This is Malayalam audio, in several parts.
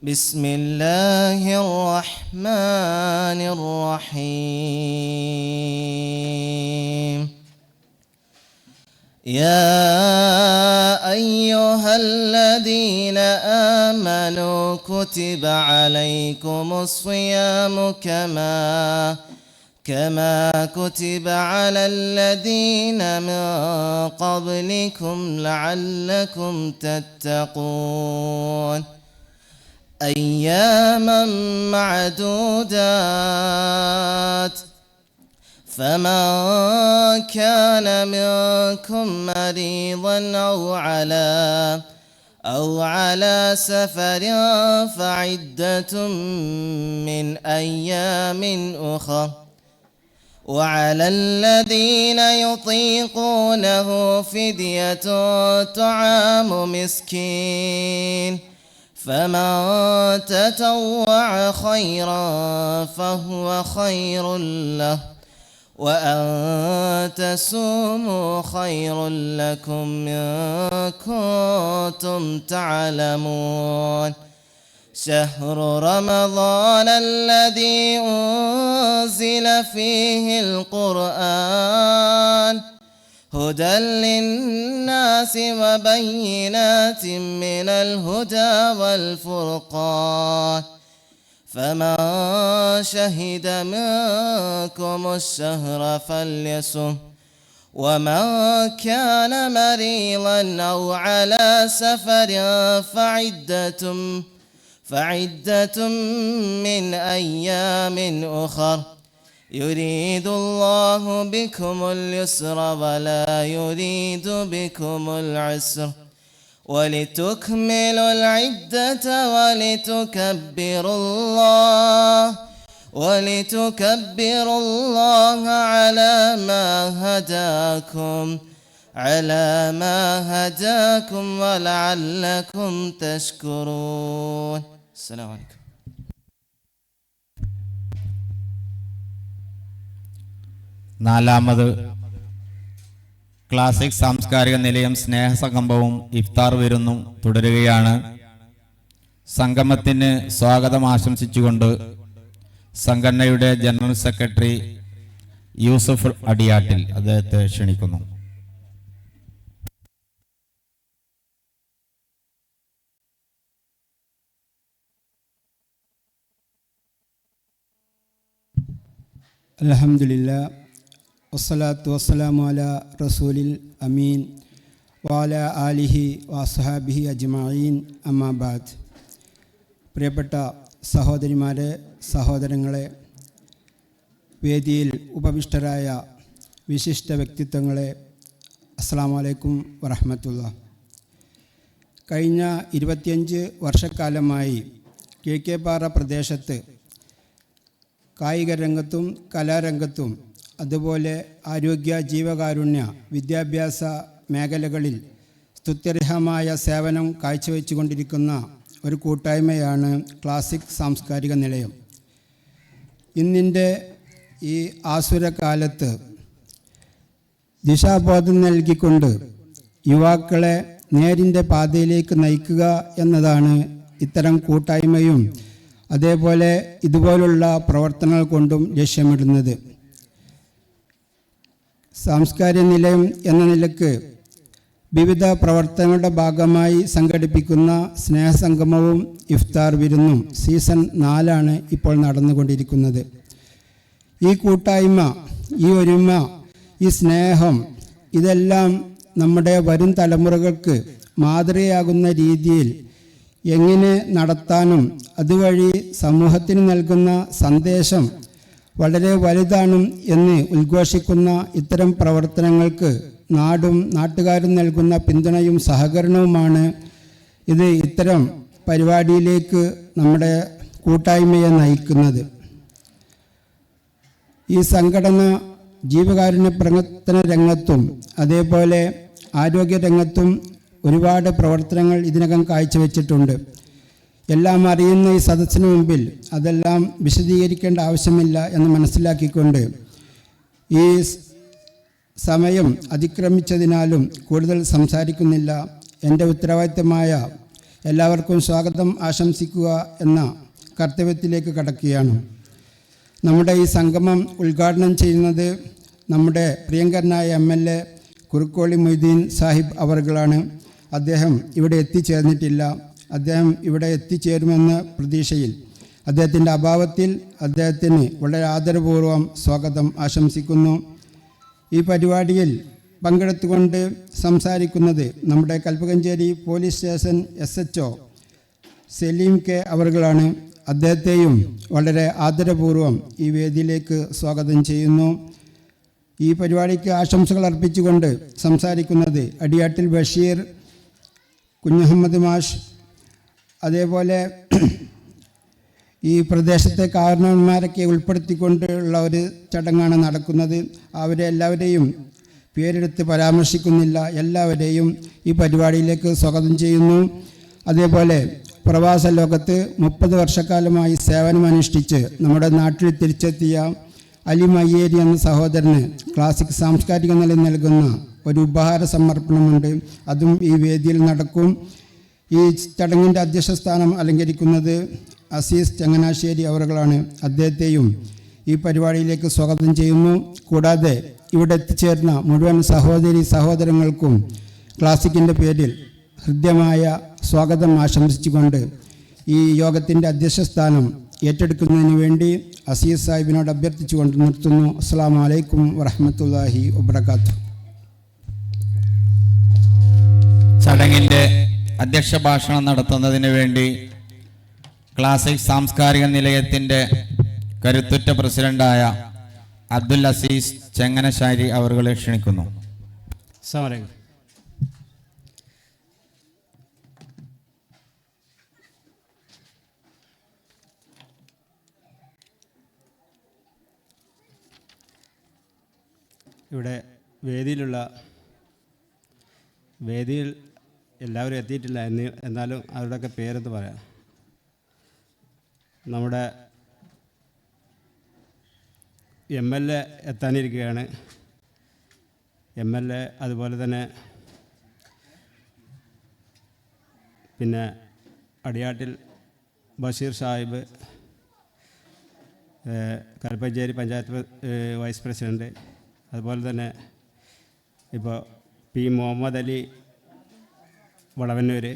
بسم الله الرحمن الرحيم يا أيها الذين آمنوا كتب عليكم الصيام كما كتب على الذين من قبلكم لعلكم تتقون أياما معدودات فمن كان منكم مريضا أو على سفر فعدة من أيام أخر وعلى الذين يطيقونه فدية طعام مسكين فمن تطوع خيرا فهو خير له وأن تصوموا خير لكم إن كنتم تعلمون شهر رمضان الذي أنزل فيه القرآن هدى للناس وبينات من الهدى والفرقان فمن شهد منكم الشهر فليصم ومن كان مريضا أو على سفر فعدة من أيام أخر يريد الله بكم اليسر ولا يريد بكم العسر ولتكملوا العدة ولتكبروا الله على ما هداكم ولعلكم تشكرون. السلام عليكم. നാലാമത് ക്ലാസിക് സാംസ്കാരിക നിലയം സ്നേഹസംഗമവും ഇഫ്താർ വിരുന്നും തുടരുകയാണ്. സംഗമത്തിന് സ്വാഗതം ആശംസിച്ചുകൊണ്ട് സംഘടനയുടെ ജനറൽ സെക്രട്ടറി യൂസഫ് അടിയാട്ടിൽ അദ്ദേഹത്തെ ക്ഷണിക്കുന്നു. അൽഹംദുലില്ലാ വസ്സലാത്തു വസ്സലാമു അലാ റസൂലിൽ അമീൻ വഅലാ ആലിഹി വഅസ്ഹാബിഹി അജ്മഈൻ അമ്മാ ബഅദ്. പ്രിയപ്പെട്ട സഹോദരിമാരെ, സഹോദരങ്ങളെ, വേദിയിൽ ഉപവിഷ്ടരായ വിശിഷ്ട വ്യക്തിത്വങ്ങളെ, അസ്സലാമു അലൈക്കും വറഹ്മത്തുള്ളാഹി. കഴിഞ്ഞ 25 വർഷക്കാലമായി കിഴക്കേപ്പാറ പ്രദേശത്ത് കായിക രംഗത്തും കലാരംഗത്തും അതുപോലെ ആരോഗ്യ, ജീവകാരുണ്യ, വിദ്യാഭ്യാസ മേഖലകളിൽ സ്തുത്യർഹമായ സേവനം കാഴ്ചവെച്ചുകൊണ്ടിരിക്കുന്ന ഒരു കൂട്ടായ്മയാണ് ക്ലാസിക് സാംസ്കാരിക നിലയം. ഇന്നിൻ്റെ ഈ ആസുരകാലത്ത് ദിശാബോധം നൽകിക്കൊണ്ട് യുവാക്കളെ നേരിൻ്റെ പാതയിലേക്ക് നയിക്കുക എന്നതാണ് ഇത്തരം കൂട്ടായ്മയും അതേപോലെ ഇതുപോലുള്ള പ്രവർത്തനങ്ങൾ കൊണ്ടും ലക്ഷ്യമിടുന്നത്. സാംസ്കാരിക നിലയം എന്ന നിലക്ക് വിവിധ പ്രവർത്തനങ്ങളുടെ ഭാഗമായി സംഘടിപ്പിക്കുന്ന സ്നേഹസംഗമവും ഇഫ്താർ വിരുന്നും സീസൺ 4 ഇപ്പോൾ നടന്നുകൊണ്ടിരിക്കുന്നത്. ഈ കൂട്ടായ്മ, ഈ ഒരുമ, ഈ സ്നേഹം, ഇതെല്ലാം നമ്മുടെ വരും തലമുറകൾക്ക് മാതൃകയാകുന്ന രീതിയിൽ എങ്ങനെ നടത്താനും അതുവഴി സമൂഹത്തിന് നൽകുന്ന സന്ദേശം വളരെ വലുതാണ് എന്ന് ഉദ്ഘോഷിക്കുന്ന ഇത്തരം പ്രവർത്തനങ്ങൾക്ക് നാടും നാട്ടുകാരും നൽകുന്ന പിന്തുണയും സഹകരണവുമാണ് ഇത് ഇത്തരം പരിപാടിയിലേക്ക് നമ്മുടെ കൂട്ടായ്മയെ നയിക്കുന്നത്. ഈ സംഘടന ജീവകാരുണ്യ പ്രവർത്തന രംഗത്തും അതേപോലെ ആരോഗ്യ രംഗത്തും ഒരുപാട് പ്രവർത്തനങ്ങൾ ഇതിനകം കാഴ്ചവെച്ചിട്ടുണ്ട്. എല്ലാം അറിയുന്ന ഈ സദസ്സിന് മുമ്പിൽ അതെല്ലാം വിശദീകരിക്കേണ്ട ആവശ്യമില്ല എന്ന് മനസ്സിലാക്കിക്കൊണ്ട് ഈ സമയം അതിക്രമിച്ചതിനാലും കൂടുതൽ സംസാരിക്കുന്നില്ല. എൻ്റെ ഉത്തരവാദിത്തമായ എല്ലാവർക്കും സ്വാഗതം ആശംസിക്കുക എന്ന കർത്തവ്യത്തിലേക്ക് കടക്കുകയാണ്. നമ്മുടെ ഈ സംഗമം ഉദ്ഘാടനം ചെയ്യുന്നത് നമ്മുടെ പ്രിയങ്കരനായ MLA കുറുക്കോളി മൊയ്തീൻ സാഹിബ് അവർകളാണ്. അദ്ദേഹം ഇവിടെ എത്തിച്ചേർന്നിട്ടില്ല. അദ്ദേഹം ഇവിടെ എത്തിച്ചേരുമെന്ന പ്രതീക്ഷയിൽ അദ്ദേഹത്തിൻ്റെ അഭാവത്തിൽ അദ്ദേഹത്തിന് വളരെ ആദരപൂർവ്വം സ്വാഗതം ആശംസിക്കുന്നു. ഈ പരിപാടിയിൽ പങ്കെടുത്തുകൊണ്ട് സംസാരിക്കുന്നത് നമ്മുടെ Kalpakanchery police station SHO Saleem K അവർകളാണ്. അദ്ദേഹത്തെയും വളരെ ആദരപൂർവ്വം ഈ വേദിയിലേക്ക് സ്വാഗതം ചെയ്യുന്നു. ഈ പരിപാടിക്ക് ആശംസകൾ അർപ്പിച്ചുകൊണ്ട് സംസാരിക്കുന്നത് അടിയാട്ടിൽ ബഷീർ, കുഞ്ഞഹമ്മദ് മാഷ്, അതേപോലെ ഈ പ്രദേശത്തെ കാരണവന്മാരൊക്കെ ഉൾപ്പെടുത്തിക്കൊണ്ടുള്ള ഒരു ചടങ്ങാണ് നടക്കുന്നത്. അവരെ എല്ലാവരെയും പേരെടുത്ത് പരാമർശിക്കുന്നില്ല. എല്ലാവരെയും ഈ പരിപാടിയിലേക്ക് സ്വാഗതം ചെയ്യുന്നു. അതേപോലെ പ്രവാസ ലോകത്ത് 30 വർഷക്കാലമായി സേവനമനുഷ്ഠിച്ച് നമ്മുടെ നാട്ടിൽ തിരിച്ചെത്തിയ അലി മയ്യേരി എന്ന സഹോദരന് ക്ലാസിക് സാംസ്കാരിക നില നൽകുന്ന ഒരു ഉപഹാര സമർപ്പണമുണ്ട്. അതും ഈ വേദിയിൽ നടക്കും. ഈ ചടങ്ങിൻ്റെ അധ്യക്ഷ സ്ഥാനം അലങ്കരിക്കുന്നത് അസീസ് ചങ്ങനാശ്ശേരി അവറുകളാണ്. അദ്ദേഹത്തെയും ഈ പരിപാടിയിലേക്ക് സ്വാഗതം ചെയ്യുന്നു. കൂടാതെ ഇവിടെ എത്തിച്ചേർന്ന മുഴുവൻ സഹോദരങ്ങൾക്കും ക്ലാസിക്കിൻ്റെ പേരിൽ ഹൃദ്യമായ സ്വാഗതം ആശംസിച്ചുകൊണ്ട് ഈ യോഗത്തിൻ്റെ അധ്യക്ഷ സ്ഥാനം ഏറ്റെടുക്കുന്നതിന് വേണ്ടി അസീസ് സാഹിബിനോട് അഭ്യർത്ഥിച്ചുകൊണ്ട് നിർത്തുന്നു. അസ്സലാമു അലൈക്കും വറഹ്മത്തുള്ളാഹി വബറകാതുഹു. ചടങ്ങിൻ്റെ അധ്യക്ഷ ഭാഷണം നടത്തുന്നതിന് വേണ്ടി ക്ലാസിക് സാംസ്കാരിക നിലയത്തിൻ്റെ കരുത്തുറ്റ പ്രസിഡന്റായ അബ്ദുൽ അസീസ് ചെങ്ങനശ്ശേരി അവരെ ക്ഷണിക്കുന്നു. അസ്സലാമു അലൈക്കും. ഇവിടെ വേദിയിൽ എല്ലാവരും എത്തിയിട്ടില്ല. എന്നാലും അവരുടെയൊക്കെ പേരെന്ന് പറയാം. നമ്മുടെ MLA എത്താനിരിക്കുകയാണ്. MLA അതുപോലെ തന്നെ പിന്നെ അടിയാട്ടിൽ ബഷീർ സാഹിബ്, കൽപ്പഞ്ചേരി പഞ്ചായത്ത് വൈസ് പ്രസിഡൻറ്റ്, അതുപോലെ തന്നെ ഇപ്പോൾ P മുഹമ്മദ് അലി വളവന്നൂർ,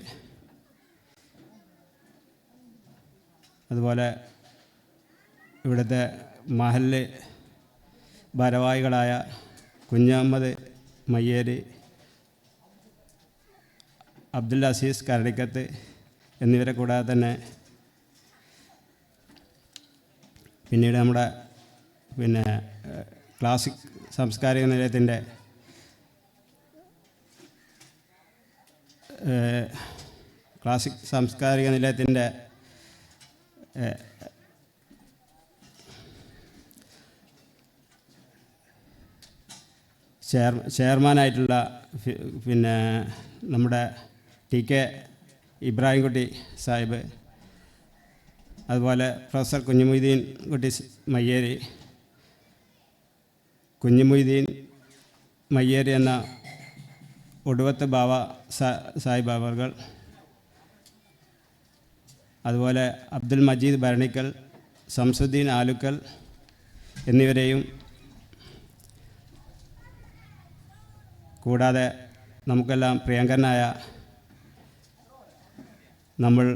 അതുപോലെ ഇവിടുത്തെ മഹല്ല് ഭാരവാഹികളായ കുഞ്ഞഹമ്മദ് മയ്യേരി, അബ്ദുൽ അസീസ് കരടിക്കത്ത് എന്നിവരെ കൂടാതെ തന്നെ പിന്നീട് നമ്മുടെ ക്ലാസിക് സാംസ്കാരിക നിലയത്തിൻ്റെ ചെയർമാനായിട്ടുള്ള നമ്മുടെ TK ഇബ്രാഹിംകുട്ടി സാഹിബ്, അതുപോലെ പ്രൊഫസർ കുഞ്ഞുമൊയ്തീൻ കുട്ടി മയ്യേരി, കുഞ്ഞുമൊയ്തീൻ മയ്യേരി എന്ന ഒടുവത്ത് ബാവ സാഹിബ് അവർ, അതുപോലെ അബ്ദുൽ മജീദ് ഭരണിക്കൽ, ശംസുദ്ദീൻ ആലുക്കൽ എന്നിവരെയും കൂടാതെ നമുക്കെല്ലാം പ്രിയങ്കരനായ നമ്മൾ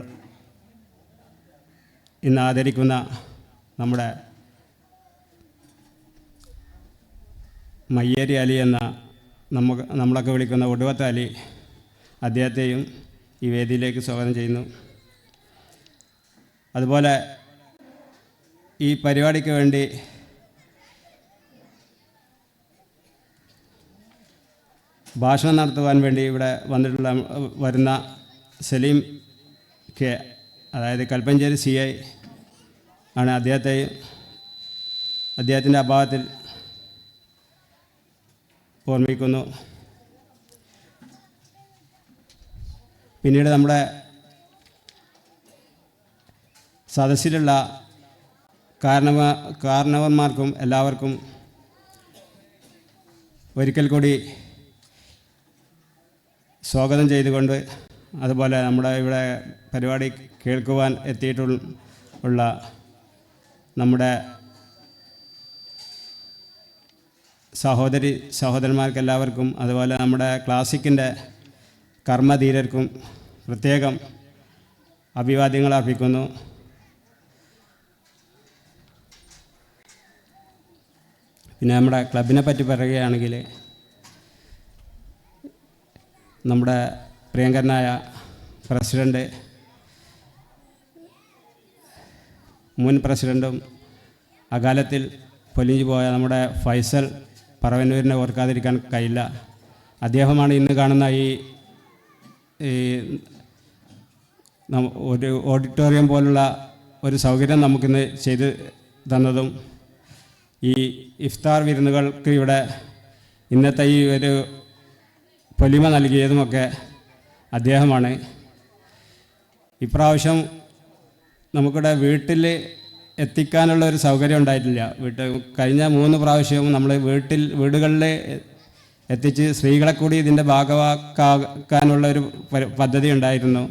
ഇന്ന് ആദരിക്കുന്ന നമ്മുടെ മയ്യേരി അലി എന്ന നമ്മളൊക്കെ വിളിക്കുന്ന ഒടുവത്ത് അലി, അദ്ദേഹത്തെയും ഈ വേദിയിലേക്ക് സ്വാഗതം ചെയ്യുന്നു. അതുപോലെ ഈ പരിപാടിക്ക് വേണ്ടി ഭാഷണം നടത്തുവാൻ വേണ്ടി ഇവിടെ വരുന്ന സലീം K, അതായത് കൽപ്പഞ്ചേരി CI ആണ്. അദ്ദേഹത്തിൻ്റെ അഭാവത്തിൽ ഓർമ്മിക്കുന്നു. പിന്നീട് നമ്മുടെ സദസ്സിലുള്ള കാരണവന്മാർക്കും എല്ലാവർക്കും ഒരിക്കൽ കൂടി സ്വാഗതം ചെയ്തുകൊണ്ട് അതുപോലെ നമ്മുടെ ഇവിടെ പരിപാടി കേൾക്കുവാൻ എത്തിയിട്ടുള്ള നമ്മുടെ സഹോദരന്മാർക്കെല്ലാവർക്കും, അതുപോലെ നമ്മുടെ ക്ലാസിക്കിൻ്റെ കർമ്മധീരർക്കും പ്രത്യേകം അഭിവാദ്യങ്ങൾ അർപ്പിക്കുന്നു. പിന്നെ നമ്മുടെ ക്ലബിനെ പറ്റി പറയുകയാണെങ്കിൽ, നമ്മുടെ പ്രിയങ്കരനായ പ്രസിഡൻ്റ്, മുൻ പ്രസിഡൻറ്റും അകാലത്തിൽ പൊലിഞ്ഞു പോയ നമ്മുടെ ഫൈസൽ പറവന്നൂരിനെ ഓർക്കാതിരിക്കാൻ കഴിയില്ല. അദ്ദേഹമാണ് ഇന്ന് കാണുന്ന ഈ ഒരു ഓഡിറ്റോറിയം പോലുള്ള ഒരു സൗകര്യം നമുക്കിന്ന് ചെയ്തു തന്നതും ഈ ഇഫ്താർ വിരുന്നുകൾക്ക് ഇവിടെ ഇന്നത്തെ ഈ ഒരു പൊലിമ നൽകിയതുമൊക്കെ അദ്ദേഹമാണ്. ഇപ്രാവശ്യം നമുക്കിവിടെ വീട്ടിൽ എത്തിക്കാനുള്ള ഒരു സൗകര്യം ഉണ്ടായിട്ടില്ല. കഴിഞ്ഞ 3 പ്രാവശ്യവും നമ്മൾ വീടുകളിൽ എത്തിച്ച് സ്ത്രീകളെ കൂടി ഇതിൻ്റെ ഭാഗമാക്കാനുള്ള ഒരു പദ്ധതി ഉണ്ടായിരുന്നു.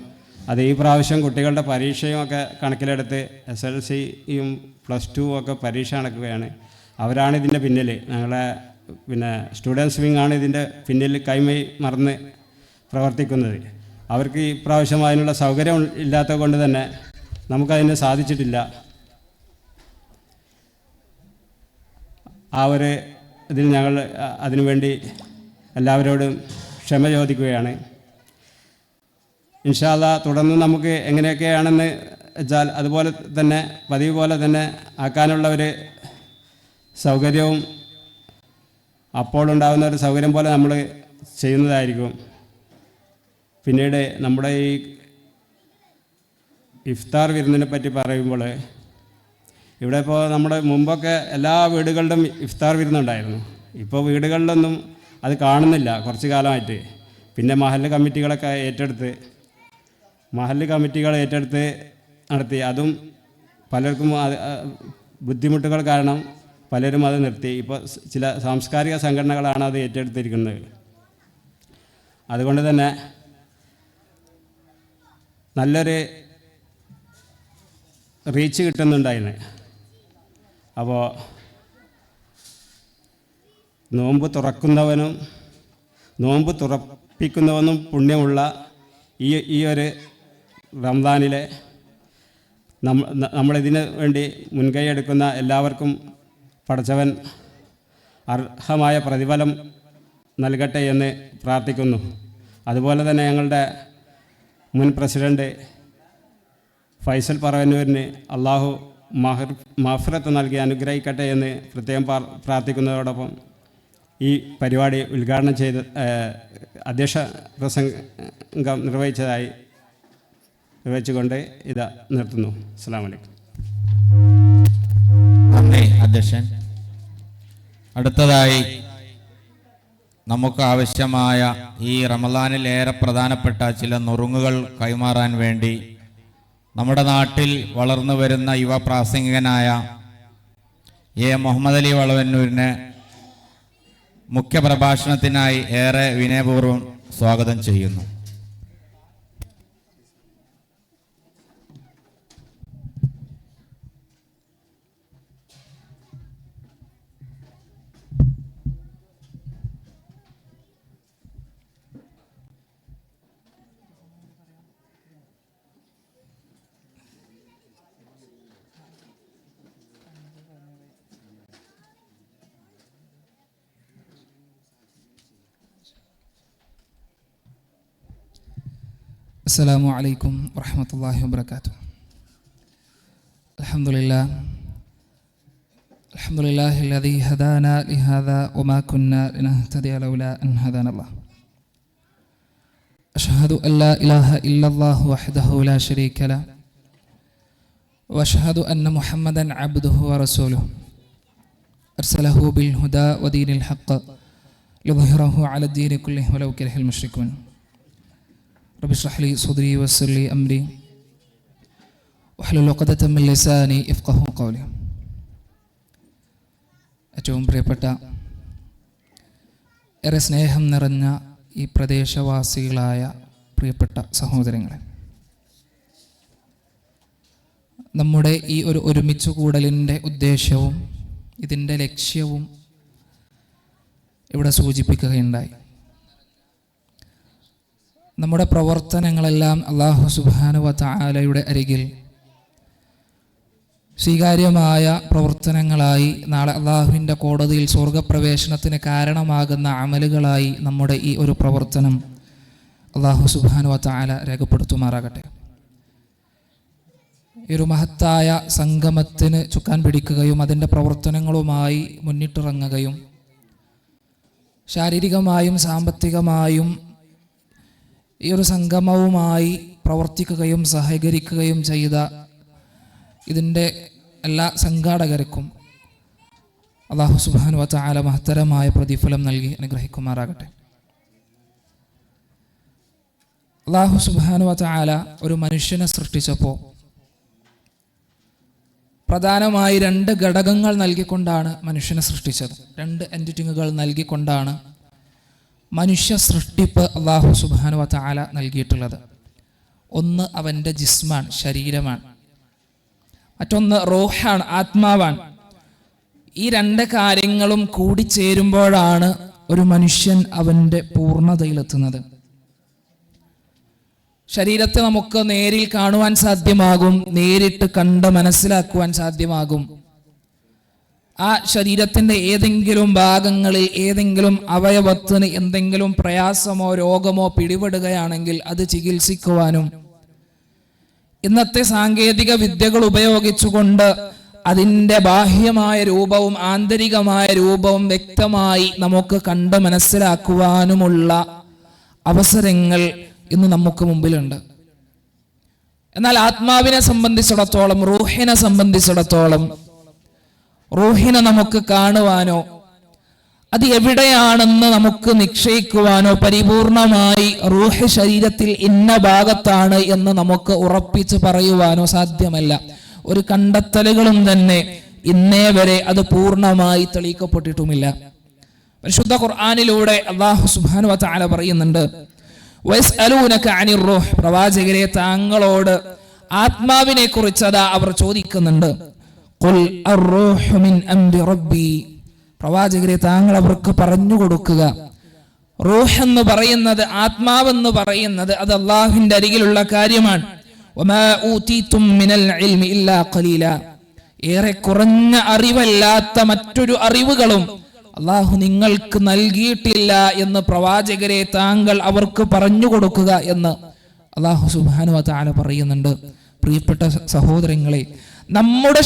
അത് ഈ പ്രാവശ്യം കുട്ടികളുടെ പരീക്ഷയും ഒക്കെ കണക്കിലെടുത്ത് SLCയും +2 ഒക്കെ പരീക്ഷ നടക്കുകയാണ്. അവരാണ് ഇതിൻ്റെ പിന്നിൽ, ഞങ്ങളെ സ്റ്റുഡൻസ് വിങ് ആണ് ഇതിൻ്റെ പിന്നിൽ കൈമൈ മറന്ന് പ്രവർത്തിക്കുന്നത്. അവർക്ക് ഈ പ്രാവശ്യം അതിനുള്ള സൗകര്യം ഇല്ലാത്തത് കൊണ്ട് തന്നെ നമുക്കതിന് സാധിച്ചിട്ടില്ല. ആ ഒരു ഇതിൽ ഞങ്ങൾ അതിനുവേണ്ടി എല്ലാവരോടും ക്ഷമ ചോദിക്കുകയാണ്. ഇൻഷാ അല്ലാഹ് തുടർന്ന് നമുക്ക് എങ്ങനെയൊക്കെയാണെന്ന് വെച്ചാൽ അതുപോലെ തന്നെ പതിവ് പോലെ തന്നെ ആക്കാനുള്ള ഒരു സൗകര്യവും അപ്പോൾ ഉണ്ടാകുന്ന ഒരു സൗകര്യം പോലെ നമ്മൾ ചെയ്യുന്നതായിരിക്കും. പിന്നീട് നമ്മുടെ ഈ ഇഫ്താർ വിരുന്നിനെ പറ്റി പറയുമ്പോൾ, ഇവിടെ ഇപ്പോൾ നമ്മുടെ മുമ്പൊക്കെ എല്ലാ വീടുകളിലും ഇഫ്താർ വിരുന്നുണ്ടായിരുന്നു. ഇപ്പോൾ വീടുകളിലൊന്നും അത് കാണുന്നില്ല കുറച്ച് കാലമായിട്ട്. പിന്നെ മഹല്ല് കമ്മിറ്റികൾ ഏറ്റെടുത്ത് നടത്തി. അതും പലർക്കും ബുദ്ധിമുട്ടുകൾ കാരണം പലരും അത് നിർത്തി. ഇപ്പോൾ ചില സാംസ്കാരിക സംഘടനകളാണ് അത് ഏറ്റെടുത്തിരിക്കുന്നത്. അതുകൊണ്ട് തന്നെ നല്ലൊരു റീച്ച് കിട്ടുന്നുണ്ടായിരുന്നു. അപ്പോൾ നോമ്പ് തുറപ്പിക്കുന്നവനും പുണ്യമുള്ള ഈ ഒരു റംദാനിലെ നമ്മളിതിന് വേണ്ടി മുൻകൈ എടുക്കുന്ന എല്ലാവർക്കും പടച്ചവൻ അർഹമായ പ്രതിഫലം നൽകട്ടെ എന്ന് പ്രാർത്ഥിക്കുന്നു. അതുപോലെ തന്നെ ഞങ്ങളുടെ മുൻ പ്രസിഡൻറ്റ് ഫൈസൽ പറവന്നൂരിന് അള്ളാഹു മഗ്ഫിറത്ത് നൽകി അനുഗ്രഹിക്കട്ടെ എന്ന് പ്രത്യേകം പ്രാർത്ഥിക്കുന്നതോടൊപ്പം ഈ പരിപാടി ഉദ്ഘാടനം ചെയ്ത് അധ്യക്ഷ പ്രസംഗം നിർവഹിച്ചുകൊണ്ട് ഇത് നിർത്തുന്നു. അസ്സലാമു അലൈക്കും. നന്ദി അധ്യക്ഷൻ. അടുത്തതായി നമുക്ക് ആവശ്യമായ ഈ റമദാനിൽ ഏറെ പ്രധാനപ്പെട്ട ചില നുറുങ്ങുകൾ കൈമാറാൻ വേണ്ടി നമ്മുടെ നാട്ടിൽ വളർന്നു വരുന്ന യുവ പ്രാസംഗികനായ മുഹമ്മദ് അലി വളവന്നൂരിനെ മുഖ്യപ്രഭാഷണത്തിനായി ഏറെ വിനയപൂർവ്വം സ്വാഗതം ചെയ്യുന്നു. السلام عليكم ورحمة الله وبركاته. الحمد لله الذي هدانا لهذا وما كنا لنهتدي لولا أن هدانا الله. أشهد أن لا إله إلا الله وحده لا شريك له وأشهد أن محمدا عبده ورسوله أرسله بالهدى ودين الحق ليظهره على الدين كله ولو كره المشركون. رب اشرح لي صدري ويسر لي أمري واحلل عقدة من لساني يفقهوا قولي. ഏറ്റവും പ്രിയപ്പെട്ട ഏറെ സ്നേഹം നിറഞ്ഞ ഈ പ്രദേശവാസികളായ പ്രിയപ്പെട്ട സഹോദരങ്ങളെ, നമ്മുടെ ഈ ഒരു ഒരുമിച്ച് കൂടലിൻ്റെ ഉദ്ദേശവും ഇതിൻ്റെ ലക്ഷ്യവും ഇവിടെ സൂചിപ്പിക്കുകയുണ്ടായി. നമ്മുടെ പ്രവർത്തനങ്ങളെല്ലാം അല്ലാഹു സുബ്ഹാനഹു വ തആലയുടെ അരികിൽ സ്വീകാര്യമായ പ്രവർത്തനങ്ങളായി നാളെ അള്ളാഹുവിൻ്റെ കോടതിയിൽ സ്വർഗപ്രവേശനത്തിന് കാരണമാകുന്ന അമലുകളായി നമ്മുടെ ഈ ഒരു പ്രവർത്തനം അല്ലാഹു സുബ്ഹാനഹു വ തആല രേഖപ്പെടുത്തുമാറാകട്ടെ. ഈ ഒരു മഹത്തായ സംഗമത്തിന് ചുക്കാൻ പിടിക്കുകയും അതിൻ്റെ പ്രവർത്തനങ്ങളുമായി മുന്നിട്ടിറങ്ങുകയും ശാരീരികമായും സാമ്പത്തികമായും ഈ ഒരു സംഗമവുമായി പ്രവർത്തിക്കുകയും സഹകരിക്കുകയും ചെയ്ത ഇതിൻ്റെ എല്ലാ സംഘാടകർക്കും അല്ലാഹു സുബ്ഹാനഹു വ തആല മഹത്തരമായ പ്രതിഫലം നൽകി അനുഗ്രഹിക്കുമാറാകട്ടെ. അല്ലാഹു സുബ്ഹാനഹു വ തആല ഒരു മനുഷ്യനെ സൃഷ്ടിച്ചപ്പോൾ പ്രധാനമായി 2 ഘടകങ്ങൾ നൽകിക്കൊണ്ടാണ് മനുഷ്യനെ സൃഷ്ടിച്ചത്. 2 എൻറ്റിറ്റികൾ നൽകിക്കൊണ്ടാണ് മനുഷ്യ സൃഷ്ടിപ്പ് അല്ലാഹു സുബ്ഹാനഹു വ തആല നൽകിയിട്ടുള്ളത്. ഒന്ന് അവൻ്റെ ജിസ്മാണ്, ശരീരമാണ്. മറ്റൊന്ന് റൂഹാണ്, ആത്മാവാണ്. ഈ 2 കാര്യങ്ങളും കൂടിച്ചേരുമ്പോഴാണ് ഒരു മനുഷ്യൻ അവൻ്റെ പൂർണ്ണതയിലെത്തുന്നത്. ശരീരത്തെ നമുക്ക് നേരിൽ കാണുവാൻ സാധ്യമാകും, നേരിട്ട് കണ്ട് മനസ്സിലാക്കുവാൻ സാധ്യമാകും. ആ ശരീരത്തിൻ്റെ ഏതെങ്കിലും ഭാഗങ്ങളിൽ ഏതെങ്കിലും അവയവത്തിന് എന്തെങ്കിലും പ്രയാസമോ രോഗമോ പിടിപെടുകയാണെങ്കിൽ അത് ചികിത്സിക്കുവാനും ഇന്നത്തെ സാങ്കേതിക വിദ്യകൾ ഉപയോഗിച്ചുകൊണ്ട് അതിൻ്റെ ബാഹ്യമായ രൂപവും ആന്തരികമായ രൂപവും വ്യക്തമായി നമുക്ക് കണ്ട് മനസ്സിലാക്കുവാനുമുള്ള അവസരങ്ങൾ ഇന്ന് നമുക്ക് മുമ്പിലുണ്ട്. എന്നാൽ ആത്മാവിനെ സംബന്ധിച്ചിടത്തോളം, റൂഹിനെ സംബന്ധിച്ചിടത്തോളം, റൂഹിനെ നമുക്ക് കാണുവാനോ അത് എവിടെയാണെന്ന് നമുക്ക് നിശ്ചയിക്കുവാനോ പരിപൂർണമായി റൂഹ് ശരീരത്തിൽ ഇന്ന ഭാഗത്താണ് എന്ന് നമുക്ക് ഉറപ്പിച്ച് പറയുവാനോ സാധ്യമല്ല. ഒരു കണ്ടെത്തലുകളും തന്നെ ഇന്നേ വരെ അത് പൂർണ്ണമായി തെളിയിക്കപ്പെട്ടിട്ടുമില്ല. പരിശുദ്ധ ഖുർആനിലൂടെ അല്ലാഹു സുബ്ഹാനഹു വ തആല പറയുന്നുണ്ട്, വയസ്അലൂനക അനിർ റൂഹ്, പ്രവാചകരെ താങ്കളോട് ആത്മാവിനെ കുറിച്ച് അതാ അവർ ചോദിക്കുന്നുണ്ട്. ഖുൽ അർ-റൂഹു മിൻ അംരി റബ്ബി, പ്രവാചകരെ താങ്കൾ അവർക്ക് പറഞ്ഞു കൊടുക്കുക, റൂഹ് എന്ന് പറയുന്നത്, ആത്മാവെന്ന് പറയുന്നത് അത് അല്ലാഹുവിന്റെ അരികിലുള്ള കാര്യമാണ്. വമാ ഊതീതും മിനൽ ഇൽമി ഇല്ലാ ഖലീല, ഏറെ കുറഞ്ഞ അറിവല്ലാത്ത മറ്റൊരു അറിവുകളും അല്ലാഹു നിങ്ങൾക്ക് നൽകിയിട്ടില്ല എന്ന് പ്രവാചകരെ താങ്കൾ അവർക്ക് പറഞ്ഞു കൊടുക്കുക എന്ന് അല്ലാഹു സുബ്ഹാനഹു വ തആല പറയുന്നുണ്ട്. പ്രിയപ്പെട്ട സഹോദരങ്ങളെ, നമ്മുടെ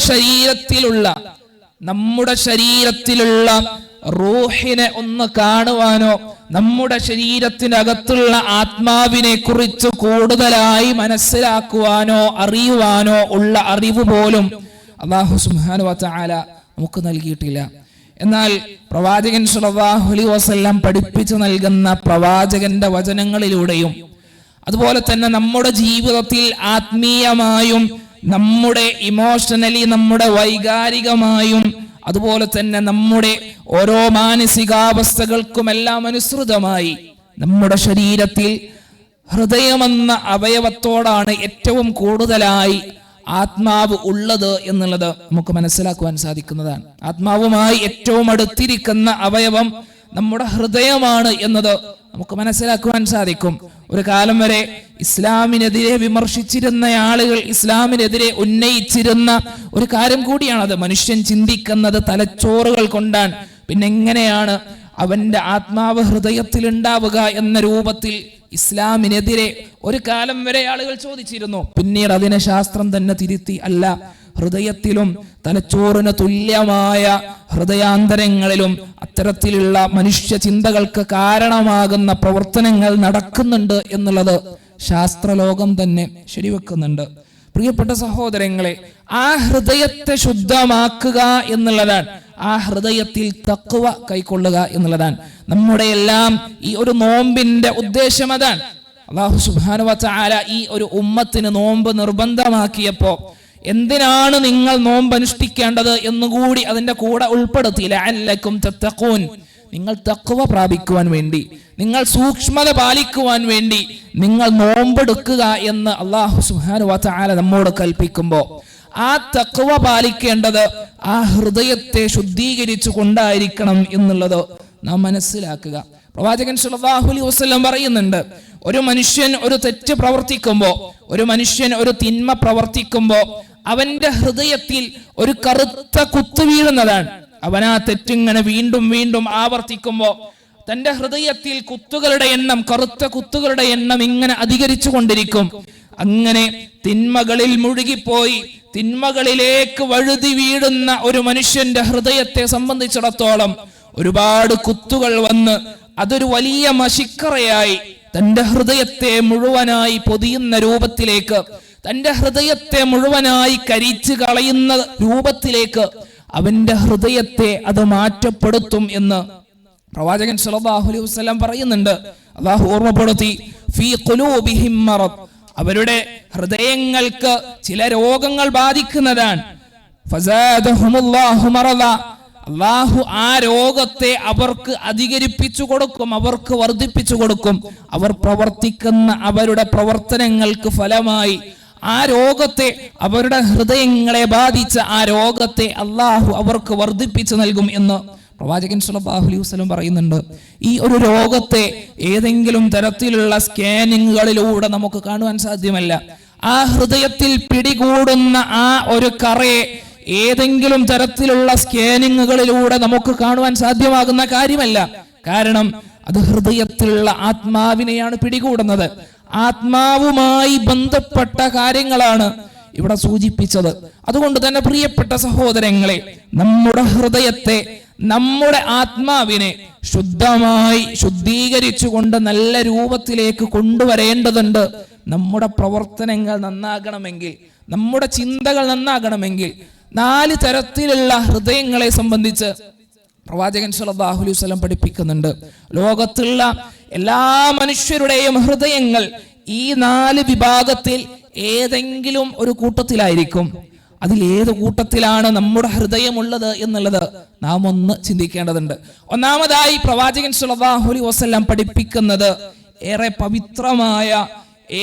ശരീരത്തിലുള്ള റൂഹിനെ ഒന്ന് കാണുവാനോ നമ്മുടെ ശരീരത്തിനകത്തുള്ള ആത്മാവിനെ കുറിച്ച് കൂടുതലായി മനസ്സിലാക്കുവാനോ അറിയുവാനോ ഉള്ള അറിവ് പോലും അല്ലാഹു സുബ്ഹാനഹു വ തആല നമുക്ക് നൽകിയിട്ടില്ല. എന്നാൽ പ്രവാചകൻ സ്വല്ലല്ലാഹു അലൈഹി വസല്ലം പഠിപ്പിച്ചു നൽകുന്ന പ്രവാചകന്റെ വചനങ്ങളിലൂടെയും അതുപോലെ തന്നെ നമ്മുടെ ജീവിതത്തിൽ ആത്മീയമായും നമ്മുടെ ഇമോഷണലി, നമ്മുടെ വൈകാരികമായും അതുപോലെ തന്നെ നമ്മുടെ ഓരോ മാനസികാവസ്ഥകൾക്കുമെല്ലാം അനുസൃതമായി നമ്മുടെ ശരീരത്തിൽ ഹൃദയമെന്ന അവയവത്തോടാണ് ഏറ്റവും കൂടുതലായി ആത്മാവ് ഉള്ളത് എന്നുള്ളത് നമുക്ക് മനസ്സിലാക്കുവാൻ സാധിക്കുന്നതാണ്. ആത്മാവുമായി ഏറ്റവും അടുത്തിരിക്കുന്ന അവയവം നമ്മുടെ ഹൃദയമാണ് എന്നത് നമുക്ക് മനസ്സിലാക്കുവാൻ സാധിക്കും. ഒരു കാലം വരെ ഇസ്ലാമിനെതിരെ വിമർശിച്ചിരുന്ന ആളുകൾ ഇസ്ലാമിനെതിരെ ഉന്നയിച്ചിരുന്ന ഒരു കാര്യം കൂടിയാണത്. മനുഷ്യൻ ചിന്തിക്കുന്നത് തലച്ചോറുകൾ കൊണ്ടാണ്, പിന്നെ എങ്ങനെയാണ് അവന്റെ ആത്മാവ് ഹൃദയത്തിൽ ഉണ്ടാവുക എന്ന രൂപത്തിൽ ഇസ്ലാമിനെതിരെ ഒരു കാലം വരെ ആളുകൾ ചോദിച്ചിരുന്നു. പിന്നീട് അതിനെ ശാസ്ത്രം തന്നെ തിരുത്തി, അല്ല, ഹൃദയത്തിലും തലച്ചോറിന് തുല്യമായ ഹൃദയാന്തരങ്ങളിലും അത്തരത്തിലുള്ള മനുഷ്യ ചിന്തകൾക്ക് കാരണമാകുന്ന പ്രവർത്തനങ്ങൾ നടക്കുന്നുണ്ട് എന്നുള്ളത് ശാസ്ത്രലോകം തന്നെ ശരിവെക്കുന്നുണ്ട്. പ്രിയപ്പെട്ട സഹോദരങ്ങളെ, ആ ഹൃദയത്തെ ശുദ്ധമാക്കുക എന്നുള്ളതാണ്, ആ ഹൃദയത്തിൽ തഖ്വ കൈക്കൊള്ളുക എന്നുള്ളതാണ് നമ്മുടെ എല്ലാം ഈ ഒരു നോമ്പിന്റെ ഉദ്ദേശം. അതാണ് അല്ലാഹു സുബ്ഹാനഹു വ തആല ഈ ഒരു ഉമ്മത്തിന് നോമ്പ് നിർബന്ധമാക്കിയപ്പോ എന്തിനാണ് നിങ്ങൾ നോമ്പ് അനുഷ്ഠിക്കേണ്ടത് എന്നുകൂടി അതിന്റെ കൂടെ ഉൾപ്പെടുത്തി. ലഅല്ലക്കും തത്തഖൂൻ, നിങ്ങൾ തഖ്വ പ്രാപിക്കുവാൻ വേണ്ടി, നിങ്ങൾ സൂക്ഷ്മത പാലിക്കുവാൻ വേണ്ടി നിങ്ങൾ നോമ്പെടുക്കുക എന്ന് അല്ലാഹു സുബ്ഹാനഹു വ തആല നമ്മോട് കൽപ്പിക്കുമ്പോൾ ആ തഖ്വ പാലിക്കേണ്ടത് ആ ഹൃദയത്തെ ശുദ്ധീകരിച്ചു കൊണ്ടായിരിക്കണം എന്നുള്ളത് നാം മനസ്സിലാക്കുക. പ്രവാചകൻ സല്ലല്ലാഹു അലൈഹി വസല്ലം പറയുന്നുണ്ട്, ഒരു മനുഷ്യൻ ഒരു തെറ്റ് പ്രവർത്തിക്കുമ്പോൾ, ഒരു മനുഷ്യൻ ഒരു തിന്മ പ്രവർത്തിക്കുമ്പോൾ അവന്റെ ഹൃദയത്തിൽ ഒരു കറുത്ത കുത്തു വീഴുന്നതാണ്. അവൻ ആ തെറ്റിങ്ങനെ വീണ്ടും വീണ്ടും ആവർത്തിക്കുമ്പോൾ തന്റെ ഹൃദയത്തിൽ കുത്തുകളുടെ എണ്ണം, കറുത്ത കുത്തുകളുടെ എണ്ണം ഇങ്ങനെ അധികരിച്ചു കൊണ്ടിരിക്കും. അങ്ങനെ തിന്മകളിൽ മുഴുകിപ്പോയി തിന്മകളിലേക്ക് വഴുതി വീഴുന്ന ഒരു മനുഷ്യന്റെ ഹൃദയത്തെ സംബന്ധിച്ചിടത്തോളം ഒരുപാട് കുത്തുകൾ വന്ന് അതൊരു വലിയ മഷിക്കറയായി തന്റെ ഹൃദയത്തെ മുഴുവനായി പൊതിയുന്ന രൂപത്തിലേക്ക്, തന്റെ ഹൃദയത്തെ മുഴുവനായി കരിച്ചു കളയുന്ന രൂപത്തിലേക്ക് അവന്റെ ഹൃദയത്തെ അത് മാറ്റപ്പെടുത്തും എന്ന് പ്രവാചകൻ സല്ലല്ലാഹു അലൈഹി വസല്ലം പറയുന്നുണ്ട്. അല്ലാഹു ഓർമ്മപ്പെടുത്തി, ഫീ ഖുലൂബിഹിം മറദ്, അവരുടെ ഹൃദയങ്ങൾക്ക് ചില രോഗങ്ങൾ ബാധിക്കുന്നതാണ്. ഫസാദഹുമുല്ലാഹു മറദ, അല്ലാഹു ആ രോഗത്തെ അവർക്ക് അധികരിപ്പിച്ചു കൊടുക്കും, അവർക്ക് വർദ്ധിപ്പിച്ചു കൊടുക്കും. അവർ പ്രവർത്തിക്കുന്ന അവരുടെ പ്രവർത്തനങ്ങൾക്ക് ഫലമായി ആ രോഗത്തെ, അവരുടെ ഹൃദയങ്ങളെ ബാധിച്ച ആ രോഗത്തെ അല്ലാഹു അവർക്ക് വർദ്ധിപ്പിച്ചു നൽകും എന്ന് പ്രവാചകൻ സല്ലല്ലാഹു അലൈഹി വസല്ലം പറയുന്നുണ്ട്. ഈ ഒരു രോഗത്തെ ഏതെങ്കിലും തരത്തിലുള്ള സ്കാനിങ്ങുകളിലൂടെ നമുക്ക് കാണുവാൻ സാധ്യമല്ല. ആ ഹൃദയത്തിൽ പിടികൂടുന്ന ആ ഒരു കറയെ ഏതെങ്കിലും തരത്തിലുള്ള സ്കാനിങ്ങുകളിലൂടെ നമുക്ക് കാണുവാൻ സാധ്യമാകുന്ന കാര്യമല്ല. കാരണം അത് ഹൃദയത്തിലുള്ള ആത്മാവിനെയാണ് പിടികൂടുന്നത്. ആത്മാവുമായി ബന്ധപ്പെട്ട കാര്യങ്ങളാണ് ഇവിടെ സൂചിപ്പിച്ചത്. അതുകൊണ്ട് തന്നെ പ്രിയപ്പെട്ട സഹോദരങ്ങളെ, നമ്മുടെ ഹൃദയത്തെ, നമ്മുടെ ആത്മാവിനെ ശുദ്ധമായി ശുദ്ധീകരിച്ചുകൊണ്ട് നല്ല രൂപത്തിലേക്ക് കൊണ്ടുവരേണ്ടതുണ്ട്. നമ്മുടെ പ്രവർത്തനങ്ങൾ നന്നാകണമെങ്കിൽ, നമ്മുടെ ചിന്തകൾ നന്നാകണമെങ്കിൽ 4 തരത്തിലുള്ള ഹൃദയങ്ങളെ സംബന്ധിച്ച് പ്രവാചകൻ സല്ലല്ലാഹു അലൈഹി വസല്ലം പഠിപ്പിക്കുന്നുണ്ട്. ലോകത്തുള്ള എല്ലാ മനുഷ്യരുടെയും ഹൃദയങ്ങൾ ഈ 4 വിഭാഗത്തിൽ ഏതെങ്കിലും ഒരു കൂട്ടത്തിലായിരിക്കും. അതിൽ ഏത് കൂട്ടത്തിലാണ് നമ്മുടെ ഹൃദയമുള്ളത് എന്നുള്ളത് നാം ഒന്ന് ചിന്തിക്കേണ്ടതുണ്ട്. ഒന്നാമതായി പ്രവാചകൻ സല്ലല്ലാഹു അലൈഹി വസല്ലം പഠിപ്പിക്കുന്നത് ഏറെ പവിത്രമായ,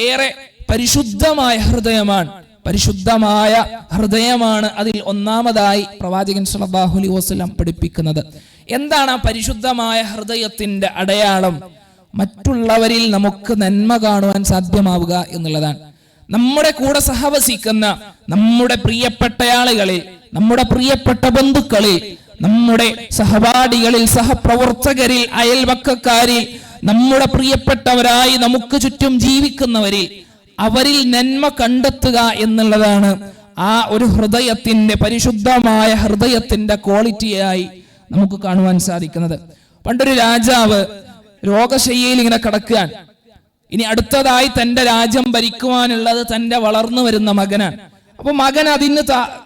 ഏറെ പരിശുദ്ധമായ ഹൃദയമാണ്. പരിശുദ്ധമായ ഹൃദയമാണ് അതിൽ ഒന്നാമതായി പ്രവാചകൻ സല്ലല്ലാഹു അലൈഹി വസല്ലം പഠിപ്പിക്കുന്നത്. എന്താണ് ആ പരിശുദ്ധമായ ഹൃദയത്തിന്റെ അടയാളം? മറ്റുള്ളവരിൽ നമുക്ക് നന്മ കാണുവാൻ സാധ്യമാവുക എന്നുള്ളതാണ്. നമ്മുടെ കൂടെ സഹവസിക്കുന്ന നമ്മുടെ പ്രിയപ്പെട്ട ആളുകളിൽ, നമ്മുടെ പ്രിയപ്പെട്ട ബന്ധുക്കളിൽ, നമ്മുടെ സഹപാഠികളിൽ, സഹപ്രവർത്തകരിൽ, അയൽവക്കക്കാരിൽ, നമ്മുടെ പ്രിയപ്പെട്ടവരായി നമുക്ക് ചുറ്റും ജീവിക്കുന്നവരിൽ, അവരിൽ നന്മ കണ്ടെത്തുക എന്നുള്ളതാണ് ആ ഒരു ഹൃദയത്തിന്റെ, പരിശുദ്ധമായ ഹൃദയത്തിന്റെ ക്വാളിറ്റിയായി നമുക്ക് കാണുവാൻ സാധിക്കുന്നത്. പണ്ടൊരു രാജാവ് രോഗശയ്യയിൽ ഇങ്ങനെ കിടക്കാൻ, ഇനി അടുത്തതായി തന്റെ രാജ്യം ഭരിക്കുവാനുള്ളത് തന്റെ വളർന്നു വരുന്ന മകനാണ്. അപ്പൊ മകൻ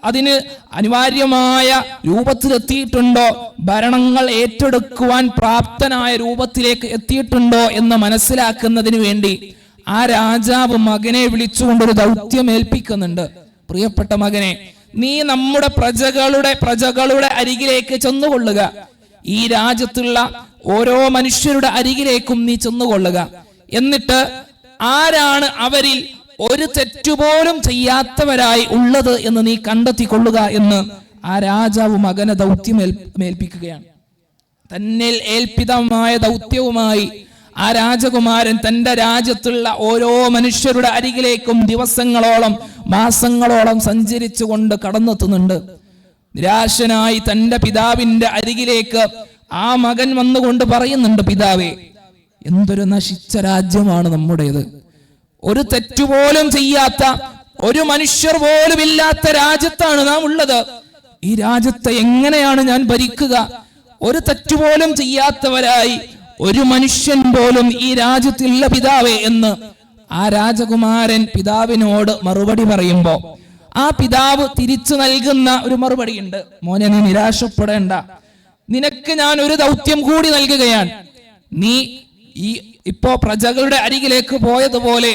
അതിന് അനിവാര്യമായ രൂപത്തിലെത്തിയിട്ടുണ്ടോ, ഭരണങ്ങൾ ഏറ്റെടുക്കുവാൻ പ്രാപ്തനായ രൂപത്തിലേക്ക് എത്തിയിട്ടുണ്ടോ എന്ന് മനസ്സിലാക്കുന്നതിന് വേണ്ടി ആ രാജാവ് മകനെ വിളിച്ചുകൊണ്ടൊരു ദൗത്യം ഏൽപ്പിക്കുന്നുണ്ട്. പ്രിയപ്പെട്ട മകനെ, നീ നമ്മുടെ പ്രജകളുടെ അരികിലേക്ക് ചെന്നുകൊള്ളുക. ഈ രാജ്യത്തുള്ള ഓരോ മനുഷ്യരുടെ അരികിലേക്കും നീ ചെന്നുകൊള്ളുക. എന്നിട്ട് ആരാണ് അവരിൽ ഒരു തെറ്റുപോലും ചെയ്യാത്തവരായി ഉള്ളത് എന്ന് നീ കണ്ടെത്തിക്കൊള്ളുക എന്ന് ആ രാജാവ് മകനെ ദൗത്യം ഏൽപ്പിക്കുകയാണ്. തന്നിൽ ഏൽപ്പിതമായ ദൗത്യവുമായി ആ രാജകുമാരൻ തന്റെ രാജ്യത്തുള്ള ഓരോ മനുഷ്യരുടെ അരികിലേക്കും ദിവസങ്ങളോളം, മാസങ്ങളോളം സഞ്ചരിച്ചുകൊണ്ട് കടന്നെത്തുന്നുണ്ട്. നിരാശനായി തന്റെ പിതാവിന്റെ അരികിലേക്ക് ആ മകൻ വന്നുകൊണ്ട് പറയുന്നുണ്ട്, പിതാവേ, എന്തൊരു നശിച്ച രാജ്യമാണ് നമ്മുടേത്. ഒരു തെറ്റുപോലും ചെയ്യാത്ത, ഒരു മനുഷ്യർ പോലും ഇല്ലാത്ത രാജ്യത്താണ് നാം ഉള്ളത്. ഈ രാജ്യത്തെ എങ്ങനെയാണ് ഞാൻ ഭരിക്കുക? ഒരു തെറ്റുപോലും ചെയ്യാത്തവരായി ഒരു മനുഷ്യൻ പോലും ഈ രാജ്യത്തില്ല പിതാവേ എന്ന് ആ രാജകുമാരൻ പിതാവിനോട് മറുപടി പറയുമ്പോ ആ പിതാവ് തിരിച്ചു നൽകുന്ന ഒരു മറുപടി ഉണ്ട്. മോനെ, നീ നിരാശപ്പെടേണ്ട, നിനക്ക് ഞാൻ ഒരു ദൗത്യം കൂടി നൽകുകയാണ്. നീ ഇപ്പോ പ്രജകളുടെ അരികിലേക്ക് പോയതുപോലെ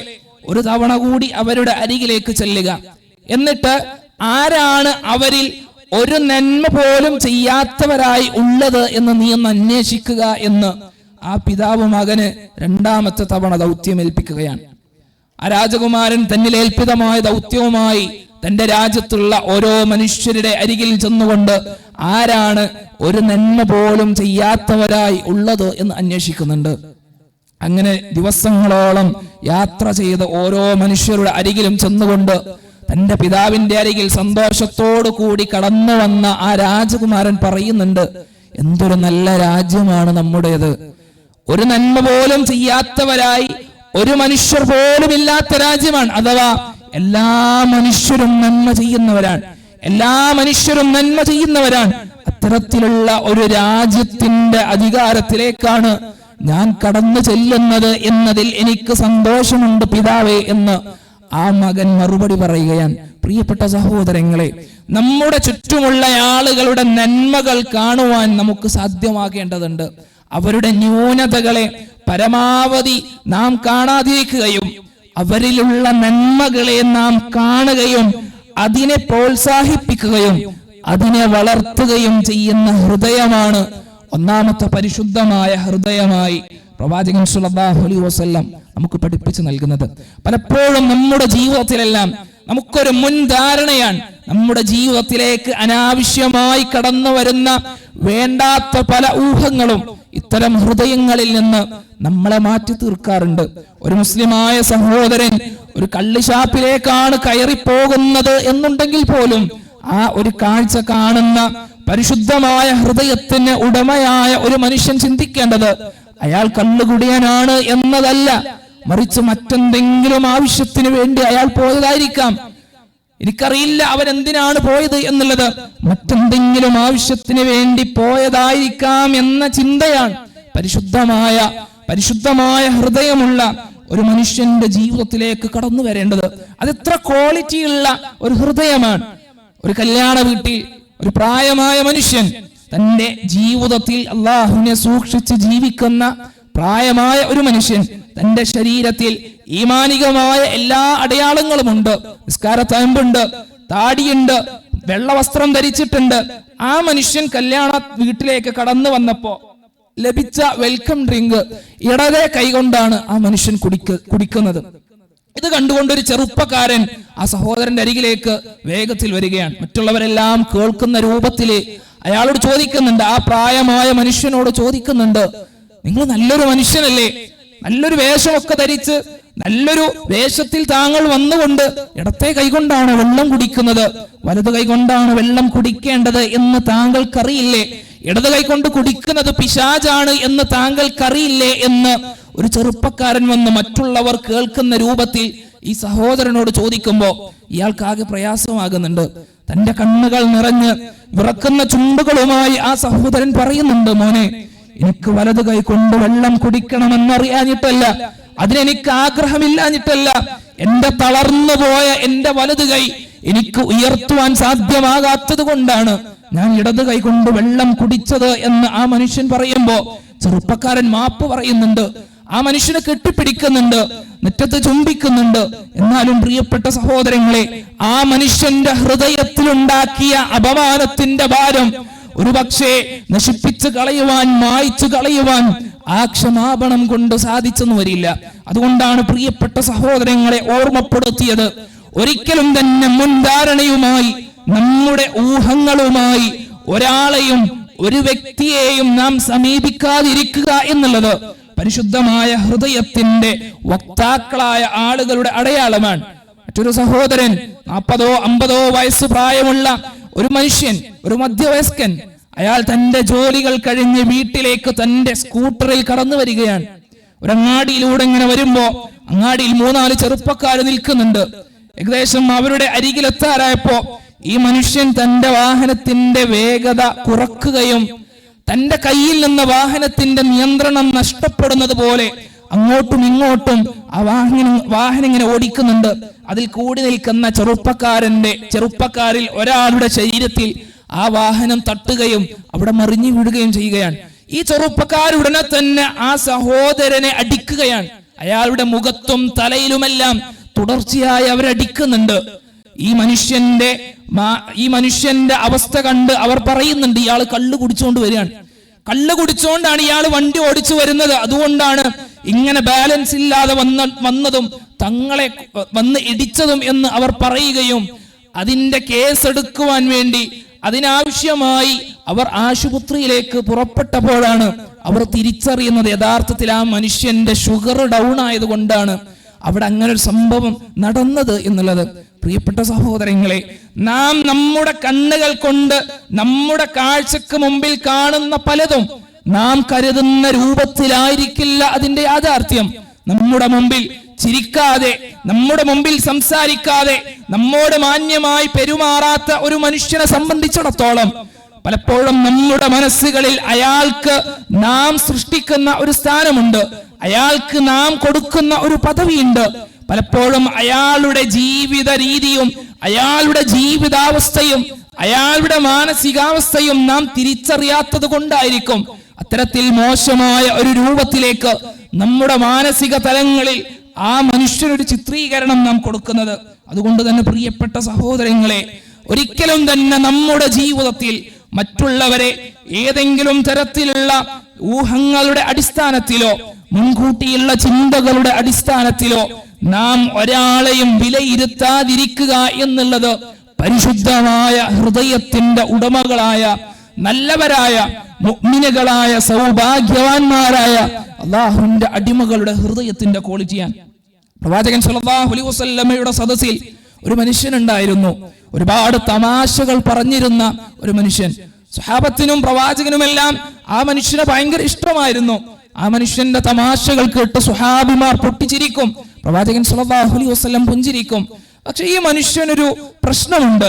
ഒരു തവണ കൂടി അവരുടെ അരികിലേക്ക് ചെല്ലുക. എന്നിട്ട് ആരാണ് അവരിൽ ഒരു നന്മ പോലും ചെയ്യാത്തവരായി ഉള്ളത് എന്ന് നീ ഒന്ന് അന്വേഷിക്കുക എന്ന് ആ പിതാവ് മകന് രണ്ടാമത്തെ തവണ ദൗത്യമേൽപ്പിക്കുകയാണ്. ആ രാജകുമാരൻ തന്നിൽ ഏൽപ്പിതമായ ദൗത്യവുമായി തന്റെ രാജ്യത്തുള്ള ഓരോ മനുഷ്യരുടെ അരികിൽ ചെന്നുകൊണ്ട് ആരാണ് ഒരു നന്മ പോലും ചെയ്യാത്തവരായി ഉള്ളത് എന്ന് അന്വേഷിക്കുന്നുണ്ട്. അങ്ങനെ ദിവസങ്ങളോളം യാത്ര ചെയ്ത് ഓരോ മനുഷ്യരുടെ അരികിലും ചെന്നുകൊണ്ട് തന്റെ പിതാവിന്റെ അരികിൽ സന്തോഷത്തോടു കൂടി കടന്നു വന്ന ആ രാജകുമാരൻ പറയുന്നുണ്ട്, എന്തൊരു നല്ല രാജ്യമാണ് നമ്മുടേത്. ഒരു നന്മ പോലും ചെയ്യാത്തവരായി ഒരു മനുഷ്യർ പോലും ഇല്ലാത്ത രാജ്യമാണ്. അഥവാ എല്ലാ മനുഷ്യരും നന്മ ചെയ്യുന്നവരാണ്, എല്ലാ മനുഷ്യരും നന്മ ചെയ്യുന്നവരാണ്. അത്തരത്തിലുള്ള ഒരു രാജ്യത്തിന്റെ അധികാരത്തിലേക്കാണ് ഞാൻ കടന്നു ചെല്ലുന്നത് എന്നതിൽ എനിക്ക് സന്തോഷമുണ്ട് പിതാവേ എന്ന് ആ മകൻ മറുപടി പറയുകയാണ്. പ്രിയപ്പെട്ട സഹോദരങ്ങളെ, നമ്മുടെ ചുറ്റുമുള്ള ആളുകളുടെ നന്മകൾ കാണുവാൻ നമുക്ക് സാധ്യമാകേണ്ടതുണ്ട്. അവരുടെ ന്യൂനതകളെ പരമാവധി നാം കാണാതിരിക്കുകയും അവരിലുള്ള നന്മകളെ നാം കാണുകയും അതിനെ പ്രോത്സാഹിപ്പിക്കുകയും അതിനെ വളർത്തുകയും ചെയ്യുന്ന ഹൃദയമാണ് ഒന്നാമത്തെ പരിശുദ്ധമായ ഹൃദയമായി പ്രവാചകൻ സ്വല്ലല്ലാഹു അലൈഹി വസല്ലം നമുക്ക് പഠിപ്പിച്ചു നൽകുന്നത്. പലപ്പോഴും നമ്മുടെ ജീവിതത്തിലെല്ലാം നമുക്കൊരു മുൻധാരണയാണ്, നമ്മുടെ ജീവിതത്തിലേക്ക് അനാവശ്യമായി കടന്നു വരുന്ന വേണ്ടാത്ത പല ഊഹങ്ങളും ഇത്തരം ഹൃദയങ്ങളിൽ നിന്ന് നമ്മളെ മാറ്റി തീർക്കാറുണ്ട്. ഒരു മുസ്ലിമായ സഹോദരൻ ഒരു കള്ളുഷാപ്പിലേക്കാണ് കയറിപ്പോകുന്നത് എന്നുണ്ടെങ്കിൽ പോലും ആ ഒരു കാഴ്ച കാണുന്ന പരിശുദ്ധമായ ഹൃദയത്തിന് ഉടമയായ ഒരു മനുഷ്യൻ ചിന്തിക്കേണ്ടത് അയാൾ കള്ളുകുടിയനാണ് എന്നതല്ല, മറിച്ച് മറ്റെന്തെങ്കിലും ആവശ്യത്തിന് വേണ്ടി അയാൾ പോയതായിരിക്കാം. എനിക്കറിയില്ല അവൻ എന്തിനാണ് പോയത് എന്നുള്ളത്, മറ്റെന്തെങ്കിലും ആവശ്യത്തിന് വേണ്ടി പോയതായിരിക്കാം എന്ന ചിന്തയാണ് പരിശുദ്ധമായ ഹൃദയമുള്ള ഒരു മനുഷ്യന്റെ ജീവിതത്തിലേക്ക് കടന്നു വരേണ്ടത്. അതെത്ര ക്വാളിറ്റിയുള്ള ഒരു ഹൃദയമാണ്. ഒരു കല്യാണ വീട്ടിൽ ഒരു പ്രായമായ മനുഷ്യൻ തന്റെ ജീവിതത്തിൽ അള്ളാഹുവിനെ സൂക്ഷിച്ച് ജീവിക്കുന്ന പ്രായമായ ഒരു മനുഷ്യൻ, തന്റെ ശരീരത്തിൽ ഈമാനികമായ എല്ലാ അടയാളങ്ങളുമുണ്ട്. നിസ്കാരത്തയമ്പുണ്ട്, താടിയുണ്ട്, വെള്ളവസ്ത്രം ധരിച്ചിട്ടുണ്ട്. ആ മനുഷ്യൻ കല്യാണ വീട്ടിലേക്ക് കടന്നു വന്നപ്പോ ലഭിച്ച വെൽക്കം ഡ്രിങ്ക് ഇടതേ കൈകൊണ്ടാണ് ആ മനുഷ്യൻ കുടിക്കുന്നത്. ഇത് കണ്ടുകൊണ്ട് ഒരു ചെറുപ്പക്കാരൻ ആ സഹോദരന്റെ അരികിലേക്ക് വേഗത്തിൽ വരികയാണ്. മറ്റുള്ളവരെല്ലാം കേൾക്കുന്ന രൂപത്തില് അയാളോട് ചോദിക്കുന്നുണ്ട്, ആ പ്രായമായ മനുഷ്യനോട് ചോദിക്കുന്നുണ്ട്, നിങ്ങൾ നല്ലൊരു മനുഷ്യനല്ലേ, നല്ലൊരു വേഷമൊക്കെ ധരിച്ച് നല്ലൊരു വേഷത്തിൽ താങ്കൾ വന്നുകൊണ്ട് ഇടത്തെ കൈകൊണ്ടാണ് വെള്ളം കുടിക്കുന്നത്, വലത് കൈകൊണ്ടാണ് വെള്ളം കുടിക്കേണ്ടത് എന്ന് താങ്കൾക്കറിയില്ലേ? ഇടത് കൈകൊണ്ട് കുടിക്കുന്നത് പിശാചാണ് എന്ന് താങ്കൾക്കറിയില്ലേ എന്ന് ഒരു ചെറുപ്പക്കാരൻ വന്ന് മറ്റുള്ളവർ കേൾക്കുന്ന രൂപത്തിൽ ഈ സഹോദരനോട് ചോദിക്കുമ്പോ ഇയാൾക്കാകെ പ്രയാസമാകുന്നുണ്ട്. തന്റെ കണ്ണുകൾ നിറഞ്ഞ് വിറക്കുന്ന ചുണ്ടുകളുമായി ആ സഹോദരൻ പറയുന്നുണ്ട്, മോനെ, എനിക്ക് വലത് കൈ കൊണ്ട് വെള്ളം കുടിക്കണമെന്നറിയാഞ്ഞിട്ടല്ല, അതിനെനിക്ക് ആഗ്രഹമില്ലാഞ്ഞിട്ടല്ല, എന്റെ തളർന്നു പോയ എന്റെ വലത് കൈ എനിക്ക് ഉയർത്തുവാൻ സാധ്യമാകാത്തത് കൊണ്ടാണ് ഞാൻ ഇടത് കൈ കൊണ്ട് വെള്ളം കുടിച്ചത് എന്ന് ആ മനുഷ്യൻ പറയുമ്പോ ചെറുപ്പക്കാരൻ മാപ്പ് പറയുന്നുണ്ട്. ആ മനുഷ്യനെ കെട്ടിപ്പിടിക്കുന്നുണ്ട്, നെറ്റത്ത് ചുംബിക്കുന്നുണ്ട്. എന്നാലും പ്രിയപ്പെട്ട സഹോദരങ്ങളെ, ആ മനുഷ്യന്റെ ഹൃദയത്തിലുണ്ടാക്കിയ അപമാനത്തിന്റെ ഭാരം ഒരു പക്ഷേ നശിപ്പിച്ചു കളയുവാൻ, മായ്ച്ചു കളയുവാൻ ആ ക്ഷമാപണം കൊണ്ട് സാധിച്ചെന്ന് വരില്ല. അതുകൊണ്ടാണ് പ്രിയപ്പെട്ട സഹോദരങ്ങളെ ഓർമ്മപ്പെടുത്തിയത്, ഒരിക്കലും തന്നെ മുൻധാരണയുമായി, നമ്മുടെ ഊഹങ്ങളുമായി ഒരാളെയും ഒരു വ്യക്തിയെയും നാം സമീപിക്കാതിരിക്കുക എന്നുള്ളത് പരിശുദ്ധമായ ഹൃദയത്തിന്റെ വക്താക്കളായ ആളുകളുടെ അടയാളമാണ്. മറ്റൊരു സഹോദരൻ 40-50 വയസ്സ് പ്രായമുള്ള ഒരു മനുഷ്യൻ, ഒരു മധ്യവയസ്കൻ, അയാൾ തന്റെ ജോലികൾ കഴിഞ്ഞ് വീട്ടിലേക്ക് തന്റെ സ്കൂട്ടറിൽ കടന്നു വരികയാണ്. ഒരു അങ്ങാടിയിലൂടെ ഇങ്ങനെ വരുമ്പോ അങ്ങാടിയിൽ 3-4 ചെറുപ്പക്കാർ നിൽക്കുന്നുണ്ട്. ഏകദേശം അവരുടെ അരികിലെത്താറായപ്പോ ഈ മനുഷ്യൻ തന്റെ വാഹനത്തിന്റെ വേഗത കുറക്കുകയും തന്റെ കയ്യിൽ നിന്ന് വാഹനത്തിന്റെ നിയന്ത്രണം നഷ്ടപ്പെടുന്നത് പോലെ അങ്ങോട്ടും ഇങ്ങോട്ടും ആ വാഹനം ഇങ്ങനെ ഓടിക്കുന്നുണ്ട്. അതിൽ കൂടി നിൽക്കുന്ന ചെറുപ്പക്കാരിൽ ഒരാളുടെ ശരീരത്തിൽ ആ വാഹനം തട്ടുകയും അവിടെ മറിഞ്ഞു വീഴുകയും ചെയ്യുകയാണ്. ഈ ചെറുപ്പക്കാരുടനെ തന്നെ ആ സഹോദരനെ അടിക്കുകയാണ്. അയാളുടെ മുഖത്തും തലയിലുമെല്ലാം തുടർച്ചയായി അവരടിക്കുന്നുണ്ട്. ഈ മനുഷ്യന്റെ അവസ്ഥ കണ്ട് അവർ പറയുന്നുണ്ട്, ഇയാൾ കള്ളു കുടിച്ചുകൊണ്ട് വരികയാണ്. കള്ള് കുടിച്ചുകൊണ്ടാണ് ഇയാൾ വണ്ടി ഓടിച്ചു വരുന്നത്, അതുകൊണ്ടാണ് ഇങ്ങനെ ബാലൻസ് ഇല്ലാതെ വന്നതും തങ്ങളെ വന്ന് ഇടിച്ചതും എന്ന് അവർ പറയുകയും അതിന്റെ കേസെടുക്കുവാൻ വേണ്ടി അതിനാവശ്യമായി അവർ ആശുപത്രിയിലേക്ക് പുറപ്പെട്ടപ്പോഴാണ് അവർ തിരിച്ചറിയുന്നത് യഥാർത്ഥത്തിൽ ആ മനുഷ്യന്റെ ഷുഗർ ഡൗൺ ആയതുകൊണ്ടാണ് അവിടെ അങ്ങനെ ഒരു സംഭവം നടന്നത് എന്നുള്ളത്. പ്രിയപ്പെട്ട സഹോദരങ്ങളെ, നാം നമ്മുടെ കണ്ണുകൾ കൊണ്ട് നമ്മുടെ കാഴ്ചക്ക് മുമ്പിൽ കാണുന്ന പലതും നാം കരുതുന്ന രൂപത്തിലായിരിക്കില്ല അതിന്റെ യാഥാർത്ഥ്യം. നമ്മുടെ മുമ്പിൽ ചിരിക്കാതെ, നമ്മുടെ മുമ്പിൽ സംസാരിക്കാതെ, നമ്മോട് മാന്യമായി പെരുമാറാത്ത ഒരു മനുഷ്യനെ സംബന്ധിച്ചിടത്തോളം പലപ്പോഴും നമ്മുടെ മനസ്സുകളിൽ അയാൾക്ക് നാം സൃഷ്ടിക്കുന്ന ഒരു സ്ഥാനമുണ്ട്, അയാൾക്ക് നാം കൊടുക്കുന്ന ഒരു പദവിയുണ്ട്. പലപ്പോഴും അയാളുടെ ജീവിത രീതിയും അയാളുടെ ജീവിതാവസ്ഥയും അയാളുടെ മാനസികാവസ്ഥയും നാം തിരിച്ചറിയാത്തത് കൊണ്ടായിരിക്കും അത്തരത്തിൽ മോശമായ ഒരു രൂപത്തിലേക്ക് നമ്മുടെ മാനസിക തലങ്ങളിൽ ആ മനുഷ്യനൊരു ചിത്രീകരണം നാം കൊടുക്കുന്നത്. അതുകൊണ്ട് തന്നെ പ്രിയപ്പെട്ട സഹോദരങ്ങളെ, ഒരിക്കലും തന്നെ നമ്മുടെ ജീവിതത്തിൽ മറ്റുള്ളവരെ ഏതെങ്കിലും തരത്തിലുള്ള ഊഹങ്ങളുടെ അടിസ്ഥാനത്തിലോ മുൻകൂട്ടിയുള്ള ചിന്തകളുടെ അടിസ്ഥാനത്തിലോ നാം ഒരാളെയും വിലയിരുത്താതിരിക്കുക എന്നുള്ളത് പരിശുദ്ധമായ ഹൃദയത്തിന്റെ ഉടമകളായ നല്ലവരായ മുഅ്മിനുകളായ സൗഭാഗ്യവാന്മാരായ അല്ലാഹുവിന്റെ അടിമകളുടെ ഹൃദയത്തിന്റെ ക്വാളിറ്റിയാണ്. പ്രവാചകൻ സല്ലല്ലാഹു അലൈഹി വസല്ലമയുടെ സദസ്സിൽ ഒരു മനുഷ്യനുണ്ടായിരുന്നു, ഒരുപാട് തമാശകൾ പറഞ്ഞിരുന്ന ഒരു മനുഷ്യൻ. സ്വഹാബത്തിനും പ്രവാചകനുമെല്ലാം ആ മനുഷ്യനെ ഭയങ്കര ഇഷ്ടമായിരുന്നു. ആ മനുഷ്യന്റെ തമാശകൾ കേട്ട് സ്വഹാബിമാർ പൊട്ടിച്ചിരിക്കും, പ്രവാചകൻ സല്ലല്ലാഹു അലൈഹി വസല്ലം പുഞ്ചിരിക്കും. പക്ഷെ ഈ മനുഷ്യനൊരു പ്രശ്നമുണ്ട്.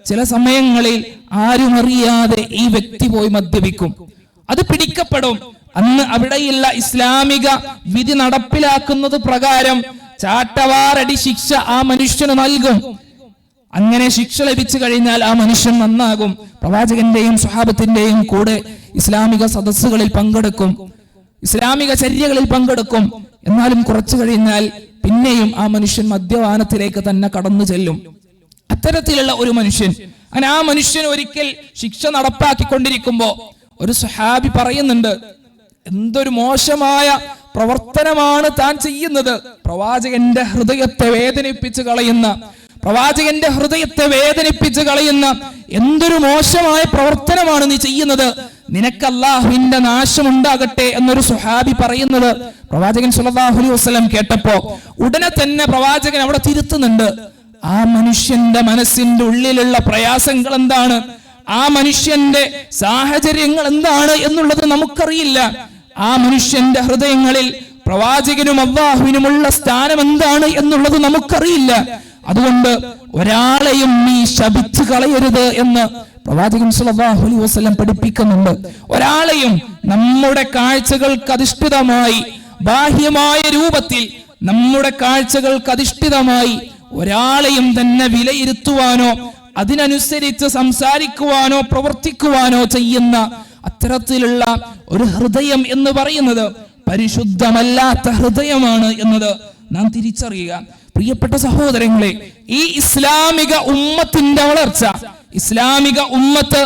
ചില സമയങ്ങളിൽ ആരും അറിയാതെ ഈ വ്യക്തി പോയി മദ്യപിക്കും, അത് പിടിക്കപ്പെടും. അന്ന് അവിടെയുള്ള ഇസ്ലാമിക വിധി നടപ്പിലാക്കുന്നത് പ്രകാരം ചാട്ടവാറടി ശിക്ഷ ആ മനുഷ്യന് നൽകും. അങ്ങനെ ശിക്ഷ ലഭിച്ചു കഴിഞ്ഞാൽ ആ മനുഷ്യൻ നന്നാകും. പ്രവാചകന്റെയും സ്വഹാബത്തിന്റെയും കൂടെ ഇസ്ലാമിക സദസ്സുകളിൽ പങ്കെടുക്കും, ഇസ്ലാമിക ചര്യകളിൽ പങ്കെടുക്കും. എന്നാലും കുറച്ചു കഴിഞ്ഞാൽ പിന്നെയും ആ മനുഷ്യൻ മദ്യപാനത്തിലേക്ക് തന്നെ കടന്നു ചെല്ലും. അത്തരത്തിലുള്ള ഒരു മനുഷ്യൻ, അങ്ങനെ ആ മനുഷ്യൻ ഒരിക്കൽ ശിക്ഷ നടപ്പാക്കിക്കൊണ്ടിരിക്കുമ്പോ ഒരു സ്വഹാബി പറയുന്നുണ്ട്, എന്തൊരു മോശമായ പ്രവർത്തനമാണ് താൻ ചെയ്യുന്നത്. പ്രവാചകന്റെ ഹൃദയത്തെ വേദനിപ്പിച്ച് കളയുന്ന, പ്രവാചകന്റെ ഹൃദയത്തെ വേദനിപ്പിച്ച് കളയുന്ന എന്തൊരു മോശമായ പ്രവർത്തനമാണ് നീ ചെയ്യുന്നത്, നിനക്ക് അല്ലാഹുവിന്റെ നാശം ഉണ്ടാകട്ടെ എന്നൊരു സ്വഹാബി പറയുന്നത് പ്രവാചകൻ സല്ലല്ലാഹു അലൈഹി വസല്ലം കേട്ടപ്പോ ഉടനെ തന്നെ പ്രവാചകൻ അവിടെ തിരുത്തുന്നുണ്ട്. ആ മനുഷ്യന്റെ മനസ്സിന്റെ ഉള്ളിലുള്ള പ്രയാസങ്ങൾ എന്താണ്, ആ മനുഷ്യന്റെ സാഹചര്യങ്ങൾ എന്താണ് എന്നുള്ളത് നമുക്കറിയില്ല. ആ മനുഷ്യന്റെ ഹൃദയങ്ങളിൽ പ്രവാചകനും അല്ലാഹുവിനുമുള്ള സ്ഥാനം എന്താണ് എന്നുള്ളത് നമുക്കറിയില്ല. അതുകൊണ്ട് ഒരാളെയും നീ ശപിച്ചു കളയരുത് എന്ന് പ്രവാചകൻ സല്ലല്ലാഹു അലൈഹി വസല്ലം പഠിപ്പിക്കുന്നുണ്ട്. ഒരാളെയും നമ്മുടെ കാഴ്ചകൾക്ക് അധിഷ്ഠിതമായി, ബാഹ്യമായ രൂപത്തിൽ നമ്മുടെ കാഴ്ചകൾക്ക് അധിഷ്ഠിതമായി ഒരാളെയും തന്നെ വിലയിരുത്തുവാനോ അതിനനുസരിച്ച് സംസാരിക്കുവാനോ പ്രവർത്തിക്കുവാനോ ചെയ്യുന്ന അത്തരത്തിലുള്ള ഒരു ഹൃദയം എന്ന് പറയുന്നത് പരിശുദ്ധമല്ലാത്ത ഹൃദയമാണ് എന്നത് നാം തിരിച്ചറിയുക. പ്രിയപ്പെട്ട സഹോദരങ്ങളെ, ഈ ഇസ്ലാമിക ഉമ്മത്തിന്റെ വളർച്ച, ഇസ്ലാമിക ഉമ്മത്ത്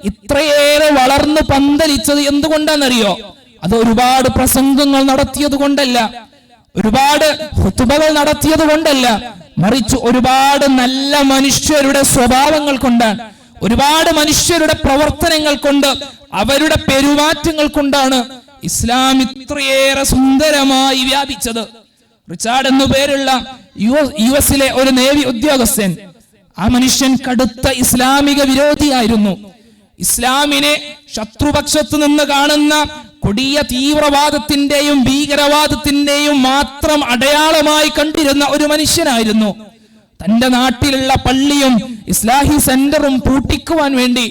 ഇത്രയേറെ വളർന്നു പന്തലിച്ചത് എന്തുകൊണ്ടാണെന്നറിയോ? അത് ഒരുപാട് പ്രസംഗങ്ങൾ നടത്തിയത് കൊണ്ടല്ല, ഒരുപാട് ഖുതുബകൾ നടത്തിയത് കൊണ്ടല്ല, മറിച്ച് ഒരുപാട് നല്ല മനുഷ്യരുടെ സ്വഭാവങ്ങൾ കൊണ്ടാണ്, ഒരുപാട് മനുഷ്യരുടെ പ്രവർത്തനങ്ങൾ കൊണ്ട്, അവരുടെ പെരുമാറ്റങ്ങൾ കൊണ്ടാണ് ഇസ്ലാം ഇത്രയേറെ സുന്ദരമായി വ്യാപിച്ചത്. റിച്ചാർഡ് എന്നു പേരുള്ള US ഒരു നേവി ഉദ്യോഗസ്ഥൻ, ആ മനുഷ്യൻ കടുത്ത ഇസ്ലാമിക വിരോധിയായിരുന്നു. ഇസ്ലാമിനെ ശത്രുപക്ഷത്ത് നിന്ന് കാണുന്ന കൊടിയ തീവ്രവാദത്തിന്റെയും ഭീകരവാദത്തിന്റെയും മാത്രം അടയാളമായി കണ്ടിരുന്ന ഒരു മനുഷ്യനായിരുന്നു. തന്റെ നാട്ടിലുള്ള പള്ളിയും ഇസ്ലാഹി സെന്ററും പൂട്ടിക്കുവാൻ വേണ്ടി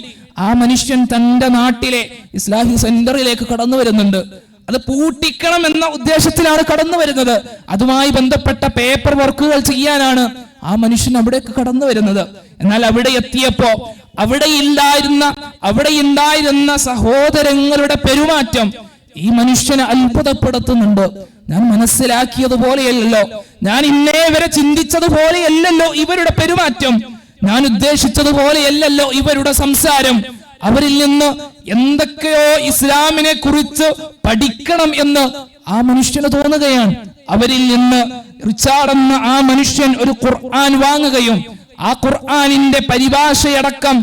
ആ മനുഷ്യൻ തന്റെ നാട്ടിലെ ഇസ്ലാഹി സെന്ററിലേക്ക് കടന്നു വരുന്നുണ്ട്. അത് പൂട്ടിക്കണം എന്ന ഉദ്ദേശത്തിലാണ് കടന്നു വരുന്നത്. അതുമായി ബന്ധപ്പെട്ട പേപ്പർ വർക്കുകൾ ചെയ്യാനാണ് ആ മനുഷ്യൻ അവിടേക്ക് കടന്നു വരുന്നത്. എന്നാൽ അവിടെ എത്തിയപ്പോ അവിടെ ഉണ്ടായിരുന്ന സഹോദരങ്ങളുടെ പെരുമാറ്റം ഈ മനുഷ്യനെ അത്ഭുതപ്പെടുത്തുന്നുണ്ട്. ഞാൻ മനസ്സിലാക്കിയതുപോലെയല്ലോ, ഞാൻ ഇന്നേ വരെ ചിന്തിച്ചതുപോലെയല്ലല്ലോ ഇവരുടെ പെരുമാറ്റം, ഞാൻ ഉദ്ദേശിച്ചതുപോലെയല്ലല്ലോ ഇവരുടെ സംസാരം. അവരിൽ നിന്ന് എന്തൊക്കെയോ ഇസ്ലാമിനെ കുറിച്ച് പഠിക്കണം എന്ന് ആ മനുഷ്യന് തോന്നുകയാണ്. അവരിൽ നിന്ന് റിച്ചാർഡ് എന്ന ആ മനുഷ്യൻ ഒരു ഖുർആൻ വാങ്ങുകയും ആ ഖുർആനിന്റെ പരിഭാഷയടക്കം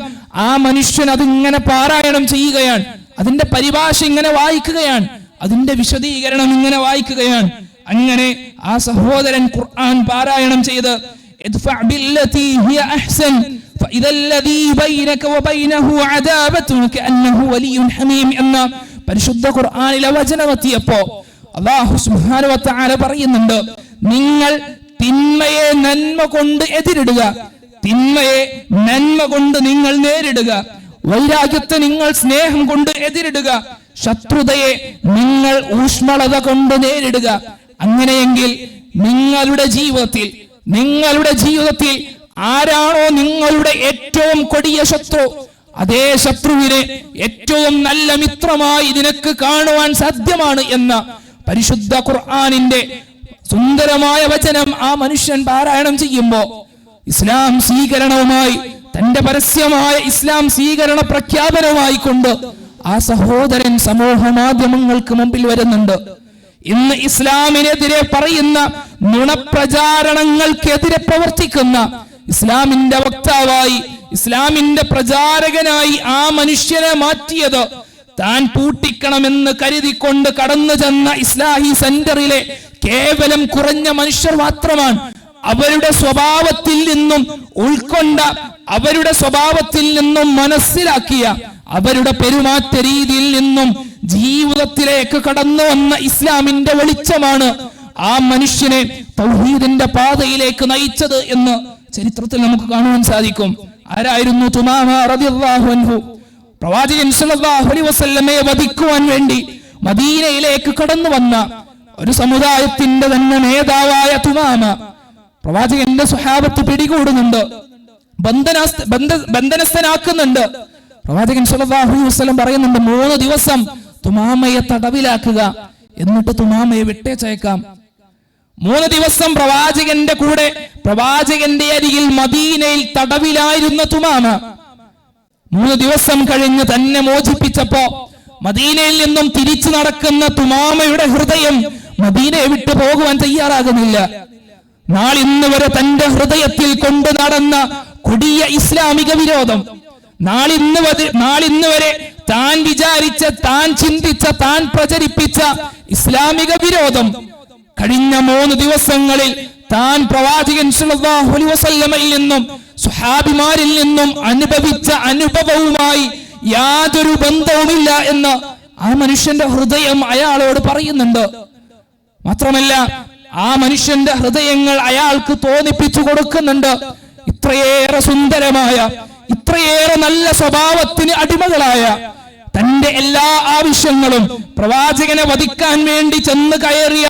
ആ മനുഷ്യൻ അതിങ്ങനെ പാരായണം ചെയ്യുകയാണ്. അതിന്റെ പരിഭാഷ ഇങ്ങനെ വായിക്കുകയാണ്, അതിന്റെ വിശദീകരണം ഇങ്ങനെ വായിക്കുകയാണ്. അങ്ങനെ ആ സഹോദരൻ ഖുർആൻ പാരായണം ചെയ്ത് ഇദ്ഫഅ ബില്ലതി ഹിയ അഹ്സൻ ഫഇദ അല്ലദീ ബൈനക വബൈനഹു അദാബത്തുൻ കഅന്നഹു വലിയ്യുൻ ഹമീം എന്ന പരിശുദ്ധ ഖുർആനിലെ വചനമെത്തിയപ്പോ അല്ലാഹു സുബ്ഹാനഹു വ തആല പറയുന്നുണ്ട്, നിങ്ങൾ തിന്മയെ നന്മ കൊണ്ട് എതിരിടുക, തിന്മയെ നന്മ കൊണ്ട് നിങ്ങൾ നേരിടുക, വൈരാഗ്യത്തെ നിങ്ങൾ സ്നേഹം കൊണ്ട് എതിരിടുക, ശത്രുതയെ നിങ്ങൾ ഊഷ്മളത കൊണ്ട് നേരിടുക. അങ്ങനെയെങ്കിൽ നിങ്ങളുടെ ജീവിതത്തിൽ ആരാണോ നിങ്ങളുടെ ഏറ്റവും കൊടിയ ശത്രു, അതേ ശത്രുവിനെ ഏറ്റവും നല്ല മിത്രമായി നിനക്ക് കാണുവാൻ സാധ്യമാണ് എന്ന പരിശുദ്ധ ഖുർആനിന്റെ സുന്ദരമായ വചനം ആ മനുഷ്യൻ പാരായണം ചെയ്യുമ്പോ ഇസ്ലാം സ്വീകരണവുമായി, തന്റെ പരസ്യമായ ഇസ്ലാം സ്വീകരണ പ്രഖ്യാപനമായി കൊണ്ട് ആ സഹോദരൻ സമൂഹ മാധ്യമങ്ങൾക്ക് മുമ്പിൽ വരുന്നുണ്ട്. ഇന്ന് ഇസ്ലാമിനെതിരെ പറയുന്ന നുണപ്രചാരണങ്ങൾക്കെതിരെ പ്രവർത്തിക്കുന്ന ഇസ്ലാമിന്റെ വക്താവായി, ഇസ്ലാമിന്റെ പ്രചാരകനായി ആ മനുഷ്യനെ മാറ്റിയത് താൻ പൂട്ടിക്കണമെന്ന് കരുതിക്കൊണ്ട് കടന്നു ചെന്ന ഇസ്ലാഹി സെന്ററിലെ കേവലം കുറഞ്ഞ മനുഷ്യർ മാത്രമാണ്. അവരുടെ സ്വഭാവത്തിൽ നിന്നും ഉൾക്കൊണ്ട, അവരുടെ സ്വഭാവത്തിൽ നിന്നും മനസ്സിലാക്കിയ, അവരുടെ പെരുമാറ്റ രീതിയിൽ നിന്നും ജീവിതത്തിലേക്ക് കടന്നു വന്ന ഇസ്ലാമിന്റെ വെളിച്ചമാണ് ആ മനുഷ്യനെ തൗഹീദിന്റെ പാതയിലേക്ക് നയിച്ചത് എന്ന് ചരിത്രത്തിൽ നമുക്ക് കാണുവാൻ സാധിക്കും. ആരായിരുന്നു തുമാമ റളിയല്ലാഹു അൻഹു? പ്രവാചകൻ സല്ലല്ലാഹു അലൈഹി വസല്ലമയെ വധിക്കുവാൻ വേണ്ടി മദീനയിലേക്ക് കടന്നു വന്ന ഒരു സമുദായത്തിന്റെ തന്നെ നേതാവായ തുമാമ പ്രവാചകന്റെ സ്വഹാബത്ത് പിടികൂടുന്നുണ്ട്, ബന്ധനസ്ഥനാക്കുന്നുണ്ട്. പ്രവാചകൻ സല്ലല്ലാഹു അലൈഹി വസല്ലം പറയുന്നുണ്ട്, 3 ദിവസം തുമാമയെ തടവിലാക്കുക, എന്നിട്ട് തുമാമയെ വിട്ടേച്ചയക്കാം. 3 ദിവസം പ്രവാചകന്റെ കൂടെ, പ്രവാചകന്റെ അരികിൽ മദീനയിൽ തടവിലായിരുന്ന തുമാമ 3 ദിവസം കഴിഞ്ഞ് തന്നെ മോചിപ്പിച്ചപ്പോ മദീനയിൽ നിന്നും തിരിച്ചു നടക്കുന്ന തുമാമയുടെ ഹൃദയം മദീനയെ വിട്ടു പോകുവാൻ തയ്യാറാകുന്നില്ല. നാളിന്ന് വരെ തന്റെ ഹൃദയത്തിൽ കൊണ്ടു നടന്ന കൊടിയ ഇസ്ലാമിക വിരോധം, നാളിന്ന് വരെ താൻ വിചാരിച്ച, താൻ ചിന്തിച്ച, താൻ പ്രചരിപ്പിച്ച ഇസ്ലാമിക വിരോധം കഴിഞ്ഞ 3 ദിവസങ്ങളിൽ താൻ പ്രവാചകൻ സല്ലല്ലാഹു അലൈഹി വസല്ലമയിൽ നിന്നും സ്വഹാബിമാരിൽ നിന്നും അനുഭവിച്ച അനുഭവവുമായി യാതൊരു ബന്ധവുമില്ല എന്ന് ആ മനുഷ്യന്റെ ഹൃദയം അയാളോട് പറയുന്നുണ്ട്. മാത്രമല്ല ആ മനുഷ്യന്റെ ഹൃദയങ്ങൾ അയാൾക്ക് തോന്നിപ്പിച്ചു കൊടുക്കുന്നുണ്ട്, ഇത്രയേറെ സുന്ദരമായ, ഇത്രയേറെ നല്ല സ്വഭാവത്തിന് അടിമകളായ, തന്റെ എല്ലാ ആവശ്യങ്ങളും പ്രവാചകനെ വധിക്കാൻ വേണ്ടി ചെന്ന് കയറിയ,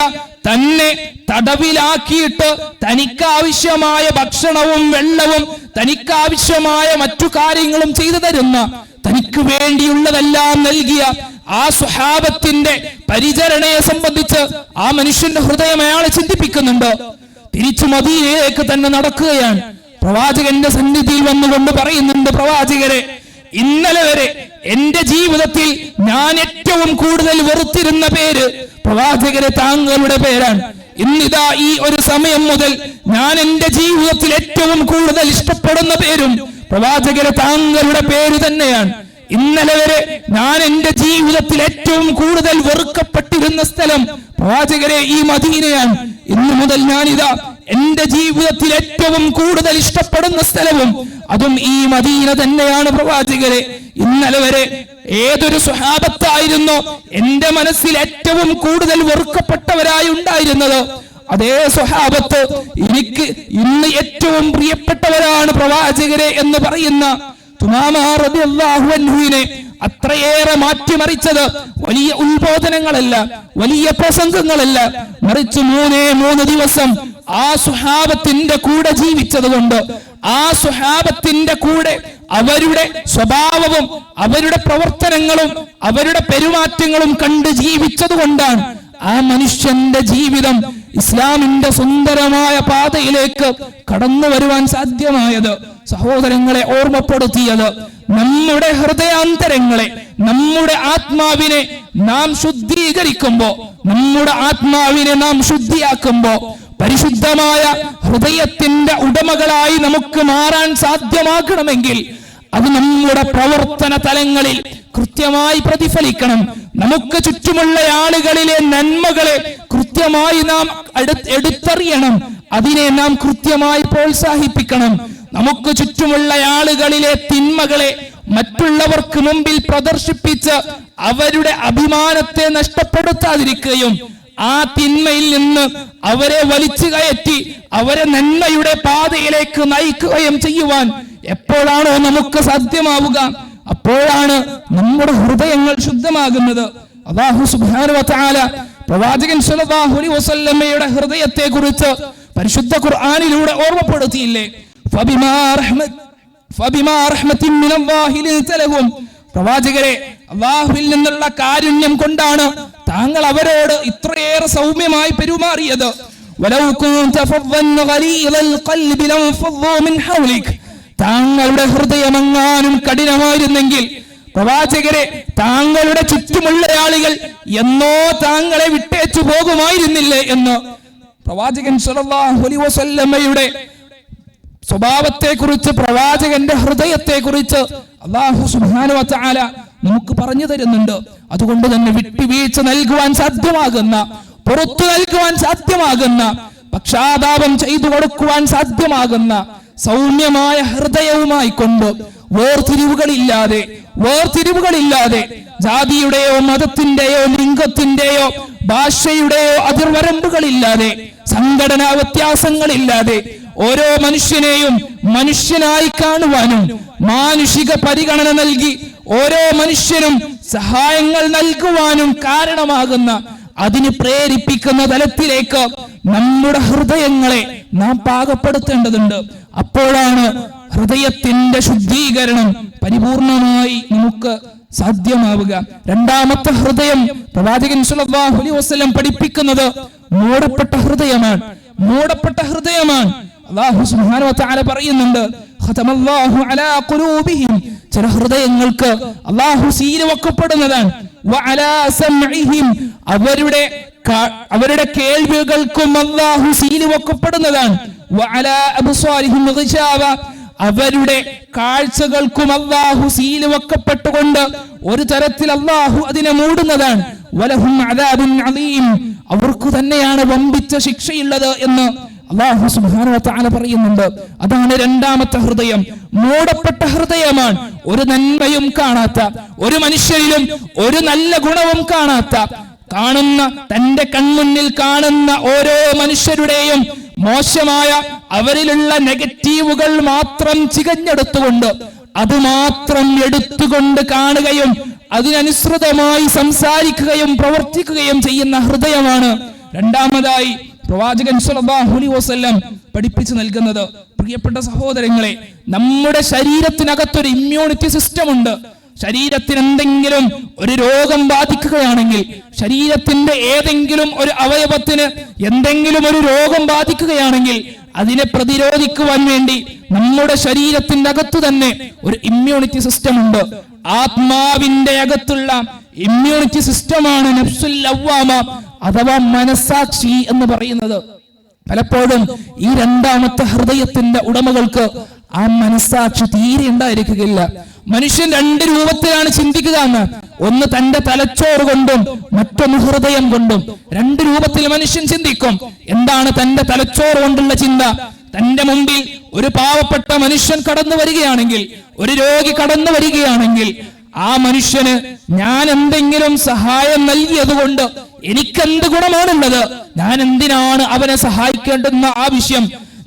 തന്നെ തടവിലാക്കിയിട്ട് തനിക്കാവശ്യമായ ഭക്ഷണവും വെള്ളവും തനിക്കാവശ്യമായ മറ്റു കാര്യങ്ങളും ചെയ്തു തരുന്ന, തനിക്ക് വേണ്ടിയുള്ളതെല്ലാം നൽകിയ ആ സ്വഹാബത്തിന്റെ പരിചരണയെ സംബന്ധിച്ച് ആ മനുഷ്യന്റെ ഹൃദയം അയാളെ ചിന്തിപ്പിക്കുന്നുണ്ട്. തിരിച്ചു മദീനയിലേക്ക് തന്നെ നടക്കുകയാണ്. പ്രവാചകന്റെ സന്നിധിയിൽ വന്നുകൊണ്ട് പറയുന്നുണ്ട്, പ്രവാചകരെ, ഇന്നലെ വരെ എന്റെ ജീവിതത്തിൽ ഞാൻ ഏറ്റവും കൂടുതൽ വെറുത്തിരുന്ന പേര് പ്രവാചകരെ താങ്കളുടെ പേരാണ്. ഇന്നിതാ ഈ ഒരു സമയം മുതൽ ഞാൻ എന്റെ ജീവിതത്തിൽ ഏറ്റവും കൂടുതൽ ഇഷ്ടപ്പെടുന്ന പേരും പ്രവാചകരെ താങ്കളുടെ പേര് തന്നെയാണ്. ഇന്നലെ വരെ ഞാൻ എന്റെ ജീവിതത്തിൽ ഏറ്റവും കൂടുതൽ വെറുക്കപ്പെട്ടിരുന്ന സ്ഥലം പ്രവാചകരെ ഈ മദീനയാണ്. ഇന്നു മുതൽ ഞാനിതാ എന്റെ ജീവിതത്തിൽ ഏറ്റവും കൂടുതൽ ഇഷ്ടപ്പെടുന്ന സ്ഥലവും അതും ഈ മദീന തന്നെയാണ് പ്രവാചകരെ. ഇന്നലെ വരെ ഏതൊരു സ്വഹാബത്തായിരുന്നോ എന്റെ മനസ്സിൽ ഏറ്റവും കൂടുതൽ വെറുക്കപ്പെട്ടവരായി ഉണ്ടായിരുന്നത്, അതേ സ്വഹാബത്ത് എനിക്ക് ഇന്ന് ഏറ്റവും പ്രിയപ്പെട്ടവരാണ് പ്രവാചകരെ എന്ന് പറയുന്ന തുമാമ റളിയല്ലാഹു അൻഹുവിനെ അത്രയേറെ മാറ്റിമറിച്ചത് വലിയ ഉത്ബോധനങ്ങളല്ല, വലിയ പ്രസംഗങ്ങളല്ല, മറിച്ച് 3 ദിവസം ആ സ്വഹാബത്തിന്റെ കൂടെ ജീവിച്ചത് കൊണ്ട്, ആ സ്വഹാബത്തിന്റെ കൂടെ അവരുടെ സ്വഭാവവും അവരുടെ പ്രവർത്തനങ്ങളും അവരുടെ പെരുമാറ്റങ്ങളും കണ്ട് ജീവിച്ചത് കൊണ്ടാണ് ആ മനുഷ്യന്റെ ജീവിതം ഇസ്ലാമിന്റെ സുന്ദരമായ പാതയിലേക്ക് കടന്നു വരുവാൻ സാധ്യമായത്. സഹോദരങ്ങളെ ഓർമ്മപ്പെടുത്തിയത്, നമ്മുടെ ഹൃദയാന്തരങ്ങളെ, നമ്മുടെ ആത്മാവിനെ നാം ശുദ്ധീകരിക്കുമ്പോ, നമ്മുടെ ആത്മാവിനെ നാം ശുദ്ധിയാക്കുമ്പോ, പരിശുദ്ധമായ ഹൃദയത്തിന്റെ ഉടമകളായി നമുക്ക് മാറാൻ സാധ്യമാക്കണമെങ്കിൽ അത് നമ്മുടെ പ്രവർത്തന തലങ്ങളിൽ കൃത്യമായി പ്രതിഫലിക്കണം. നമുക്ക് ചുറ്റുമുള്ള ആളുകളിലെ നന്മകളെ കൃത്യമായി നാം എടുത്തറിയണം. അതിനെ നാം കൃത്യമായി പ്രോത്സാഹിപ്പിക്കണം. നമുക്ക് ചുറ്റുമുള്ള ആളുകളിലെ തിന്മകളെ മറ്റുള്ളവർക്ക് മുമ്പിൽ പ്രദർശിപ്പിച്ച് അവരുടെ അഭിമാനത്തെ നഷ്ടപ്പെടുത്താതിരിക്കുകയും ആ തിന്മയിൽ നിന്ന് അവരെ വലിച്ചു കയറ്റി അവരെ നന്മയുടെ പാതയിലേക്ക് നയിക്കുകയും ചെയ്യുവാൻ എപ്പോഴാണോ നമുക്ക് സാധ്യമാവുക, അപ്പോഴാണ് നമ്മുടെ ഹൃദയങ്ങൾ ശുദ്ധമാകുന്നത്. അല്ലാഹു സുബ്ഹാനഹു വ തആല പ്രവാചകൻ സ്വല്ലല്ലാഹു അലൈഹി വസല്ലമയുടെ ഹൃദയത്തെ കുറിച്ച് പരിശുദ്ധ ഖുർആനിലൂടെ ഓർമ്മപ്പെടുത്തിയില്ലേ? ഫബിമാ റഹ്മത്തിൻ മിനല്ലാഹി ലിൻത ലഹും. പ്രവാചകരെ, അല്ലാഹുവിൽ നിന്നുള്ള കാരുണ്യം കൊണ്ടാണ് താങ്കൾ അവരോട് ഇത്രയേറെ സൗമ്യമായി പെരുമാറിയത്. വലൗ കുൻത ഫദ്ദൻ ഗലീദൽ ഖൽബി ലൻഫദ്ദൂ മിൻ ഹൗലിക്. താങ്കളുടെ ഹൃദയമെങ്ങാനും കഠിനമായിരുന്നെങ്കിൽ പ്രവാചകരെ, താങ്കളുടെ ചുറ്റുമുള്ള ആളുകൾ എന്നോ താങ്കളെ വിട്ടേച്ചു പോകുമായിരുന്നില്ലേ എന്ന് പ്രവാചകൻ സ്വല്ലല്ലാഹു അലൈഹി വസല്ലമയുടെ സ്വഭാവത്തെക്കുറിച്ച്, പ്രവാചകന്റെ ഹൃദയത്തെക്കുറിച്ച് അല്ലാഹു സുബ്ഹാനഹു വ തആല നമുക്ക് പറഞ്ഞു തരുന്നുണ്ട്. അതുകൊണ്ട് തന്നെ വിട്ടുവീഴ്ച നൽകുവാൻ സാധ്യമാകുന്ന, പുറത്തു നൽകുവാൻ സാധ്യമാകുന്ന, പക്ഷാതാപം ചെയ്തു കൊടുക്കുവാൻ സാധ്യമാകുന്ന സൗമ്യമായ ഹൃദയവുമായി കൊണ്ട് വേർതിരിവുകളില്ലാതെ ജാതിയുടെയോ മതത്തിന്റെയോ ലിംഗത്തിന്റെയോ ഭാഷയുടെയോ അതിർവരമ്പുകളില്ലാതെ സംഘടനാ വ്യത്യാസങ്ങളില്ലാതെ ഓരോ മനുഷ്യനെയും മനുഷ്യനായി കാണുവാനും മാനുഷിക പരിഗണന നൽകി ഓരോ മനുഷ്യനും സഹായങ്ങൾ നൽകുവാനും കാരണമാകുന്ന, അതിന് പ്രേരിപ്പിക്കുന്ന തലത്തിലേക്ക് നമ്മുടെ ഹൃദയങ്ങളെ നാം പാകപ്പെടുത്തേണ്ടതുണ്ട്. അപ്പോഴാണ് ഹൃദയത്തിന്റെ ശുദ്ധീകരണം പരിപൂർണമായി നമുക്ക് സാധ്യമാവുക. രണ്ടാമത്തെ ഹൃദയം പ്രവാചകൻ സ്വല്ലല്ലാഹു അലൈഹി വസല്ലം പഠിപ്പിക്കുന്നത് മൂടപ്പെട്ട ഹൃദയമാണ്. അല്ലാഹു സുബ്ഹാനഹു വ തആല പറയുന്നുണ്ട്, ഖതമല്ലാഹു അലാ ഖുലൂബിഹിം. ചില ഹൃദയങ്ങൾക്ക് അല്ലാഹു സീൽ വെക്കപ്പെടുന്നതാണ്. വ അലാ സമഇഹിം. അവരുടെ കേൾവികൾക്കും അല്ലാഹു സീൽ വെക്കപ്പെടുന്നതാണ്. വ അലാ അബ്സാരിഹിം ഗിശാവ. അവരുടെ കാഴ്ചകൾക്കും അല്ലാഹു സീൽ വെക്കപ്പെട്ടുകൊണ്ട് ഒരു തരത്തിൽ അല്ലാഹു അതിനെ മൂടുന്നതാണ്. വലഹും അദാബുൻ അദീം. അവർക്ക് തന്നെയാണ് വമ്പിച്ച ശിക്ഷയുള്ളത് എന്ന് അല്ലാഹു സുബ്ഹാനഹു വ തആല പറയുന്നുണ്ട്. അതാണ് രണ്ടാമത്തെ ഹൃദയം, മൂടപ്പെട്ട ഹൃദയമാണ്. ഒരു നന്മയും കാണാത്ത, ഒരു മനുഷ്യരിലും ഒരു നല്ല ഗുണവും കാണാത്ത, തന്റെ കൺമുന്നിൽ കാണുന്ന ഓരോ മനുഷ്യരുടെയും മോശമായ അവരിലുള്ള നെഗറ്റീവുകൾ മാത്രം ചികഞ്ഞെടുത്തുകൊണ്ട് അത് മാത്രം എടുത്തുകൊണ്ട് കാണുകയും അതിനനുസൃതമായി സംസാരിക്കുകയും പ്രവർത്തിക്കുകയും ചെയ്യുന്ന ഹൃദയമാണ് രണ്ടാമതായി പ്രവാചകൻ സ്വല്ലല്ലാഹു അലൈഹി വസല്ലം പഠിപ്പിച്ചു നൽകുന്നത്. പ്രിയപ്പെട്ട സഹോദരങ്ങളെ, നമ്മുടെ ശരീരത്തിനകത്തൊരു ഇമ്മ്യൂണിറ്റി സിസ്റ്റം ഉണ്ട്. ശരീരത്തിന് എന്തെങ്കിലും ഒരു രോഗം ബാധിക്കുകയാണെങ്കിൽ, ശരീരത്തിന്റെ ഏതെങ്കിലും ഒരു അവയവത്തിന് എന്തെങ്കിലും ഒരു രോഗം ബാധിക്കുകയാണെങ്കിൽ അതിനെ പ്രതിരോധിക്കുവാൻ വേണ്ടി നമ്മുടെ ശരീരത്തിന്റെ അകത്തു തന്നെ ഒരു ഇമ്മ്യൂണിറ്റി സിസ്റ്റം ഉണ്ട്. ആത്മാവിന്റെ അകത്തുള്ള ഇമ്മ്യൂണിറ്റി സിസ്റ്റമാണ് നഫ്സുൽ ലവ്വാമ അഥവാ മനസാക്ഷി എന്ന് പറയുന്നത്. പലപ്പോഴും ഈ രണ്ടാമത്തെ ഹൃദയത്തിന്റെ ഉടമകൾക്ക് ആ മനസാക്ഷി തീരെ ഉണ്ടായിരിക്കുകയില്ല. മനുഷ്യൻ രണ്ട് രൂപത്തിലാണ് ചിന്തിക്കുക എന്ന്. ഒന്ന് തന്റെ തലച്ചോറ് കൊണ്ടും മറ്റൊന്ന് ഹൃദയം കൊണ്ടും. രണ്ട് രൂപത്തിൽ മനുഷ്യൻ ചിന്തിക്കും. എന്താണ് തന്റെ തലച്ചോറ് കൊണ്ടുള്ള ചിന്ത? തന്റെ മുമ്പിൽ ഒരു പാവപ്പെട്ട മനുഷ്യൻ കടന്നു വരികയാണെങ്കിൽ, ഒരു രോഗി കടന്നു വരികയാണെങ്കിൽ ആ മനുഷ്യന് ഞാൻ എന്തെങ്കിലും സഹായം നൽകിയത് കൊണ്ട് എനിക്കെന്ത് ഗുണമാണുള്ളത്? ഞാൻ എന്തിനാണ് അവനെ സഹായിക്കേണ്ടുന്ന ആവശ്യം?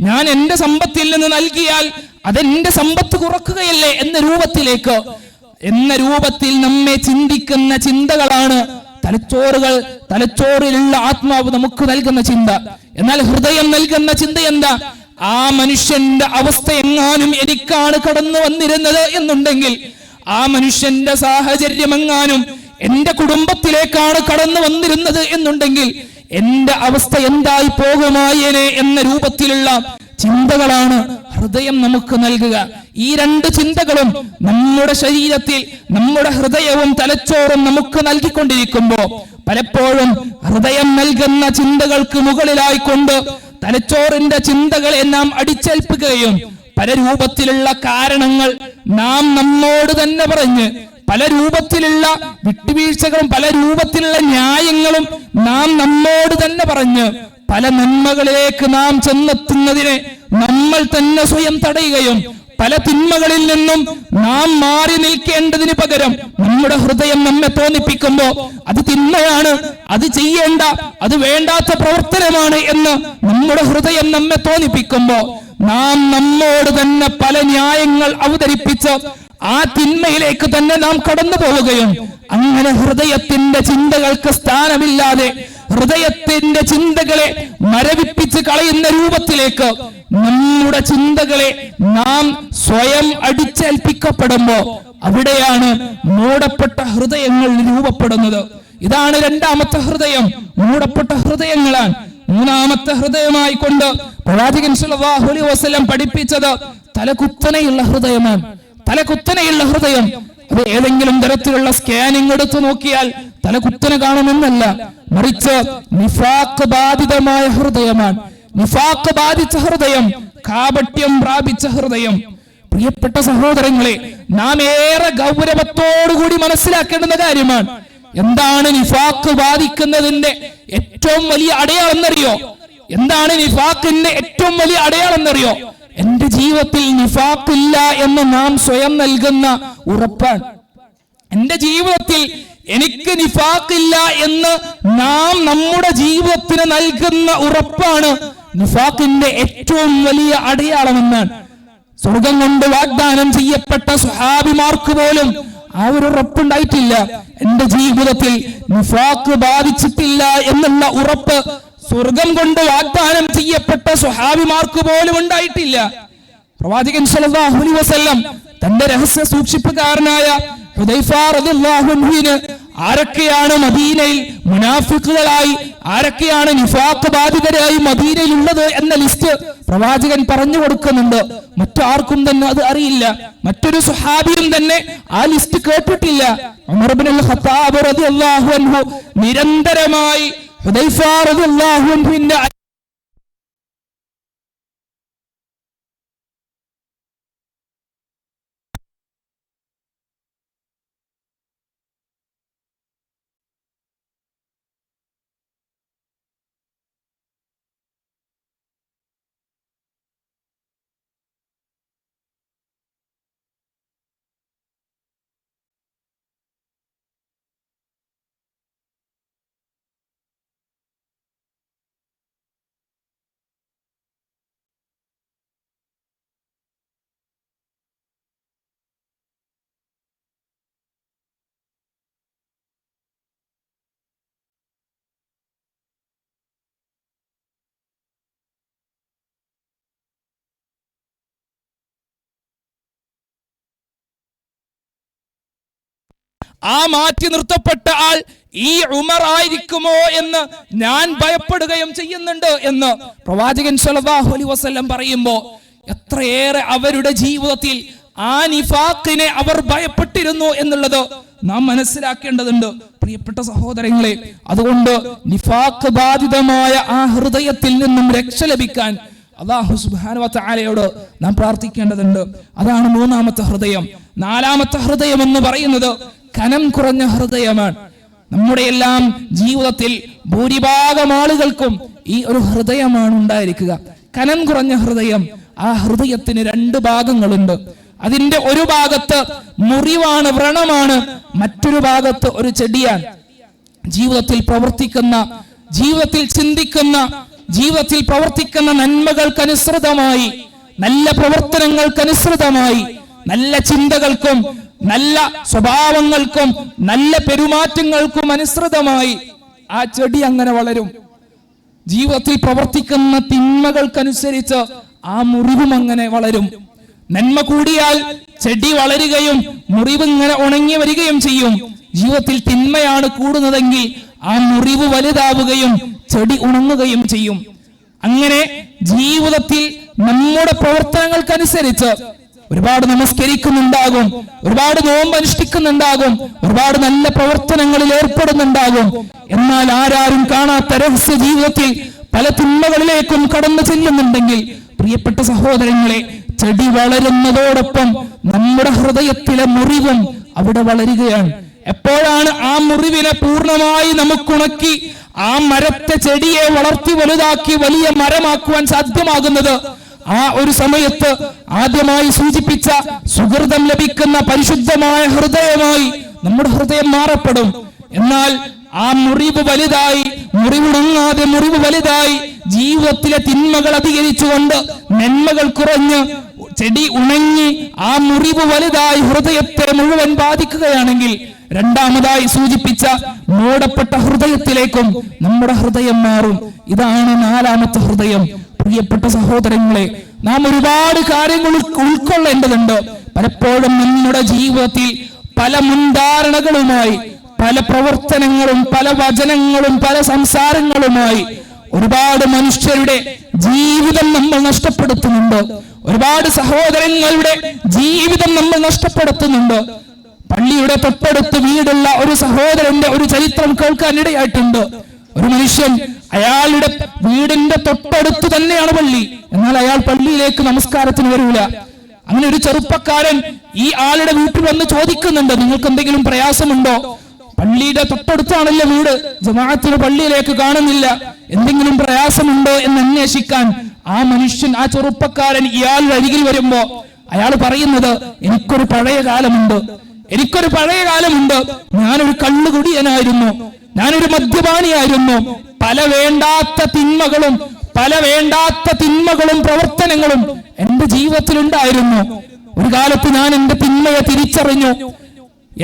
ഞാൻ എന്റെ സമ്പത്തിൽ നിന്ന് നൽകിയാൽ അതെന്റെ സമ്പത്ത് കുറക്കുകയല്ലേ എന്ന രൂപത്തിൽ നമ്മെ ചിന്തിക്കുന്ന ചിന്തകളാണ് തലച്ചോറിലുള്ള ആത്മാവ് നമുക്ക് നൽകുന്ന ചിന്ത. എന്നാൽ ഹൃദയം നൽകുന്ന ചിന്ത എന്താ? ആ മനുഷ്യന്റെ അവസ്ഥ എങ്ങാനും എനിക്കാണ് കടന്നു വന്നിരുന്നത് എന്നുണ്ടെങ്കിൽ, ആ മനുഷ്യന്റെ സാഹചര്യം എങ്ങാനും എന്റെ കുടുംബത്തിലേക്കാണ് കടന്നു വന്നിരുന്നത് എന്നുണ്ടെങ്കിൽ എന്റെ അവസ്ഥ എന്തായി പോകുമായേനെ എന്ന രൂപത്തിലുള്ള ചിന്തകളാണ് ഹൃദയം നമുക്ക് നൽകുക. ഈ രണ്ട് ചിന്തകളും നമ്മുടെ ശരീരത്തിൽ നമ്മുടെ ഹൃദയവും തലച്ചോറും നമുക്ക് നൽകിക്കൊണ്ടിരിക്കുമ്പോ പലപ്പോഴും ഹൃദയം നൽകുന്ന ചിന്തകൾക്ക് മുകളിലായിക്കൊണ്ട് തലച്ചോറിന്റെ ചിന്തകളെ നാം അടിച്ചേൽപ്പിക്കുകയും പല രൂപത്തിലുള്ള കാരണങ്ങൾ നാം നമ്മോട് തന്നെ പറഞ്ഞ് പല രൂപത്തിലുള്ള വിട്ടുവീഴ്ചകളും പല രൂപത്തിലുള്ള ന്യായങ്ങളും നാം നമ്മോട് തന്നെ പറഞ്ഞ് പല നന്മകളിലേക്ക് നാം ചെന്നെത്തുന്നതിനെ നമ്മൾ തന്നെ സ്വയം തടയുകയും പല തിന്മകളിൽ നിന്നും നാം മാറി നിൽക്കേണ്ടതിന് പകരം നമ്മുടെ ഹൃദയം നമ്മെ തോന്നിപ്പിക്കുമ്പോ അത് തിന്മയാണ്, അത് ചെയ്യേണ്ട, അത് വേണ്ടാത്ത പ്രവർത്തനമാണ് എന്ന് നമ്മുടെ ഹൃദയം നമ്മെ തോന്നിപ്പിക്കുമ്പോ നാം നമ്മോട് തന്നെ പല ന്യായങ്ങൾ അവതരിപ്പിച്ച് ആ തിന്മയിലേക്ക് തന്നെ നാം കടന്നു പോവുകയും അങ്ങനെ ഹൃദയത്തിന്റെ ചിന്തകൾക്ക് സ്ഥാനമില്ലാതെ ഹൃദയത്തിന്റെ ചിന്തകളെ മരവിപ്പിച്ച് കളയുന്ന രൂപത്തിലേക്ക് നമ്മുടെ ചിന്തകളെ നാം സ്വയം അടിച്ചേൽപ്പിക്കപ്പെടുമ്പോ അവിടെയാണ് മൂടപ്പെട്ട ഹൃദയങ്ങൾ രൂപപ്പെടുന്നത്. ഇതാണ് രണ്ടാമത്തെ ഹൃദയം, മൂടപ്പെട്ട ഹൃദയങ്ങളാണ്. മൂന്നാമത്തെ ഹൃദയമായി കൊണ്ട് പ്രവാചകൻ സല്ലല്ലാഹു അലൈഹി വസല്ലം പഠിപ്പിച്ചത് തലകുത്തനെയുള്ള ഹൃദയമാണ്. തലകുത്തനെയുള്ള ഹൃദയം അത് ഏതെങ്കിലും തരത്തിലുള്ള സ്കാനിങ് എടുത്തു നോക്കിയാൽ തലകുത്തനെ കാണുമെന്നല്ല, മറിച്ച് നിഫാഖ് ബാധിതമായ ഹൃദയമാണ്. നിഫാഖ് ബാധിച്ച ഹൃദയം, കാപട്യം പ്രാപിച്ച ഹൃദയം. പ്രിയപ്പെട്ട സഹോദരങ്ങളെ, നാം ഏറെ ഗൗരവത്തോടുകൂടി മനസ്സിലാക്കേണ്ടുന്ന കാര്യമാണ്. എന്താണ് നിഫാഖ് ബാധിക്കുന്നതിന്റെ ഏറ്റവും വലിയ അടയാളം എന്നറിയോ? എന്താണ് നിഫാഖിന്റെ ഏറ്റവും വലിയ അടയാളം എന്നറിയോ? എന്റെ ജീവിതത്തിൽ നിഫാഖ് ഇല്ല എന്ന് നാം സ്വയം നൽകുന്ന ഉറപ്പാണ്. എന്റെ ജീവിതത്തിൽ എനിക്ക് നിഫാഖ് ഇല്ല എന്ന് നാം നമ്മുടെ ജീവിതത്തിന് നൽകുന്ന ഉറപ്പാണ് നിഫാഖിന്റെ ഏറ്റവും വലിയ അടയാളമെന്നാണ്. സ്വർഗം കൊണ്ട് വാഗ്ദാനം ചെയ്യപ്പെട്ട സ്വഹാബിമാർക്ക് പോലും ആ ഒരു ഉറപ്പുണ്ടായിട്ടില്ല. എന്റെ ജീവിതത്തിൽ നിഫാഖ് ബാധിച്ചിട്ടില്ല എന്നുള്ള ഉറപ്പ് സ്വർഗം കൊണ്ട് വാഗ്ദാനം ചെയ്യപ്പെട്ട സ്വഹാബിമാർക്ക് പോലും ഉണ്ടായിട്ടില്ല. പ്രവാചകൻ സല്ലല്ലാഹു അലൈഹി വസല്ലം തന്റെ രഹസ്യ സൂക്ഷിപ്പുകാരനായ ഹുദൈഫ റളിയല്ലാഹു അൻഹുവിന് ആരൊക്കെയാണ് മദീനയിൽ മുനാഫിഖുകളായി, ആരൊക്കെയാണ് നിഫാഖ് ബാധിതരായി മദീനയിൽ ഉള്ളത് എന്ന ലിസ്റ്റ് പ്രവാചകൻ പറഞ്ഞു കൊടുക്കുന്നുണ്ട്. മറ്റാർക്കും തന്നെ അത് അറിയില്ല. മറ്റൊരു സ്വഹാബിയും തന്നെ ആ ലിസ്റ്റ് കേട്ടിട്ടില്ല. ഉമർ ഇബ്നുൽ ഖത്താബ് റളിയല്ലാഹു അൻഹു നിരന്തരമായി ഹുദൈഫ റളിയല്ലാഹു അൻഹുവിന്റെ ആ മാറ്റി നിർത്തപ്പെട്ട ആൾ ഈ ഉമർ ആയിരിക്കുമോ എന്ന് ഞാൻ ഭയപ്പെടുകയും ചെയ്യുന്നുണ്ട് എന്ന് പ്രവാചകൻ സല്ലല്ലാഹു അലൈഹി വസല്ലം പറയുമ്പോൾ എത്രയേറെ അവരുടെ ജീവിതത്തിൽ ആ നിഫാഖിനെ അവർ ഭയപ്പെട്ടിരുന്നു എന്നുള്ളത് നാം മനസ്സിലാക്കേണ്ടതുണ്ട്. പ്രിയപ്പെട്ട സഹോദരങ്ങളെ, അതുകൊണ്ട് നിഫാഖ് ബാധിതമായ ആ ഹൃദയത്തിൽ നിന്നും രക്ഷ ലഭിക്കാൻ അല്ലാഹു സുബ്ഹാനഹു വ തആലയോട് നാം പ്രാർത്ഥിക്കേണ്ടതുണ്ട്. അതാണ് മൂന്നാമത്തെ ഹൃദയം. നാലാമത്തെ ഹൃദയം എന്ന് പറയുന്നത് കനം കുറഞ്ഞ ഹൃദയമാണ്. നമ്മുടെ എല്ലാം ജീവിതത്തിൽ ഭൂരിഭാഗം ആളുകൾക്കും ഈ ഒരു ഹൃദയമാണ് ഉണ്ടായിരിക്കുക, കനം കുറഞ്ഞ ഹൃദയം. ആ ഹൃദയത്തിന് രണ്ട് ഭാഗങ്ങളുണ്ട്. അതിന്റെ ഒരു ഭാഗത്ത് മുറിവാണ്, വ്രണമാണ്, മറ്റൊരു ഭാഗത്ത് ഒരു ചെടിയാണ്. ജീവിതത്തിൽ പ്രവർത്തിക്കുന്ന, ജീവിതത്തിൽ ചിന്തിക്കുന്ന, ജീവിതത്തിൽ പ്രവർത്തിക്കുന്ന നന്മകൾക്കനുസൃതമായി, നല്ല പ്രവർത്തനങ്ങൾക്കനുസൃതമായി, നല്ല ചിന്തകൾക്കും നല്ല സ്വഭാവങ്ങൾക്കും നല്ല പെരുമാറ്റങ്ങൾക്കും അനുസൃതമായി ആ ചെടി അങ്ങനെ വളരും. ജീവിതത്തിൽ പ്രവർത്തിക്കുന്ന തിന്മകൾക്കനുസരിച്ച് ആ മുറിവും അങ്ങനെ വളരും. നന്മ കൂടിയാൽ ചെടി വളരുകയും മുറിവ് ഇങ്ങനെ ഉണങ്ങി വരികയും ചെയ്യും. ജീവിതത്തിൽ തിന്മയാണ് കൂടുന്നതെങ്കിൽ ആ മുറിവ് വലുതാവുകയും ചെടി ഉണങ്ങുകയും ചെയ്യും. അങ്ങനെ ജീവിതത്തിൽ നമ്മുടെ പ്രവർത്തനങ്ങൾക്കനുസരിച്ച് ഒരുപാട് നമസ്കരിക്കുന്നുണ്ടാകും, ഒരുപാട് നോമ്പ് അനുഷ്ഠിക്കുന്നുണ്ടാകും, ഒരുപാട് നല്ല പ്രവർത്തനങ്ങളിൽ ഏർപ്പെടുന്നുണ്ടാകും. എന്നാൽ ആരാരും കാണാത്ത രഹസ്യ ജീവിതത്തിൽ പല തിന്മകളിലേക്കും കടന്നു ചെല്ലുന്നുണ്ടെങ്കിൽ പ്രിയപ്പെട്ട സഹോദരങ്ങളെ, ചെടി വളരുന്നതോടൊപ്പം നമ്മുടെ ഹൃദയത്തിലെ മുറിവും അവിടെ വളരുകയാണ്. എപ്പോഴാണ് ആ മുറിവിനെ പൂർണ്ണമായി നമുക്കുണക്കി ആ മരത്തെ, ചെടിയെ വളർത്തി വലുതാക്കി വലിയ മരമാക്കുവാൻ സാധ്യമാകുന്നത്? ആ ഒരു സമയത്ത് ആദ്യമായി സൂചിപ്പിച്ച സുഹൃതം ലഭിക്കുന്ന പരിശുദ്ധമായ ഹൃദയമായി നമ്മുടെ ഹൃദയം മാറപ്പെടും. എന്നാൽ ആ മുറിവ് വലുതായി, മുറിവുണങ്ങാതെ മുറിവ് വലുതായി, ജീവിതത്തിലെ തിന്മകൾ അധികരിച്ചുകൊണ്ട് നന്മകൾ കുറഞ്ഞ് ചെടി ഉണങ്ങി ആ മുറിവ് വലുതായി ഹൃദയത്തെ മുഴുവൻ ബാധിക്കുകയാണെങ്കിൽ, രണ്ടാമതായി സൂചിപ്പിച്ച മൂടപ്പെട്ട ഹൃദയത്തിലേക്കും നമ്മുടെ ഹൃദയം മാറും. ഇതാണ് നാലാമത്തെ ഹൃദയം. പ്രിയപ്പെട്ട സഹോദരങ്ങളെ, നാം ഒരുപാട് കാര്യങ്ങൾ ഉൾക്കൊള്ളേണ്ടതുണ്ട്. പലപ്പോഴും നമ്മുടെ ജീവിതത്തിൽ പല മുൻധാരണകളുമായി, പല പ്രവർത്തനങ്ങളും, പല വചനങ്ങളും, പല സംസാരങ്ങളുമായി ഒരുപാട് മനുഷ്യരുടെ ജീവിതം നമ്മൾ നഷ്ടപ്പെടുത്തുന്നുണ്ട്. ഒരുപാട് സഹോദരങ്ങളുടെ ജീവിതം നമ്മൾ നഷ്ടപ്പെടുത്തുന്നുണ്ട്. പള്ളിയുടെ തൊട്ടടുത്ത് വീടുള്ള ഒരു സഹോദരന്റെ ഒരു ചരിത്രം കേൾക്കാൻ ഇടയായിട്ടുണ്ട്. ഒരു മനുഷ്യൻ, അയാളുടെ വീടിന്റെ തൊട്ടടുത്ത് തന്നെയാണ് പള്ളി, എന്നാൽ അയാൾ പള്ളിയിലേക്ക് നമസ്കാരത്തിന് വരൂല. അങ്ങനെ ഒരു ചെറുപ്പക്കാരൻ ഈ ആളുടെ വീട്ടിൽ വന്ന് ചോദിക്കുന്നുണ്ട്, നിങ്ങൾക്ക് എന്തെങ്കിലും പ്രയാസമുണ്ടോ? പള്ളിയുടെ തൊട്ടടുത്താണല്ലോ വീട്, ജമാഅത്തിന് പള്ളിയിലേക്ക് കാണുന്നില്ല, എന്തെങ്കിലും പ്രയാസമുണ്ടോ എന്ന് അന്വേഷിക്കാൻ ആ മനുഷ്യൻ, ആ ചെറുപ്പക്കാരൻ ഇയാളുടെ അരികിൽ വരുമ്പോ അയാൾ പറയുന്നത്, എനിക്കൊരു പഴയ കാലമുണ്ട്, ഞാനൊരു കള്ളുകുടിയനായിരുന്നു, ഞാനൊരു മദ്യപാനിയായിരുന്നു, പല വേണ്ടാത്ത തിന്മകളും പ്രവർത്തനങ്ങളും എന്റെ ജീവിതത്തിലുണ്ടായിരുന്നു. ഒരു കാലത്ത് ഞാൻ എന്റെ തിന്മയെ തിരിച്ചറിഞ്ഞു.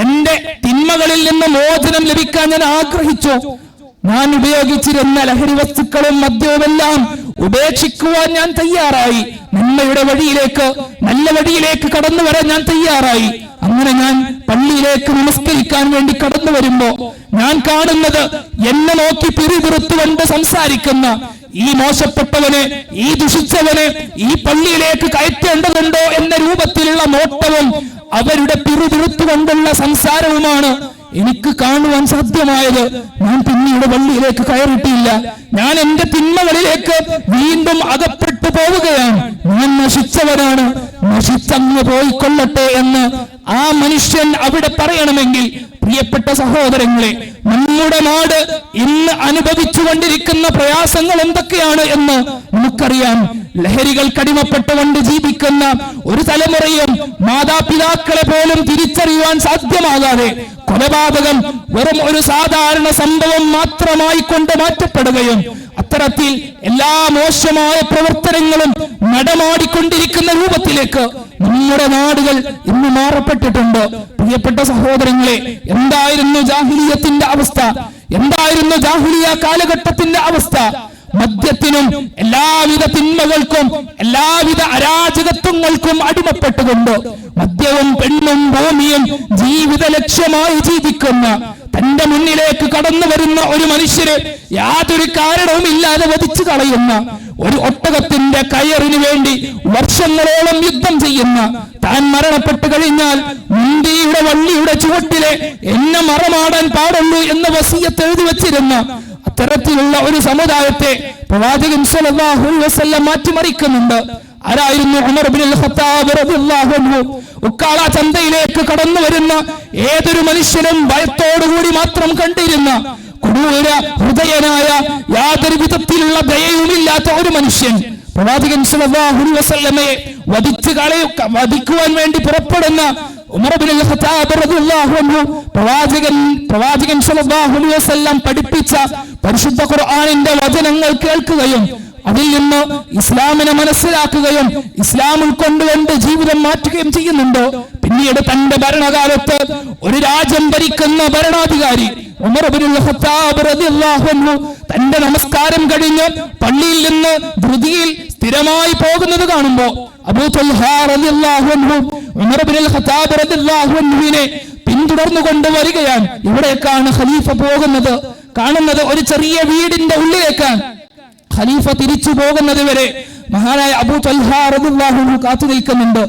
എന്റെ തിന്മകളിൽ നിന്ന് മോചനം ലഭിക്കാൻ ഞാൻ ആഗ്രഹിച്ചു. ഞാൻ ഉപയോഗിച്ചിരുന്ന ലഹരി വസ്തുക്കളും മദ്യവുമെല്ലാം ഉപേക്ഷിക്കുവാൻ ഞാൻ തയ്യാറായി. നന്മയുടെ വഴിയിലേക്ക്, നല്ല വഴിയിലേക്ക് കടന്നു വരാൻ ഞാൻ തയ്യാറായി. അങ്ങനെ ഞാൻ പള്ളിയിലേക്ക് നമസ്കരിക്കാൻ വേണ്ടി കടന്നു വരുമ്പോ ഞാൻ കാണുന്നത്, എന്നെ നോക്കി പിറുപിറുത്തുകൊണ്ട് സംസാരിക്കുന്ന ഈ മോശപ്പെട്ടവനെ, ഈ ദുഷിച്ചവനെ ഈ പള്ളിയിലേക്ക് കയറ്റേണ്ടതുണ്ടോ എന്ന രൂപത്തിലുള്ള നോട്ടവും അവരുടെ പിറുപിറുത്തുകൊണ്ടുള്ള സംസാരവുമാണ് എനിക്ക് കാണുവാൻ സാധ്യമായത്. ഞാൻ പിന്നീട് പള്ളിയിലേക്ക് കയറിയിട്ടില്ല. ഞാൻ എന്റെ തിന്മകളിലേക്ക് വീണ്ടും അകപ്പെട്ടു പോവുകയാണ്. ഞാൻ നശിച്ചവനാണ്, നശിച്ചങ്ങ് പോയിക്കൊള്ളട്ടെ എന്ന് ആ മനുഷ്യൻ അവിടെ പറയണമെങ്കിൽ, പ്രിയപ്പെട്ട സഹോദരങ്ങളെ, നമ്മുടെ നാട് ഇന്ന് അനുഭവിച്ചുകൊണ്ടിരിക്കുന്ന പ്രയാസങ്ങൾ എന്തൊക്കെയാണ് എന്ന് നമുക്കറിയാം. ലഹരികൾക്ക് അടിമപ്പെട്ടുകൊണ്ട് ജീവിക്കുന്ന ഒരു തലമുറയും മാതാപിതാക്കളെ പോലും തിരിച്ചറിയുവാൻ സാധ്യമാകാതെ കൊലപാതകം വെറും ഒരു സാധാരണ സംഭവം മാത്രമായി കൊണ്ട് മാറ്റപ്പെടുകയും അത്തരത്തിൽ എല്ലാ മോശമായ പ്രവർത്തനങ്ങളും നടമാടിക്കൊണ്ടിരിക്കുന്ന രൂപത്തിലേക്ക് നമ്മുടെ നാടുകൾ ഇന്ന് മാറപ്പെട്ടിട്ടുണ്ട്. പ്രിയപ്പെട്ട സഹോദരങ്ങളെ, എന്തായിരുന്നു ജാഹിലിയത്തിന്റെ അവസ്ഥ? എന്തായിരുന്നു ജാഹിലിയ കാലഘട്ടത്തിന്റെ അവസ്ഥ? മദ്യത്തിനും എല്ലാവിധ തിന്മകൾക്കും എല്ലാവിധ അരാജകത്വങ്ങൾക്കും അടിമപ്പെട്ടുകൊണ്ട് മദ്യവും പെണ്ണും ഭൂമിയും ജീവിത ലക്ഷ്യമായി ജീവിക്കുന്ന, തന്റെ മുന്നിലേക്ക് കടന്നു വരുന്ന ഒരു മനുഷ്യരെ യാതൊരു കാരണവുമില്ലാതെ വധിച്ചു കളയുന്ന, ഒരു ഒട്ടകത്തിന്റെ കയറിന് വേണ്ടി വർഷങ്ങളോളം യുദ്ധം ചെയ്യുന്ന, താൻ മരണപ്പെട്ടു കഴിഞ്ഞാൽ മുന്തിയുടെ വള്ളിയുടെ ചുവട്ടിലെ എന്നെ മറമാടാൻ പാടുള്ളൂ എന്ന് വസിയത്ത് എഴുതി വെച്ചിരുന്ന അത്തരത്തിലുള്ള ഒരു സമുദായത്തെ പ്രവാചകൻ സ്വല്ലല്ലാഹു അലൈഹി വസല്ലം മാറ്റിമറിക്കുന്നുണ്ട്. ആരായിരുന്നു? ഉമർ ഇബ്നുൽ ഖത്താബ് റളിയല്ലാഹു അൻഹു. ഉക്കാള ചന്തയിലേക്ക് കടന്നു വരുന്ന ഏതൊരു മനുഷ്യനും ഭയത്തോടുകൂടി മാത്രം കണ്ടിരുന്ന കൊടൂര ഹൃദയനായ, യാതൊരു വിധത്തിലുള്ള ദയയുമില്ലാത്ത ഒരു മനുഷ്യൻ പ്രവാചകൻ സ്വല്ലല്ലാഹു അലൈഹി വസല്ലമയെ വധിക്കുവാൻ വേണ്ടി പുറപ്പെടുന്ന ഉമർ ഇബ്നുൽ ഖത്താബ് റളിയല്ലാഹു അൻഹു പ്രവാചകൻ സ്വല്ലല്ലാഹു അലൈഹി വസല്ലം പഠിപ്പിച്ച പരിശുദ്ധ ഖുർആനിന്റെ വചനങ്ങൾ കേൾക്കുകയും അതിൽ നിന്ന് ഇസ്ലാമിനെ മനസ്സിലാക്കുകയും ഇസ്ലാം ഉൾക്കൊണ്ടുകൊണ്ട് ജീവിതം മാറ്റുകയും ചെയ്യുന്നുണ്ട്. പിന്നീട് തന്റെ ഭരണകാലത്ത് ഒരു രാജ്യം ഭരിക്കുന്ന ഭരണാധികാരി ഉമർ ഇബ്നുൽ ഖത്താബ് റളിയല്ലാഹു അൻഹു തന്റെ നമസ്കാരം കഴിഞ്ഞ് പള്ളിയിൽ നിന്ന് ധൃതിയിൽ സ്ഥിരമായി പോകുന്നത് കാണുമ്പോ അബൂ തൽഹ റളിയല്ലാഹു അൻഹു ഉമർ ഇബ്നുൽ ഖത്താബ് റളിയല്ലാഹു അൻഹുവിനെ പിന്തുടർന്നു കൊണ്ടുവരികയാണ്. ഇവിടേക്കാണ് ഖലീഫ പോകുന്നത്. കാണുന്നത് ഒരു ചെറിയ വീടിന്റെ ഉള്ളിലേക്കാണ്. ഖലീഫ തിരിച്ചു പോകുന്നത് വരെ മഹാനായ അബൂ തൽഹ റളിയല്ലാഹു അൻഹു കാത്തു നിൽക്കുന്നുണ്ട്.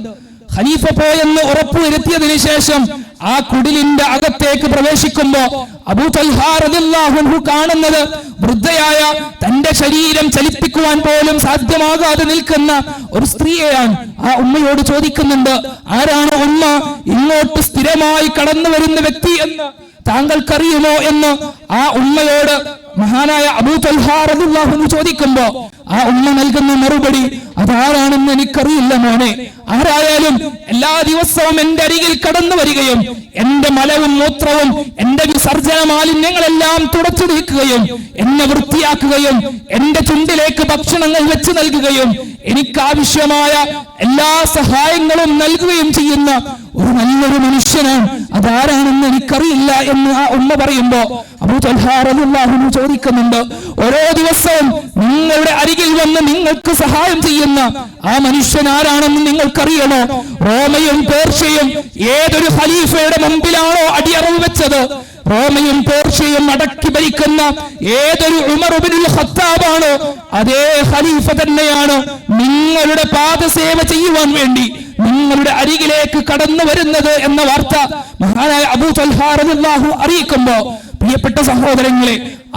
ഖലീഫ പോയെന്ന് ഉറപ്പുവരുത്തിയതിനു ശേഷം ആ കുടിലിന്റെ അകത്തേക്ക് പ്രവേശിക്കുമ്പോ അബൂ തൽഹാ റളിയല്ലാഹു അൻഹു കാണുന്നത് വൃദ്ധയായ തന്റെ ശരീരം ചലിപ്പിക്കുവാൻ പോലും സാധ്യമാകാതെ നിൽക്കുന്ന ഒരു സ്ത്രീയെയാണ്. ആ ഉമ്മയോട് ചോദിക്കുന്നുണ്ട്, ആരാണ് ഉമ്മ ഇങ്ങോട്ട് സ്ഥിരമായി കടന്നു വരുന്ന വ്യക്തി എന്ന് താങ്കൾക്കറിയുമോ എന്ന് ആ ഉമ്മയോട് മഹാനായ അബൂ തൽഹാ റളിയല്ലാഹു അൻഹു ചോദിക്കുമ്പോ ആ ഉമ്മ നൽകുന്ന മറുപടി, അതാരാണെന്ന് എനിക്കറിയില്ല മോനെ. ആരായാലും എല്ലാ ദിവസവും എന്റെ അരികിൽ കടന്നു വരികയും എന്റെ മലവും മൂത്രവും എന്റെ വിസർജന മാലിന്യങ്ങളെല്ലാം തുടച്ചു നീക്കുകയും എന്നെ വൃത്തിയാക്കുകയും എന്റെ ചുണ്ടിലേക്ക് ഭക്ഷണങ്ങൾ വെച്ച് നൽകുകയും എനിക്കാവശ്യമായ എല്ലാ സഹായങ്ങളും നൽകുകയും ചെയ്യുന്ന ഒരു നല്ലൊരു മനുഷ്യനാണ്. അതാരാണെന്ന് എനിക്കറിയില്ല എന്ന് ആ ഉമ്മ പറയുമ്പോ അബൂ തൽഹാ റളിയല്ലാഹു അൻഹു ചോദിക്കുന്നുണ്ട്, ഓരോ ദിവസവും നിങ്ങളുടെ അരികിൽ വന്ന് നിങ്ങൾക്ക് സഹായം ചെയ്യുന്ന ആ മനുഷ്യൻ ആരാണെന്ന് നിങ്ങൾക്കറിയണോ? റോമയും പേർഷ്യയും ഏതൊരു ഖലീഫയുടെ മുമ്പിലാണോ അടിയറവ് വെച്ചത്, റോമയും പേർഷ്യയും അടക്കി ഭരിക്കുന്ന ഏതൊരു ഉമർ ഇബ്നുൽ ഖത്താബാണോ അതേ ഖലീഫ തന്നെയാണ് നിങ്ങളുടെ പാദസേവ ചെയ്യുവാൻ വേണ്ടി നിങ്ങളുടെ അരികിലേക്ക് കടന്നു വരുന്നത് എന്ന വാർത്ത മഹാനായ അബൂ തൽഹാ റളിയല്ലാഹു അറിയിക്കുമ്പോ പ്രിയപ്പെട്ട സഹോദരങ്ങളെ,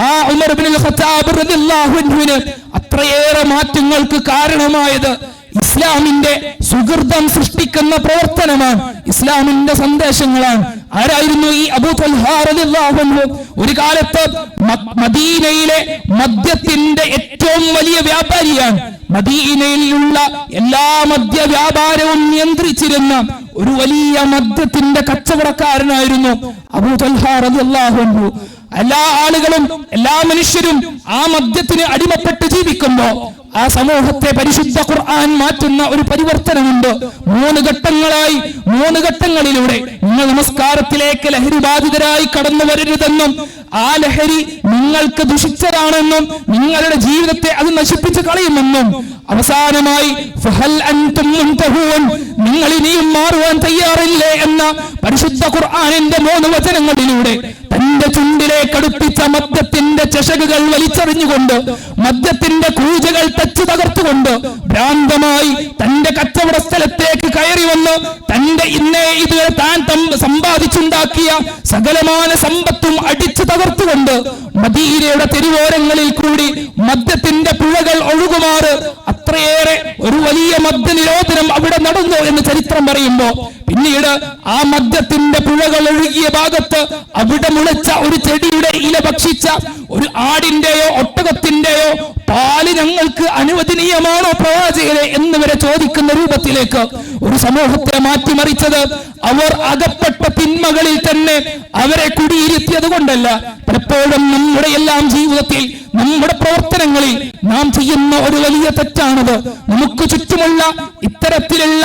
ആ ഉമർ ഇബ്നുൽ ഖത്താബ് റളിയല്ലാഹു അൻഹുവിന് അത്രയേറെ മാറ്റങ്ങൾക്ക് കാരണമായത് ഇസ്ലാമിന്റെ സുഹൃതം സൃഷ്ടിക്കുന്ന പ്രവർത്തനമാണ്, ഇസ്ലാമിന്റെ സന്ദേശങ്ങളാണ്. ആരായിരുന്നു ഈ അബൂ തൽഹാ റളിയല്ലാഹു അൻഹു? ഒരു കാലത്ത് മദീനയിലെ മദ്യത്തിന്റെ ഏറ്റവും വലിയ വ്യാപാരിയാണ്. മദീനയിലുള്ള എല്ലാ മദ്യ വ്യാപാരവും നിയന്ത്രിച്ചിരുന്ന ഒരു വലിയ മദ്യത്തിന്റെ കച്ചവടക്കാരനായിരുന്നു അബൂ തൽഹാ റളിയല്ലാഹു അൻഹു. എല്ലാ ആളുകളും എല്ലാ മനുഷ്യരും ആ മദ്യത്തിന് അടിമപ്പെട്ട് ജീവിക്കുമ്പോ ആ സമൂഹത്തെ പരിശുദ്ധ ഖുർആൻ മാറ്റുന്ന ഒരു പരിവർത്തനമുണ്ട്. 3 ഘട്ടങ്ങളായി 3 ഘട്ടങ്ങളിലൂടെ നിങ്ങൾ നമസ്കാരത്തിലേക്ക് ലഹരി ബാധിതരായി കടന്നു വരരുതെന്നും ആ ലഹരി നിങ്ങൾക്ക് ദുഷിച്ചതാണെന്നും നിങ്ങളുടെ ജീവിതത്തെ അത് നശിപ്പിച്ചു കളയുമെന്നും അവസാനമായി ഫഹൽ അൻതും മുൻതഹൂൻ, നിങ്ങൾ ഇനിയും മാറുവാൻ തയ്യാറില്ലേ എന്ന പരിശുദ്ധ ഖുർആനിന്റെ 3 വചനങ്ങളിലൂടെ തന്റെ ചുണ്ടിലേക്ക് അടുപ്പിച്ച മദ്യത്തിന്റെ ചഷകുകൾ വലിച്ചെറിഞ്ഞുകൊണ്ട് മദ്യത്തിന്റെ കൂജകൾ തച്ചു തകർത്തുകൊണ്ട് ഭ്രാന്തമായി തന്റെ കച്ചവട സ്ഥലത്തേക്ക് കയറി വന്ന് തന്റെ ഇതുവരെ താൻ സമ്പാദിച്ചുണ്ടാക്കിയ സകലമാന സമ്പത്തും അടിച്ചു തകർത്തുകൊണ്ട് മദീനയുടെ തെരുവോരങ്ങളിൽ കൂടി മദ്യത്തിന്റെ പുഴകൾ ഒഴുകുമാറ് അത്രയേറെ ഒരു വലിയ മദ്യ നിരോധനം അവിടെ നടന്നു എന്ന് ചരിത്രം പറയുമ്പോ പിന്നീട് ആ മദ്യത്തിന്റെ പുഴകൾ ഒഴുകിയ ഭാഗത്ത് അവിടെ മുളച്ച ഒരു ചെടിയുടെ ഇല ഭക്ഷിച്ച ഒരു ആടിന്റെയോ ഒട്ടകത്തിന്റെയോ പാല് ഞങ്ങൾക്ക് അനുവദനീയമാണോ പ്രവാചകരെ എന്നിവരെ ചോദിക്കുന്ന രൂപത്തിലേക്ക് ഒരു സമൂഹത്തെ മാറ്റിമറിച്ചത് അവർ അകപ്പെട്ട തിന്മകളിൽ തന്നെ അവരെ കുടിയിരുത്തിയത് കൊണ്ടല്ല. പലപ്പോഴും നമ്മുടെ എല്ലാം ജീവിതത്തിൽ നമ്മുടെ പ്രവർത്തനങ്ങളിൽ നാം ചെയ്യുന്ന ഒരു വലിയ തെറ്റാണത്. നമുക്ക് ചുറ്റുമുള്ള ഇത്തരത്തിലുള്ള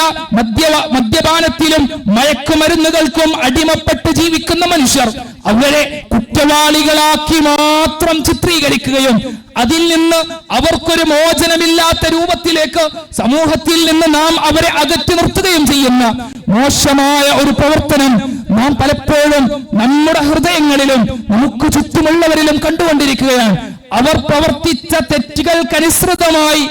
മദ്യപാനത്തിലും മയക്കുമരുന്നുകൾക്കും അടിമപ്പെട്ട് ജീവിക്കുന്ന മനുഷ്യർ അവരെ കുറ്റവാളികളാക്കി മാത്രം ചിത്രീകരിക്കുകയും അതിൽ നിന്ന് അവർക്കൊരു മോചനമില്ലാത്ത രൂപത്തിലേക്ക് സമൂഹത്തിൽ നിന്ന് നാം അവരെ അകറ്റി നിർത്തുകയും ചെയ്യുന്ന മോശമായ ഒരു പ്രവർത്തനം നാം പലപ്പോഴും നമ്മുടെ ഹൃദയങ്ങളിലും നമുക്ക് ചുറ്റുമുള്ളവരിലും കണ്ടുകൊണ്ടിരിക്കുകയാണ്. അവർ പ്രവർത്തിച്ച തെറ്റുകൾക്കനുസൃതമായി